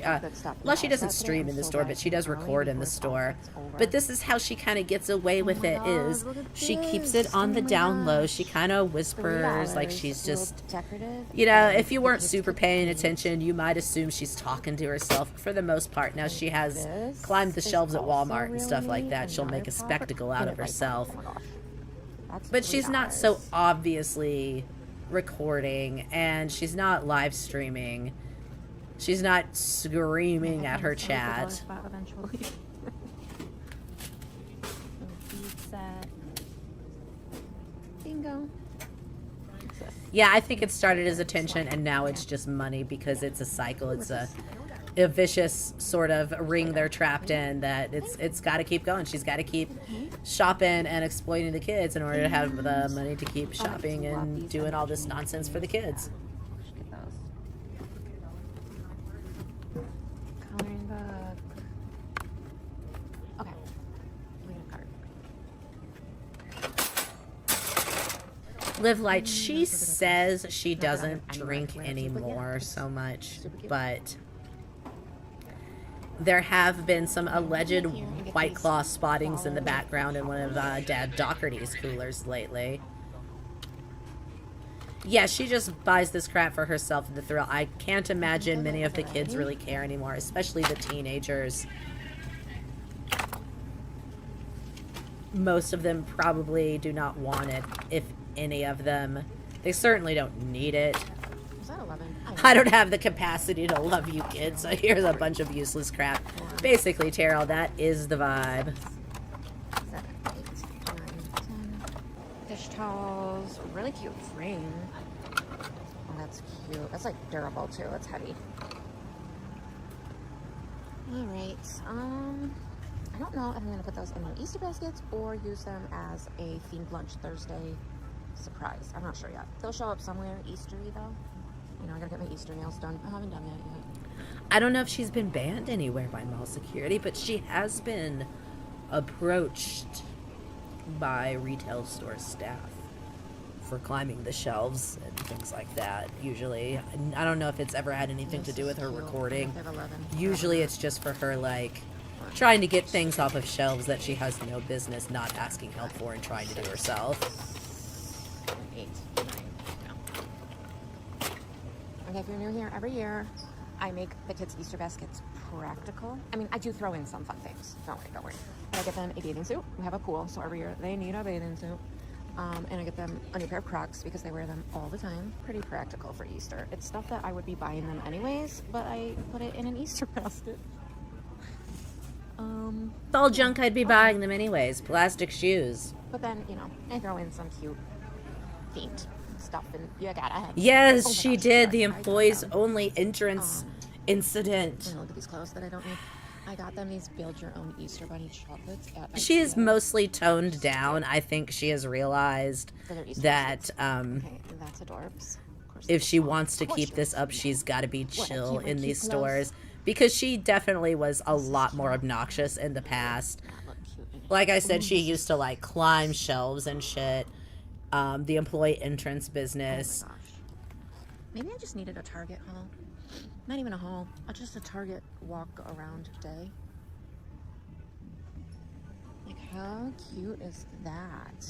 Well, she doesn't stream in the store, but she does record in the store. But this is how she kind of gets away with it, is she keeps it on the down low. She kind of whispers like she's just, you know, if you weren't super paying attention, you might assume she's talking to herself. For the most part, now she has climbed the shelves at Walmart and stuff like that. She'll make a spectacle out of herself. But she's not so obviously recording, and she's not live streaming. She's not screaming at her chat. Bingo. Yeah, I think it started as attention, and now it's just money because it's a cycle. It's a vicious sort of ring they're trapped in, that it's got to keep going. She's got to keep shopping and exploiting the kids in order to have the money to keep shopping and doing all this nonsense for the kids. Get those. Coloring book. Okay. We got a card. Live Light, she says she doesn't drink anymore so much, but there have been some alleged White Claw spottings in the background in one of Dad Doherty's coolers lately. Yeah, she just buys this crap for herself and the thrill. I can't imagine many of the kids really care anymore, especially the teenagers. Most of them probably do not want it, if any of them. They certainly don't need it. Was that 11? I don't have the capacity to love you kids, so here's a bunch of useless crap. Basically, Terrell, that is the vibe. 7, 8, 9, 10. Dish towels. Really cute frame. Oh, that's cute. That's like durable too. It's heavy. Alright. I don't know if I'm going to put those in my Easter baskets or use them as a themed lunch Thursday surprise. I'm not sure yet. They'll show up somewhere Eastery though. You know, I gotta get my Easter nails done. I haven't done that yet. I don't know if she's been banned anywhere by mall security, but she has been approached by retail store staff for climbing the shelves and things like that. Usually, I don't know if it's ever had anything to do with her recording. Usually it's just for her, like, trying to get things off of shelves that she has no business not asking help for and trying to do herself. 8, 9, no. Okay, if you're new here, every year I make the kids' Easter baskets practical. I mean, I do throw in some fun things. Don't worry. But I get them a bathing suit. We have a pool, so every year they need a bathing suit. And I get them a new pair of Crocs because they wear them all the time. Pretty practical for Easter. It's stuff that I would be buying them anyways, but I put it in an Easter basket. It's all junk I'd be buying them anyways. Plastic shoes. But then, you know, I throw in some cute themed stuff, and you gotta have. Yes, Oh my she gosh, did. yes, The I got employees them. only entrance incident. I'm gonna look at these clothes that I don't need. I got them these build your own Easter bunny chocolates at She is IKEA mostly toned down. I think she has realized for their Easter that baskets. Okay, that's adorbs. Of course if they she are. wants to Of course keep she this wants up, to be she's got to be What, I chill keep my in cute these clothes? stores, because she definitely was a lot more obnoxious in the past. That look cute in it. Like I said, she used to like climb shelves and shit. The employee entrance business. Oh my gosh. Maybe I just needed a Target haul. Not even a haul. Just a Target walk around day. Like, how cute is that?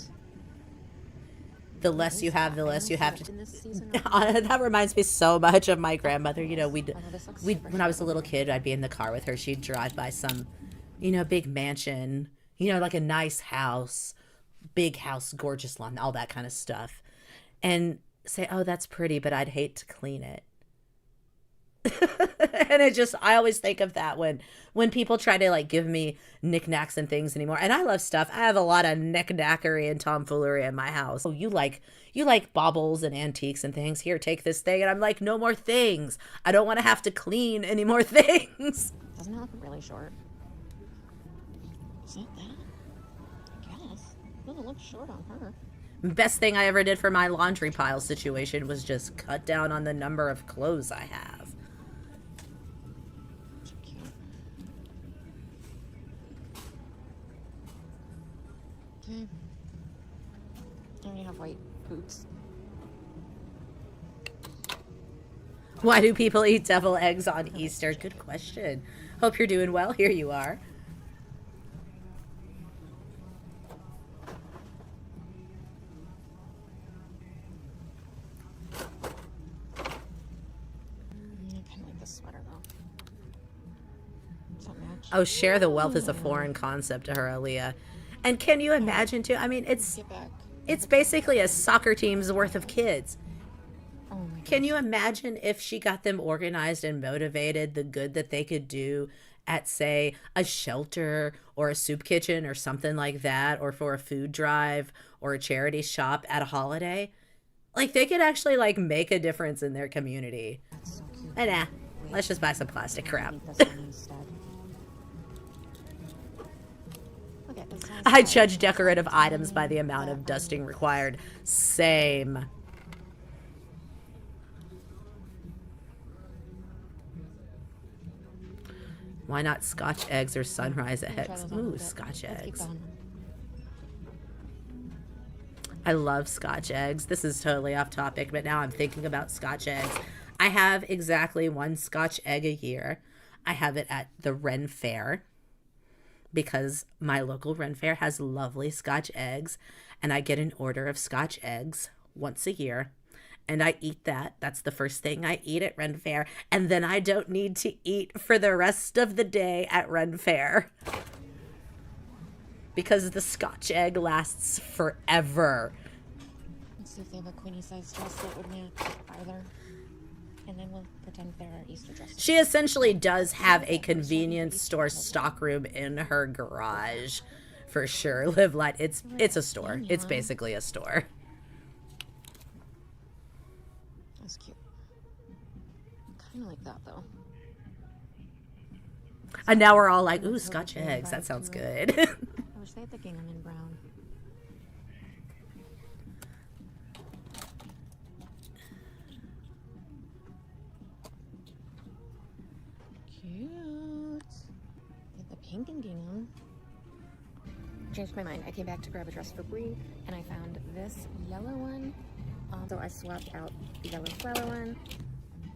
The less you have, the less you have to. In this season right That reminds me so much of my grandmother. You know, I know this looks we super when I was a cute. little kid, I'd be in the car with her. She'd drive by some, you know, big mansion, you know, like a nice house, big house, gorgeous lawn, all that kind of stuff, and say, "Oh, that's pretty, but I'd hate to clean it." And I always think of that when people try to like give me knickknacks and things anymore. And I love stuff. I have a lot of knickknackery and tomfoolery in my house. Oh, you like baubles and antiques and things. Here, take this thing. And I'm like, no more things. I don't want to have to clean any more things. Doesn't it look really short? Is that that? I guess. Doesn't look short on her. Best thing I ever did for my laundry pile situation was just cut down on the number of clothes I have. So cute. Okay. I already have white boots. Why do people eat devil eggs on Easter? Good question. Hope you're doing well. Here you are. I kind of like this sweater though. Does that match? Oh, share the wealth is a foreign concept to her, Aaliyah. And can you imagine too? I mean, Get back. it's basically a soccer team's worth of kids. Oh my Can you imagine if she got them organized and motivated, the good that they could do at, say, a shelter or a soup kitchen or something like that, or for a food drive or a charity shop at a holiday? Like, they could actually, like, make a difference in their community. That's so cute. And let's just buy some plastic crap. Leave this one instead. Look at this nice I bag. judge decorative items by the amount of dusting required. Same. Why not Scotch eggs or sunrise Let me try eggs? those on a Ooh, bit. Scotch Let's keep eggs. going. I love Scotch eggs. This is totally off topic, but now I'm thinking about Scotch eggs. I have exactly one Scotch egg a year. I have it at the Ren Fair because my local Ren Fair has lovely Scotch eggs, and I get an order of Scotch eggs once a year. And I eat that. That's the first thing I eat at Ren Fair. And then I don't need to eat for the rest of the day at Ren Fair. Because the Scotch egg lasts forever. Let's see if they have a queenie size dress that would match either. And then we'll pretend they're our Easter dresses. She essentially does have a convenience store stockroom in her garage. For sure. Live Light. It's a store. It's basically a store. That's cute. Kind of like that though. And now we're all like, ooh, Scotch eggs. That sounds good. I wish they had the gingham in brown. Cute. Get the pink and gingham. Changed my mind. I came back to grab a dress for Brie, and I found this yellow one. So I swapped out the yellow flower one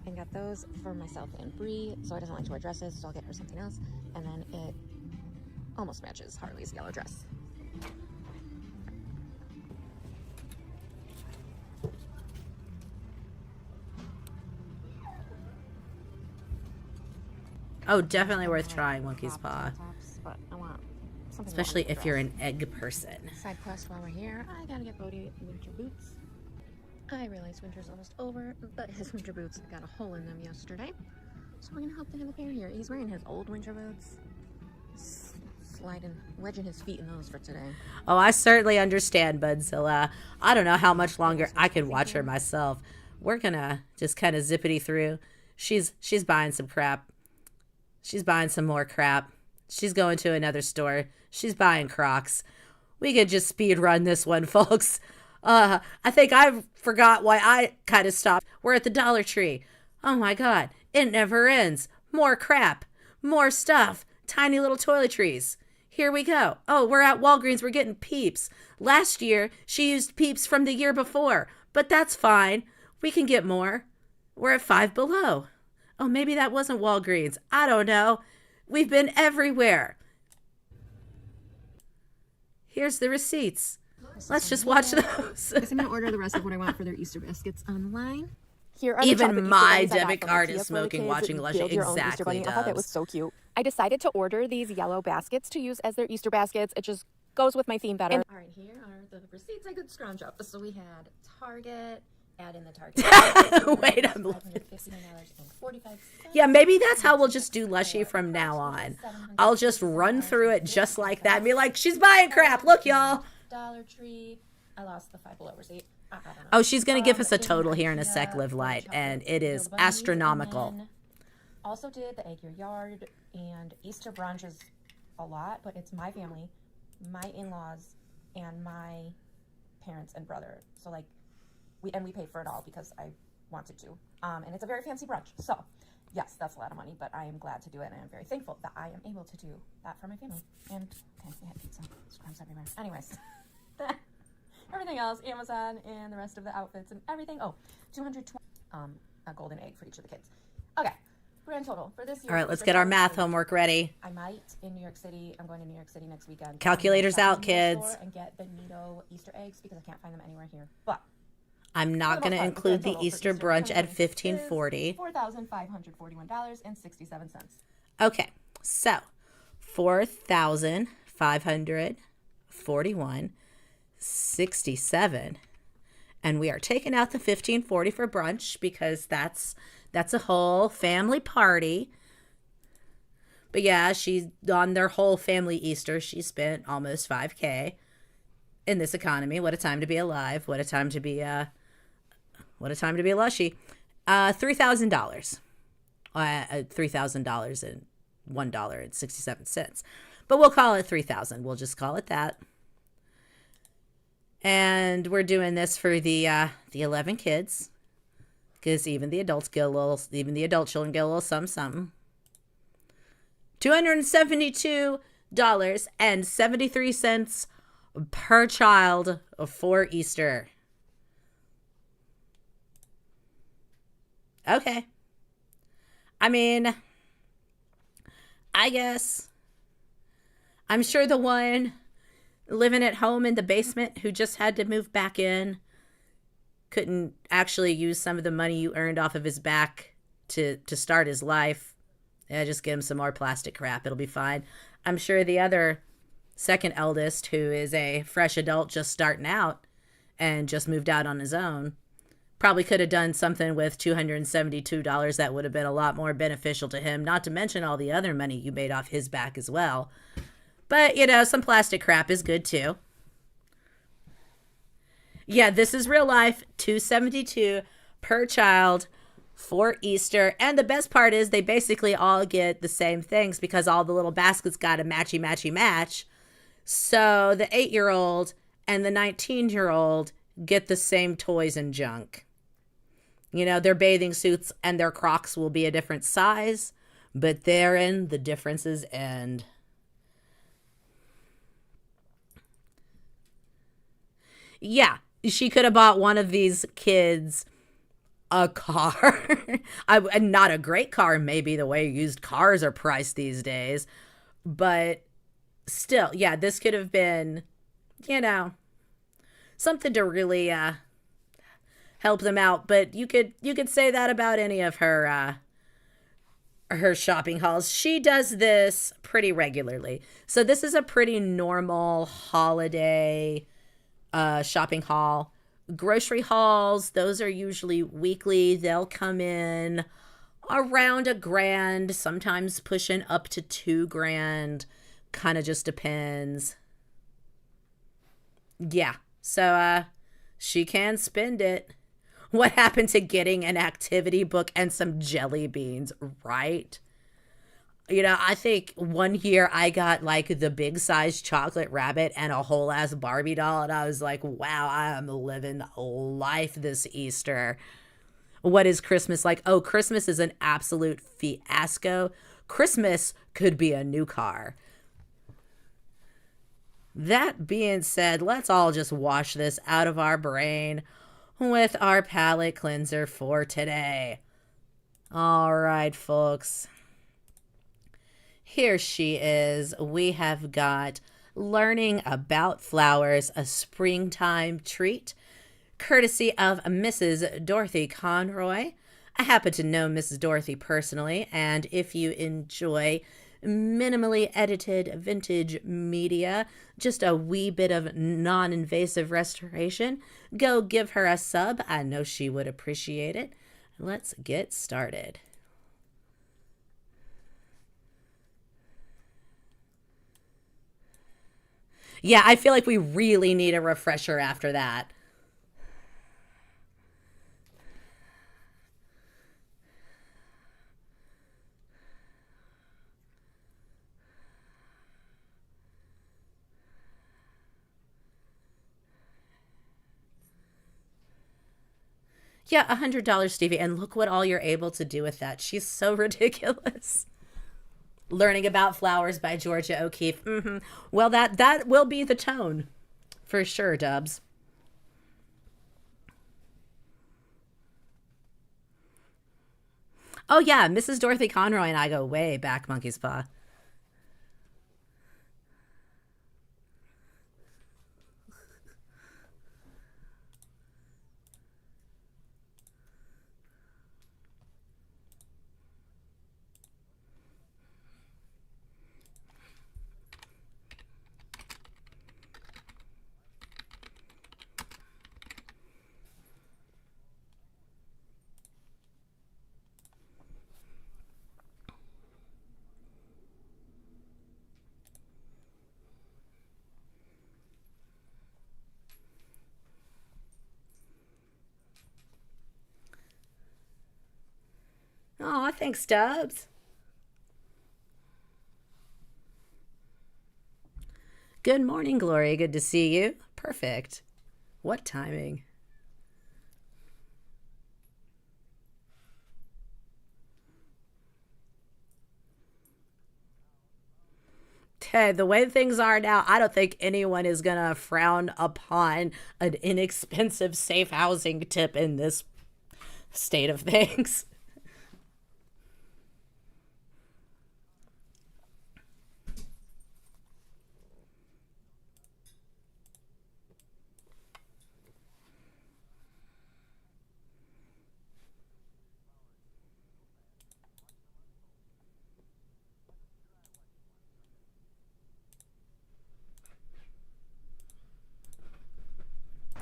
and got those for myself and Brie. Zoe doesn't like to wear dresses, so I'll get her something else. And then it almost matches Harley's yellow dress. Oh, definitely worth trying Monkey's Paw. Tops, but I want something Especially more if you're an egg person. Side quest while we're here, I gotta get Bodhi winter boots. I realize winter's almost over, but his winter boots got a hole in them yesterday. So we're gonna hope to have a pair here. He's wearing his old winter boots. Wedging his feet in those for today. Oh, I certainly understand, Budzilla. I don't know how much longer I can watch her myself. We're gonna just kind of zippity through. She's buying some crap. She's buying some more crap. She's going to another store. She's buying Crocs. We could just speed run this one, folks. I think I forgot why I kind of stopped. We're at the Dollar Tree. Oh my God, it never ends. More crap, more stuff, tiny little toiletries. Here we go. Oh, we're at Walgreens. We're getting Peeps. Last year, she used Peeps from the year before, but that's fine. We can get more. We're at Five Below. Oh, maybe that wasn't Walgreens. I don't know. We've been everywhere. Here's the receipts. Let's just watch those. I'm gonna order the rest of what I want for their Easter baskets online. Here are Even the chocolate my Easter bunnies I got debit from card Ikea is for the smoking kids. watching Luscia. Build your own Easter Exactly, bunny. I thought that was Dubs. so cute. I decided to order these yellow baskets to use as their Easter baskets. It just goes with my theme better. All right, here are the receipts I could scrounge up. So we had Target. Add in the Target. Wait, I'm looking. $559.45. Yeah, maybe that's how we'll just do Lushy from now on. I'll just run through it just like that and be like, she's buying crap. Look, y'all. Dollar Tree. I lost the Five Below receipt. I don't know. Oh, she's going to give us a total here in a sec, Live Light, and it is astronomical. Also did the Egg Your Yard and Easter brunch is a lot, but it's my family, my in-laws, and my parents and brother. So like, we pay for it all because I wanted to. And it's a very fancy brunch. So yes, that's a lot of money, but I am glad to do it, and I'm very thankful that I am able to do that for my family. And okay, we had pizza, crumbs everywhere. Anyways, everything else, Amazon, and the rest of the outfits and everything. Oh, 220 a golden egg for each of the kids. Okay, grand total for this year. All right, let's get our math homework ready. I might in New York City. I'm going to New York City next weekend. Calculators out, kids. And get the Nito Easter eggs because I can't find them anywhere here. But I'm not going to include the Easter brunch at $15.40. $4,541.67. Okay, so $4,541.67, and we are taking out the $15.40 for brunch because that's a whole family party. But yeah, she's on their whole family Easter. She spent almost $5,000 in this economy. What a time to be alive! What a time to be a lushy. $3,000. $3,000 and $1.67. But we'll call it $3,000. We'll just call it that. And we're doing this for the 11 kids, because even the adult children get a little something. $272.73 per child for Easter. Okay. I mean, I guess I'm sure the one living at home in the basement who just had to move back in couldn't actually use some of the money you earned off of his back to start his life. Yeah, just give him some more plastic crap. It'll be fine. I'm sure the other second eldest, who is a fresh adult just starting out and just moved out on his own, probably could have done something with $272 that would have been a lot more beneficial to him, not to mention all the other money you made off his back as well. But, some plastic crap is good too. Yeah, this is real life. $272 per child for Easter. And the best part is they basically all get the same things because all the little baskets got a match. So the 8-year-old and the 19-year-old get the same toys and junk. Their bathing suits and their Crocs will be a different size, but therein the differences end. Yeah, she could have bought one of these kids a car. Not a great car, maybe, the way used cars are priced these days. But still, yeah, this could have been, something to really help them out. But you could say that about any of her shopping hauls. She does this pretty regularly. So this is a pretty normal holiday shopping haul. Grocery hauls, those are usually weekly. They'll come in around $1,000, sometimes pushing up to $2,000. Kind of just depends. Yeah, so she can spend it. What happened to getting an activity book and some jelly beans, right? I think one year I got like the big size chocolate rabbit and a whole ass Barbie doll. And I was like, wow, I am living life this Easter. What is Christmas like? Oh, Christmas is an absolute fiasco. Christmas could be a new car. That being said, let's all just wash this out of our brain with our palate cleanser for today. All right, folks. Here she is. We have got Learning About Flowers, a Springtime Treat, courtesy of Mrs. Dorothy Conroy. I happen to know Mrs. Dorothy personally, and if you enjoy minimally edited vintage media, just a wee bit of non-invasive restoration, go give her a sub. I know she would appreciate it. Let's get started. Yeah, I feel like we really need a refresher after that. Yeah, $100, Stevie. And look what all you're able to do with that. She's so ridiculous. Learning About Flowers by Georgia O'Keeffe. Well, that will be the tone. For sure, Dubs. Oh, yeah, Mrs. Dorothy Conroy and I go way back, Monkey's Paw. Aw, thanks, Dubs. Good morning, Glory. Good to see you. Perfect. What timing? Hey, the way things are now, I don't think anyone is going to frown upon an inexpensive, safe housing tip in this state of things.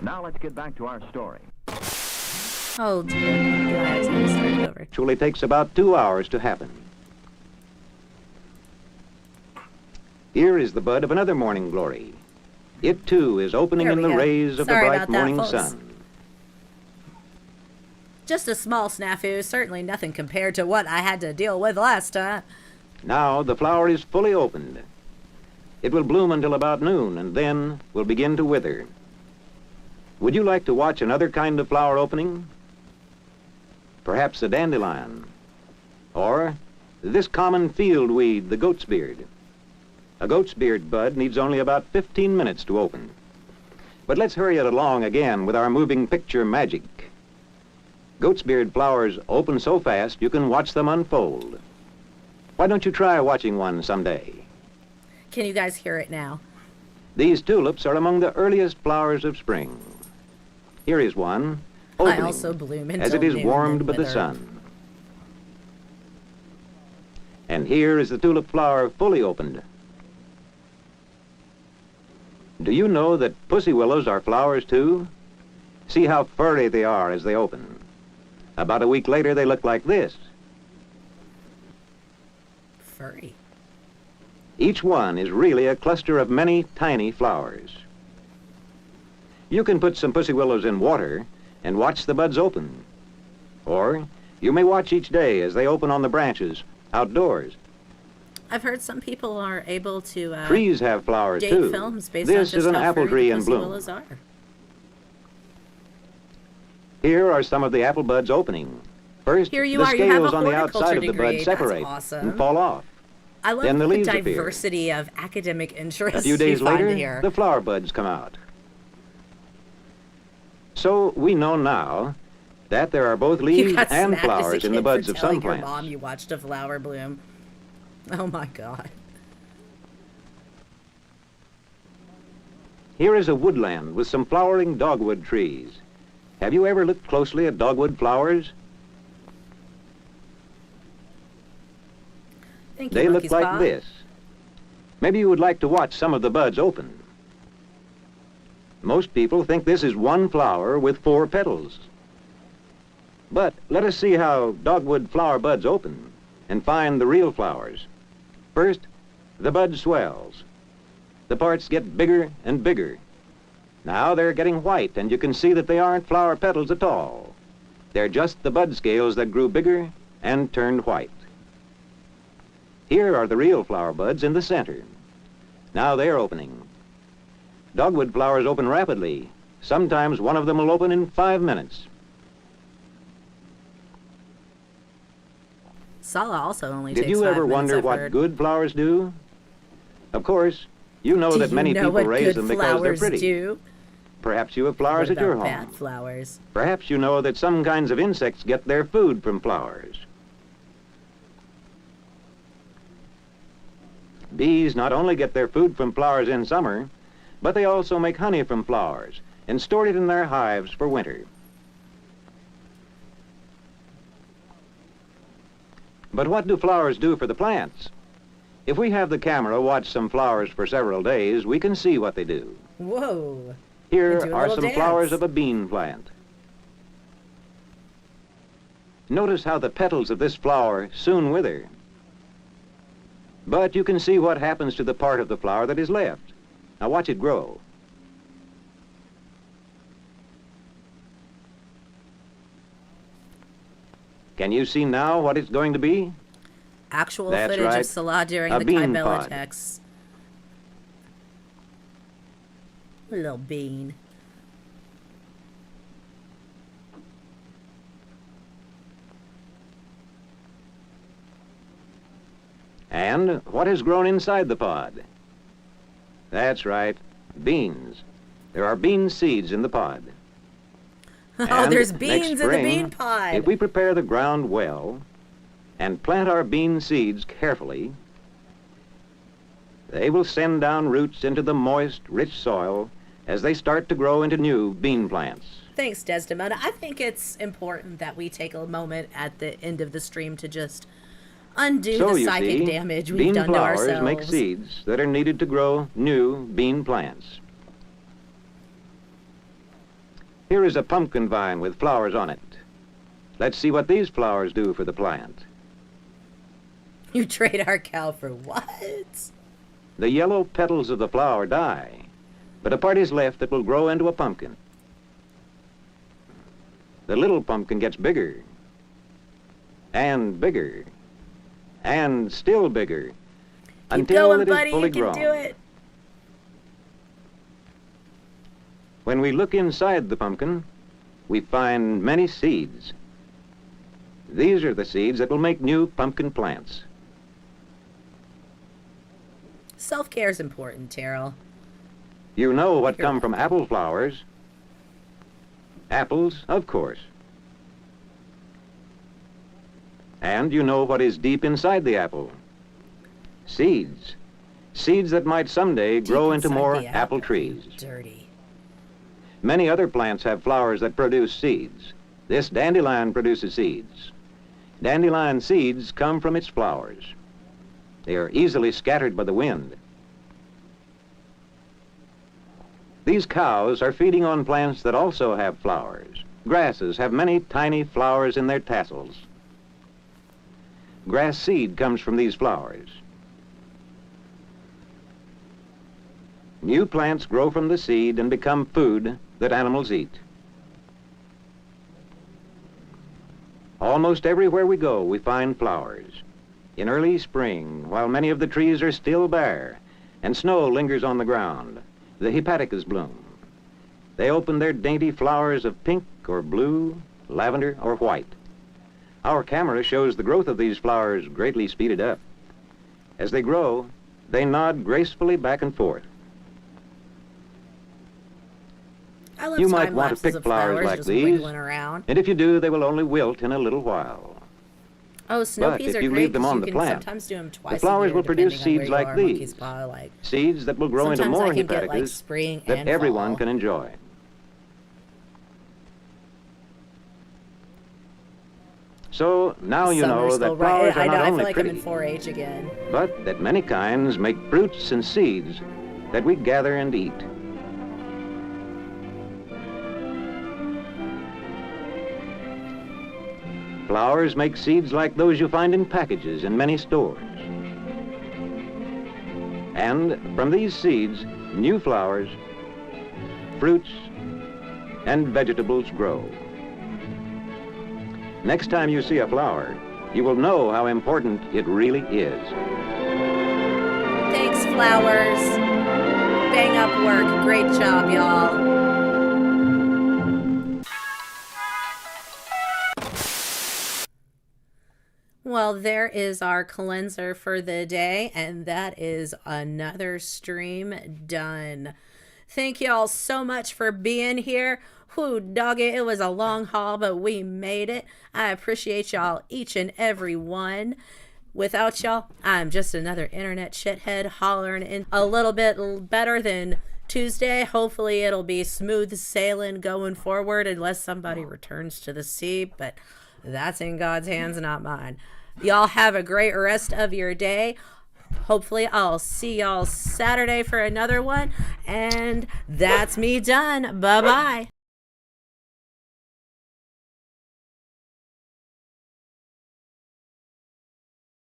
Now let's get back to our story. Oh, dear. Glad to start over. Actually takes about 2 hours to happen. Here is the bud of another morning glory. It, too, is opening There in we the go. rays of Sorry the bright about that, morning folks. sun. Just a small snafu, certainly nothing compared to what I had to deal with last time. Now the flower is fully opened. It will bloom until about noon and then will begin to wither. Would you like to watch another kind of flower opening? Perhaps a dandelion. Or this common field weed, the goat's beard. A goat's beard bud needs only about 15 minutes to open. But let's hurry it along again with our moving picture magic. Goat's beard flowers open so fast you can watch them unfold. Why don't you try watching one someday? Can you guys hear it now? These tulips are among the earliest flowers of spring. Here is one, opening, I also bloom until as it is noon warmed and by the wither. sun. And here is the tulip flower fully opened. Do you know that pussy willows are flowers too? See how furry they are as they open. About a week later, they look like this. Furry. Each one is really a cluster of many tiny flowers. You can put some pussy willows in water and watch the buds open. Or you may watch each day as they open on the branches outdoors. I've heard some people are able to Trees have flowers date too. films based on This just is an how apple furry tree the in pussy bloom. willows are. Here are some of the apple buds opening. First, Here you the are. You have a scales on the horticulture outside of the degree. bud That's separate awesome. and fall off. I love Then the the leaves appear. diversity of academic interests A few days you find later, here. the flower buds come out. So we know now that there are both You leaves got and smacked as a flowers in the kid buds for of some telling your plants. mom you watched a flower bloom. Oh my God. Here is a woodland with some flowering dogwood trees. Have you ever looked closely at dogwood flowers? Thank you, They look Monkey's like Paw. this. Maybe you would like to watch some of the buds open. Most people think this is one flower with 4 petals. But let us see how dogwood flower buds open and find the real flowers. First, the bud swells. The parts get bigger and bigger. Now they're getting white, and you can see that they aren't flower petals at all. They're just the bud scales that grew bigger and turned white. Here are the real flower buds in the center. Now they're opening. Dogwood flowers open rapidly. Sometimes one of them will open in 5 minutes. Sala also only Did takes you 5 ever minutes, wonder I've what heard. good flowers do? Of course, you know Do that you many know people what raise good them because they're flowers pretty. do? Perhaps you have flowers What at your about home. bad flowers? Perhaps you know that some kinds of insects get their food from flowers. Bees not only get their food from flowers in summer, but they also make honey from flowers and store it in their hives for winter. But what do flowers do for the plants? If we have the camera watch some flowers for several days, we can see what they do. Whoa. Here They do a are little some dance. flowers of a bean plant. Notice how the petals of this flower soon wither. But you can see what happens to the part of the flower that is left. Now watch it grow. Can you see now what it's going to be? Actual That's footage right. of Salah during A the bean Kybella pod. text. Little bean. And what has grown inside the pod? That's right, beans. There are bean seeds in the pod. Oh, And there's next beans in the spring, bean pod. If we prepare the ground well and plant our bean seeds carefully, they will send down roots into the moist, rich soil as they start to grow into new bean plants. Thanks, Desdemona. I think it's important that we take a moment at the end of the stream to just undo So the you psychic see, damage we've bean done to flowers ourselves. make seeds that are needed to grow new bean plants. Here is a pumpkin vine with flowers on it. Let's see what these flowers do for the plant. You trade our cow for what? The yellow petals of the flower die, but a part is left that will grow into a pumpkin. The little pumpkin gets bigger, and bigger, and still bigger, Keep until going, it is buddy. fully You can grown. do it. When we look inside the pumpkin, we find many seeds. These are the seeds that will make new pumpkin plants. Self-care is important, Terrell. You know what You're come from apple flowers. Apples, of course. And you know what is deep inside the apple. Seeds. Seeds that might someday grow Deep into inside more the apple trees. Dirty. Many other plants have flowers that produce seeds. This dandelion produces seeds. Dandelion seeds come from its flowers. They are easily scattered by the wind. These cows are feeding on plants that also have flowers. Grasses have many tiny flowers in their tassels. Grass seed comes from these flowers. New plants grow from the seed and become food that animals eat. Almost everywhere we go, we find flowers. In early spring, while many of the trees are still bare and snow lingers on the ground, the hepaticas bloom. They open their dainty flowers of pink or blue, lavender or white. Our camera shows the growth of these flowers greatly speeded up. As they grow, they nod gracefully back and forth. I love You might time want to lapses pick of flowers like just these. wiggling around. And if you do, they will only wilt in a little while. Oh, snow But peas if are you great leave them 'cause on you the can plant, sometimes do them twice flowers a year, will produce depending on seeds where you like are in Monkey's these. Paw, like, Seeds that will grow into sometimes more I can get like hepaticas spring that and everyone fall. can enjoy. So now you know Summer's that still right. flowers I are know. not I feel only like I'm in pretty, 4-H again. but that many kinds make fruits and seeds that we gather and eat. Flowers make seeds like those you find in packages in many stores. And from these seeds, new flowers, fruits, and vegetables grow. Next time you see a flower, you will know how important it really is. Thanks, flowers. Bang up work. Great job, y'all. Well, Well, there is our cleanser for the day, and that is another stream done. Thank you all so much for being here. Whoo, doggy, it was a long haul, but we made it. I appreciate y'all, each and every one. Without y'all, I'm just another internet shithead hollering in a little bit better than Tuesday. Hopefully it'll be smooth sailing going forward unless somebody returns to the sea, but that's in God's hands, not mine. Y'all have a great rest of your day. Hopefully I'll see y'all Saturday for another one. And that's me done. Bye-bye.